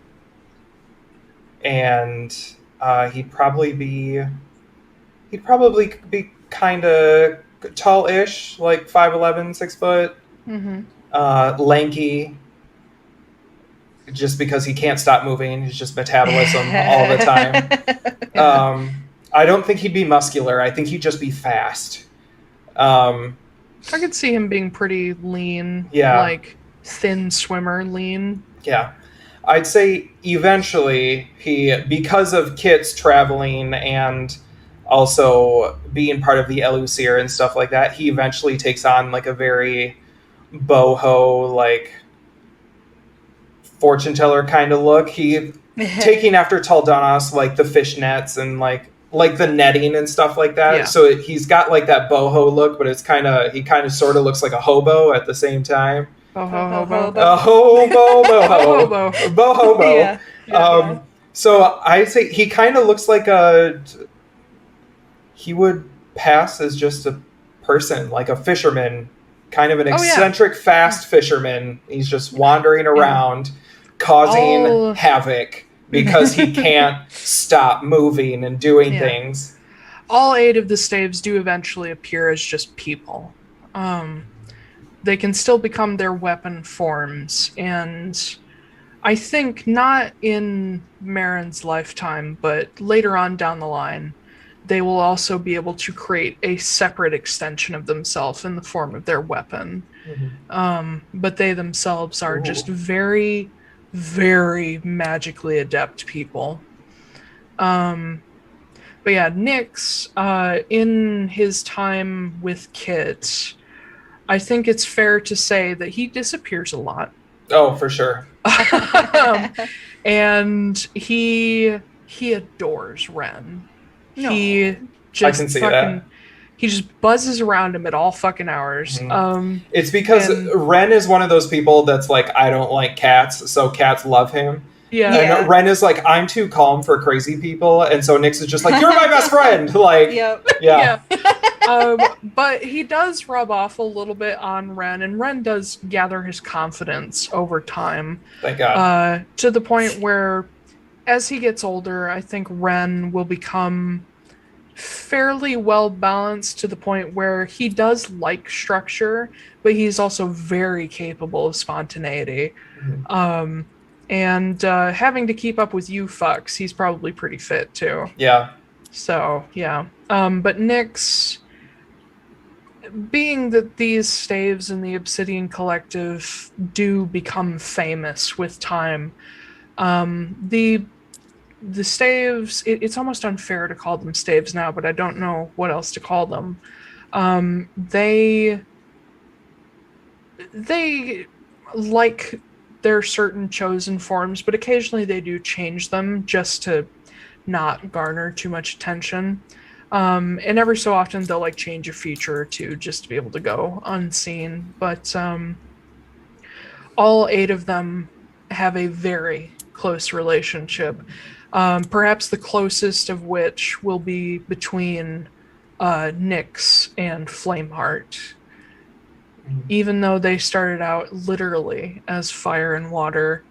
And he'd probably be kind of tall-ish, like 5'11", 6 foot, lanky. Just because he can't stop moving, he's just metabolism all the time. I don't think he'd be muscular. I think he'd just be fast. I could see him being pretty lean, like thin swimmer lean. Yeah. I'd say eventually because of Kit's traveling and also being part of the ELUSIR and stuff like that, he eventually takes on like a very boho, like fortune teller kind of look. He taking after Taldanos, like the fishnets and like the netting and stuff like that. Yeah. So he's got like that boho look, but it's he kind of sort of looks like a hobo at the same time. Boho hobo. A hobo, boho, boho. Yeah. So I say he kind of looks like he would pass as just a person, like a fisherman, kind of an eccentric, fast fisherman. He's just wandering around, causing havoc because he can't stop moving and doing things. All 8 of the staves do eventually appear as just people. They can still become their weapon forms, and I think not in MARIN's lifetime, but later on down the line, they will also be able to create a separate extension of themselves in the form of their weapon. But they themselves are just very, very magically adept people. But yeah, Nyx, in his time with Kit, I think it's fair to say that he disappears a lot. Oh, for sure. And he adores Ren. No. He just I can see that. He just buzzes around him at all fucking hours. It's because Ren is one of those people that's like, I don't like cats, so cats love him. Yeah. And Ren is like, I'm too calm for crazy people, and so Nyx is just like, you're my best friend. Like, yeah. But he does rub off a little bit on Ren, and Ren does gather his confidence over time. Thank God. To the point where, as he gets older, I think Ren will become fairly well balanced to the point where he does like structure, but he's also very capable of spontaneity. And having to keep up with you fucks, he's probably pretty fit too. Yeah. So, yeah. But Nyx, being that these staves in the Obsidian Collective do become famous with time, the staves, it's almost unfair to call them staves now, but I don't know what else to call them. They like their certain chosen forms, but occasionally they do change them just to not garner too much attention. And every so often they'll like change a feature or two just to be able to go unseen. But all 8 of them have a very close relationship. Perhaps the closest of which will be between Nyx and Flameheart. Even though they started out literally as fire and water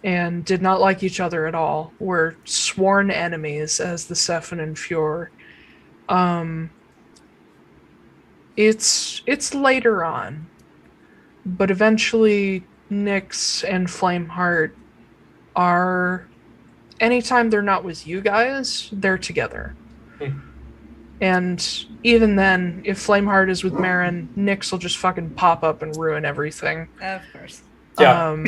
and did not like each other at all, were sworn enemies as the Sephin and Fjord. It's later on, but eventually Nyx and Flameheart are, anytime they're not with you guys, they're together. And even then, if Flameheart is with MARIN, Nyx will just fucking pop up and ruin everything. Of course. Yeah.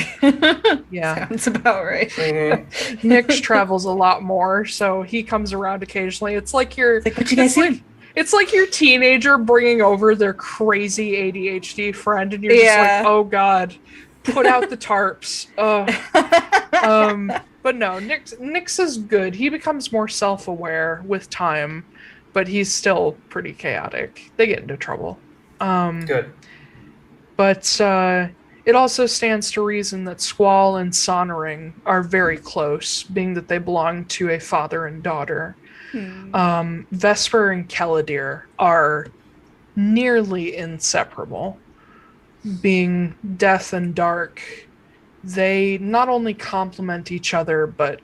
Yeah. Sounds about right. Nyx travels a lot more, so he comes around occasionally. It's like your Like, what you guys doing? It's like your teenager bringing over their crazy ADHD friend, and you're just like, oh god, put out the tarps. But no, Nyx is good. He becomes more self-aware with time, but he's still pretty chaotic. They get into trouble. Good. But it also stands to reason that Squall and Sonoring are very close, being that they belong to a father and daughter. Vesper and Keladir are nearly inseparable. Being death and dark, they not only complement each other, but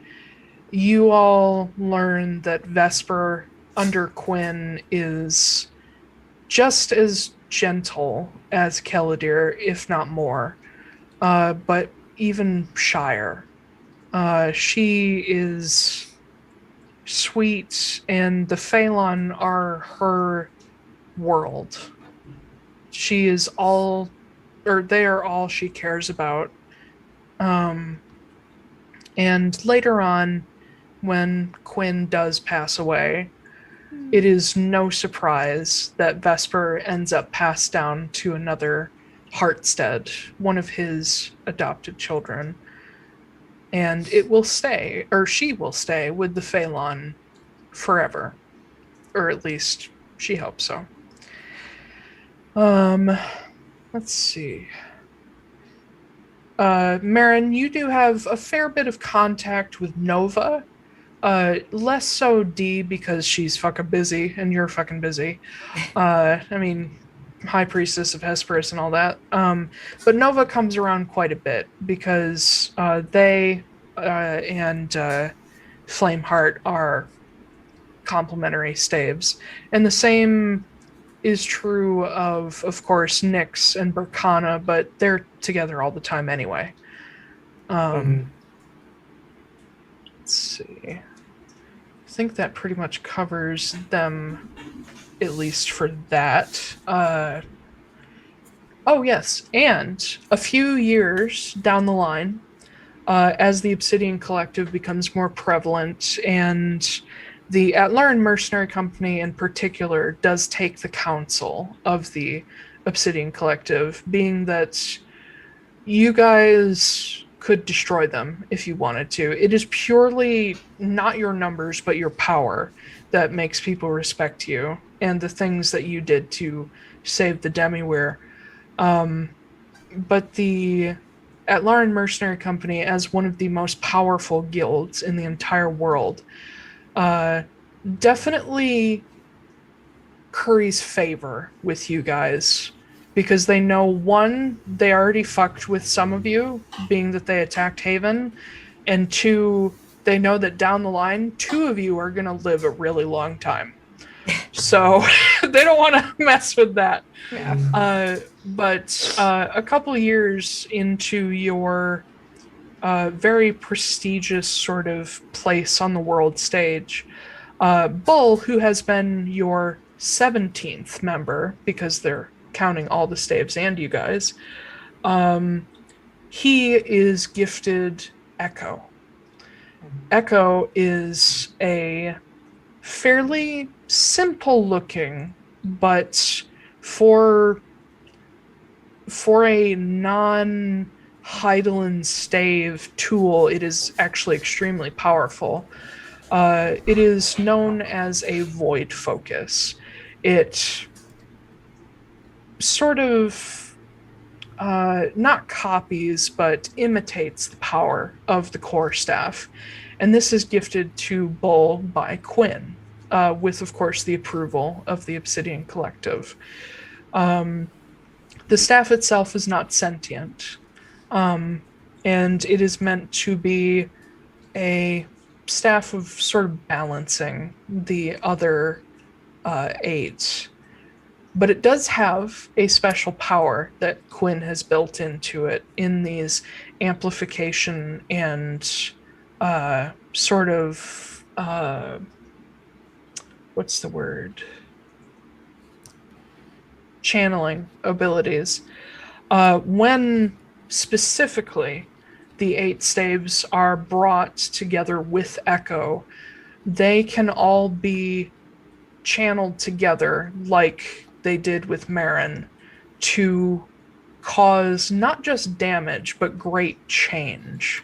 you all learn that Vesper under Quinn is just as gentle as Keladir, if not more, but even shyer. She is sweet, and the Phalon are her world. She is all, or they are all she cares about. And later on, when Quinn does pass away, it is no surprise that Vesper ends up passed down to another Heartstead, one of his adopted children. And it will stay, or she will stay, with the Phalon forever. Or at least she hopes so. Let's see. Marin, you do have a fair bit of contact with Nova. Less so D because she's fucking busy and you're fucking busy. I mean, High Priestess of Hesperus and all that. But Nova comes around quite a bit because they and Flameheart are complementary staves. And the same is true of course, Nyx and Berkana, but they're together all the time anyway. Let's see. I think that pretty much covers them, at least for that. Oh, yes, and a few years down the line, as the Obsidian Collective becomes more prevalent and the Atlaran Mercenary Company in particular does take the counsel of the Obsidian Collective, being that you guys could destroy them if you wanted to. It is purely not your numbers, but your power that makes people respect you and the things that you did to save the Demiweir. But the Atlaran Mercenary Company, as one of the most powerful guilds in the entire world, definitely curries favor with you guys because they know, one, they already fucked with some of you, being that they attacked Haven, and two, they know that down the line, two of you are going to live a really long time. So they don't want to mess with that. Yeah. But a couple years into your very prestigious sort of place on the world stage, Bull, who has been your 17th member, because they're counting all the staves and you guys, he is gifted Echo. Echo is a fairly simple looking, but for a non-Heidelen stave tool, it is actually extremely powerful. It is known as a void focus. It sort of not copies, but imitates the power of the core staff. And this is gifted to Bull by Quinn, with, of course, the approval of the Obsidian Collective. The staff itself is not sentient, and it is meant to be a staff of sort of balancing the other aids. But it does have a special power that Quinn has built into it in these amplification and sort of, what's the word? Channeling abilities. When specifically the 8 staves are brought together with Echo, they can all be channeled together like they did with MARIN to cause not just damage, but great change.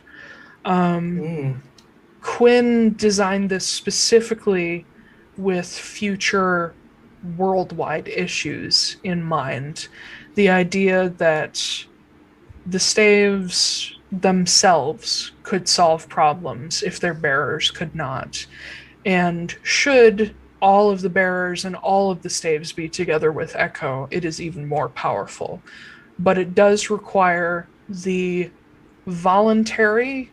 Quinn designed this specifically with future worldwide issues in mind. The idea that the staves themselves could solve problems if their bearers could not. And should all of the bearers and all of the staves be together with Echo, it is even more powerful. But it does require the voluntary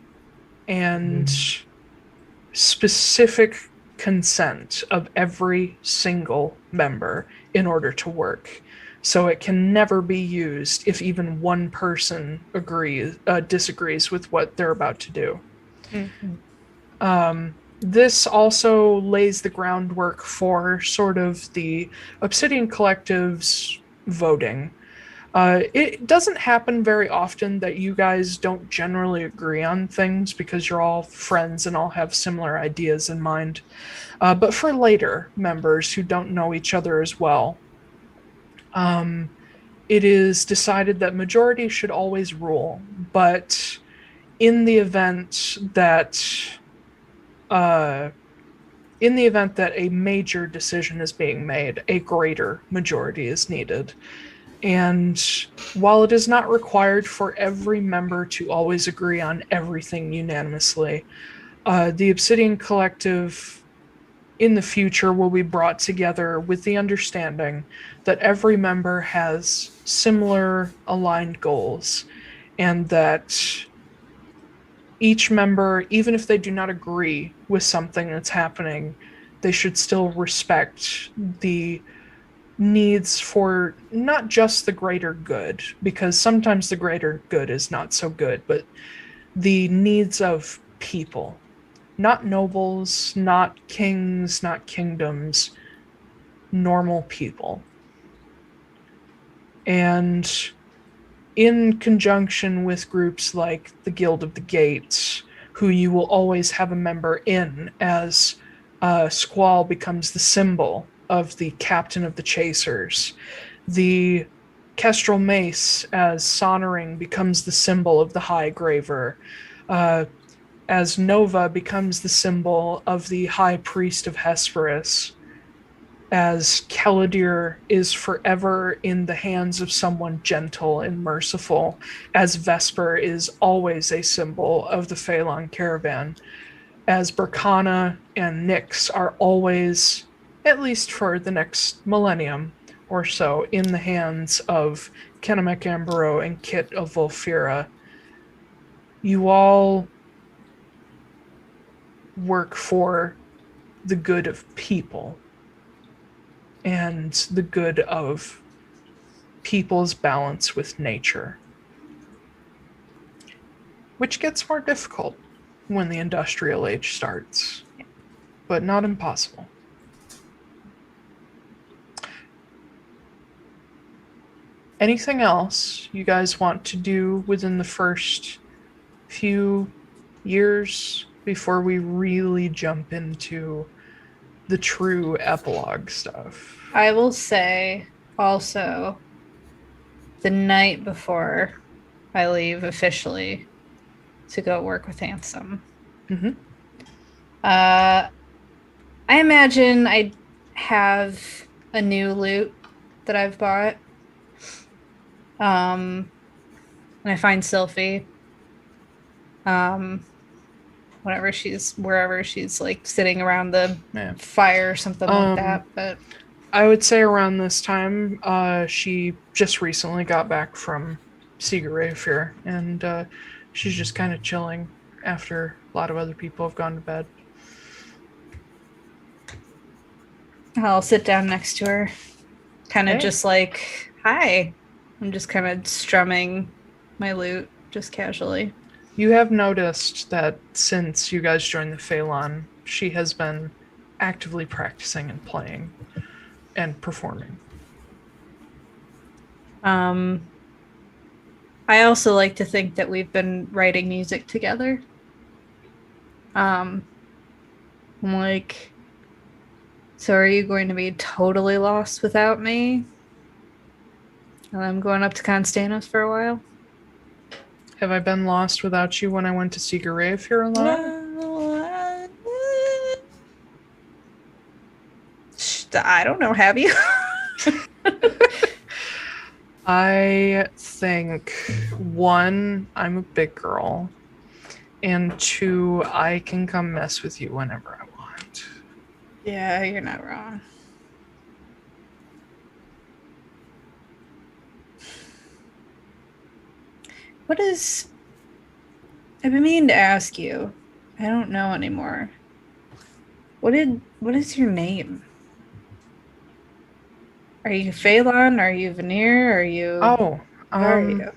and specific consent of every single member in order to work. So it can never be used if even one person disagrees with what they're about to do. This also lays the groundwork for sort of the Obsidian Collective's voting. It doesn't happen very often that you guys don't generally agree on things because you're all friends and all have similar ideas in mind. But for later members who don't know each other as well, it is decided that majority should always rule. But in the event that uh, a major decision is being made, a greater majority is needed. And while it is not required for every member to always agree on everything unanimously, the Obsidian Collective in the future will be brought together with the understanding that every member has similar aligned goals and that each member, even if they do not agree with something that's happening, they should still respect the needs for not just the greater good, because sometimes the greater good is not so good, but the needs of people. Not nobles, not kings, not kingdoms, normal people. And in conjunction with groups like the Guild of the Gates, who you will always have a member in, as Squall becomes the symbol of the captain of the chasers. The Kestrel Mace, as Sonoring, becomes the symbol of the High Graver. As Nova becomes the symbol of the High Priest of Hesperus. As Keladir is forever in the hands of someone gentle and merciful, as Vesper is always a symbol of the Phalon caravan, as Berkana and Nyx are always, at least for the next millennium or so, in the hands of Kenemek Ambro and Kit of Volfira. You all work for the good of people and the good of people's balance with nature, which gets more difficult when the industrial age starts, but not impossible. Anything else you guys want to do within the first few years before we really jump into the true epilogue stuff? I will say also, the night before I leave officially to go work with Ansem, I imagine I have a new loot that I've bought. And I find Sylphie. Wherever she's like sitting around the fire or something like that. But I would say around this time, she just recently got back from Sigurd and she's just kind of chilling after a lot of other people have gone to bed. I'll sit down next to her, kind of just like, hi. I'm just kind of strumming my lute, just casually. You have noticed that since you guys joined the Phalon, she has been actively practicing and playing and performing. I also like to think that we've been writing music together. I'm like, so are you going to be totally lost without me? And I'm going up to Constanos for a while. Have I been lost without you when I went to Sigurd here alone? I don't know. Have you? I think, one, I'm a big girl, and two, I can come mess with you whenever I want. Yeah, you're not wrong. I've been meaning to ask you. I don't know anymore. What is your name? Are you Phalon? Are you VANIER? Are you... Oh, where are you?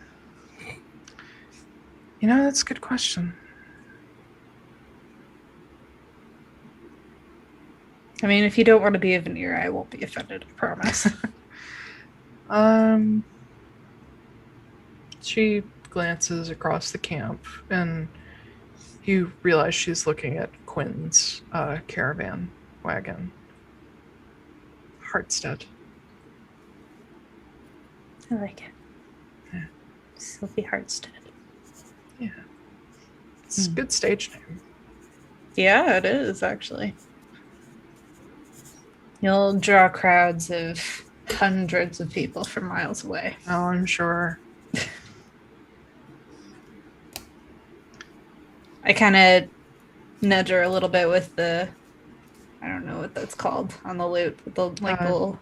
You know, that's a good question. I mean, if you don't want to be a VANIER, I won't be offended, I promise. She glances across the camp, and you realize she's looking at Quinn's caravan wagon. Hartstead. I like it. Yeah. Sophie Hartstead. Yeah. It's a good stage name. Yeah, it is, actually. You'll draw crowds of hundreds of people from miles away. Oh, I'm sure. I kind of nudge her a little bit with the, I don't know what that's called on the lute, with the little.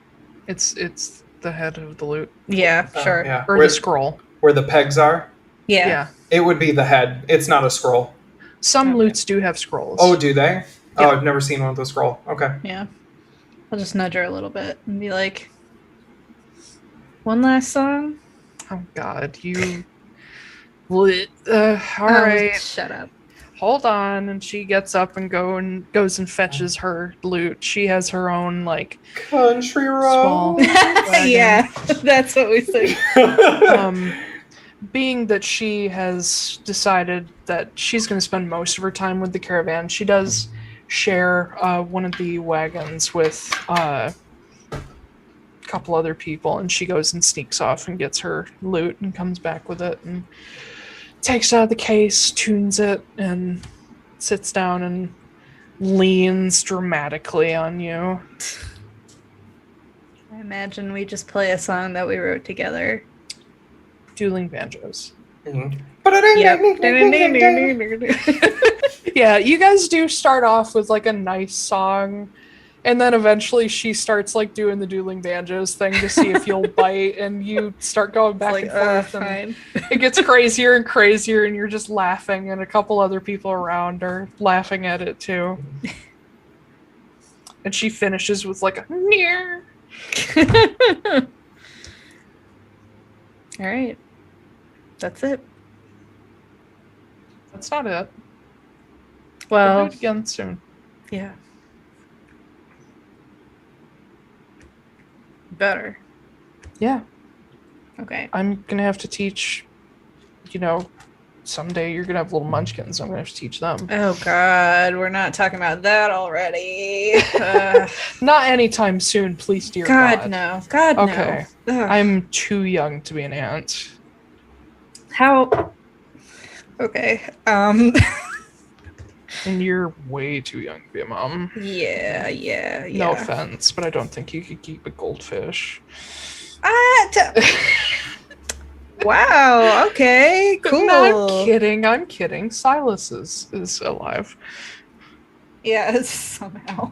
It's the head of the lute. Yeah, sure. Yeah. Or the scroll. Where the pegs are? Yeah. It would be the head. It's not a scroll. Some lutes do have scrolls. Oh, do they? Yeah. Oh, I've never seen one with a scroll. Okay. Yeah. I'll just nudge her a little bit and be like, one last song? Oh, God. You. All right. Shut up. Hold on. And she gets up and goes and fetches her lute. She has her own, like, Country small road. wagon. Yeah, that's what we sing. Being that she has decided that she's going to spend most of her time with the caravan, she does share one of the wagons with a couple other people, and she goes and sneaks off and gets her lute and comes back with it and takes it out of the case, tunes it, and sits down and leans dramatically on you. I imagine we just play a song that we wrote together. Dueling banjos. Mhm. Yeah, you guys do start off with like a nice song, and then eventually she starts like doing the dueling banjos thing to see if you'll bite, and you start going back and forth, and it gets crazier and crazier, and you're just laughing, and a couple other people around are laughing at it too. And she finishes with like a near. All right. That's it. That's not it. We'll Well, do it again soon. yeah. Better. Yeah, Okay. I'm gonna have to teach. Someday you're gonna have little munchkins. I'm gonna have to teach them. Oh, God. We're not talking about that already. Not anytime soon, please, dear God, God. no. God, Okay. no. Ugh. I'm too young to be an aunt. How? Okay. And you're way too young to be a mom. Yeah. No offense, but I don't think you could keep a goldfish. Wow. Okay. Cool. Not kidding. I'm kidding. Silas is alive. Yes, somehow.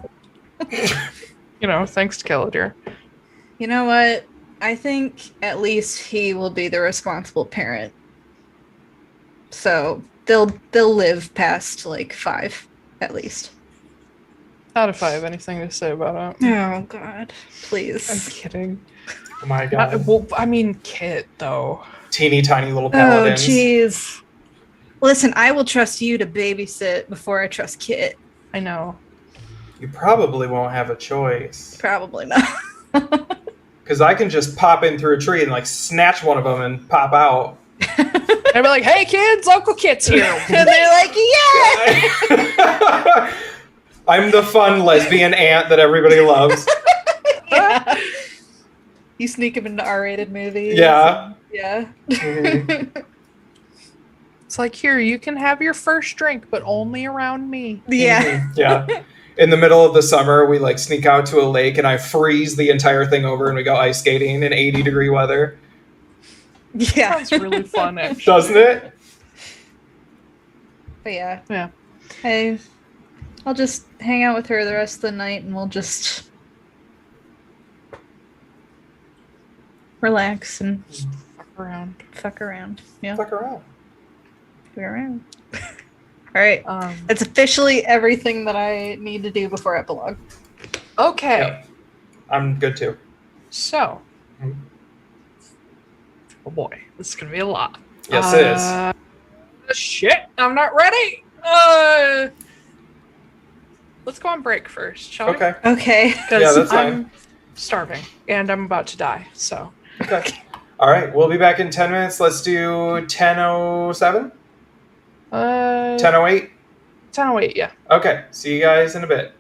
Thanks to Caladir. You know what? I think at least he will be the responsible parent. So they'll live past like 5 at least. Not if I have anything to say about it. Oh, God. Please. I'm kidding. Oh my god. Kit, though. Teeny tiny little Oh, paladins. jeez. Listen, I will trust you to babysit before I trust Kit. I know. You probably won't have a choice. Probably not. Because I can just pop in through a tree and like snatch one of them and pop out. I'd be like, hey kids, Uncle Kit's here. And they're like, yeah! I'm the fun lesbian aunt that everybody loves. Yeah. You sneak him into R-rated movies. Yeah. Yeah. Mhm. It's like, here, you can have your first drink, but only around me. Yeah. Mhm. Yeah. In the middle of the summer, we like sneak out to a lake and I freeze the entire thing over and we go ice skating in 80-degree weather. Yeah. Sounds really fun, actually. Doesn't it? But yeah. Yeah. I'll just hang out with her the rest of the night and we'll just relax and Fuck around. Yeah. Fuck around. Fuck around. All right. That's officially everything that I need to do before epilogue. Okay. Yep. I'm good too. So. Mhm. Oh boy, this is going to be a lot. Yes, it is. Shit, I'm not ready. Let's go on break first, shall we? Okay. Okay. Because Yeah, that's I'm fine. starving and I'm about to die, so. Okay. All right, we'll be back in 10 minutes. Let's do 10:07? 10:08? 10:08, yeah. Okay, see you guys in a bit.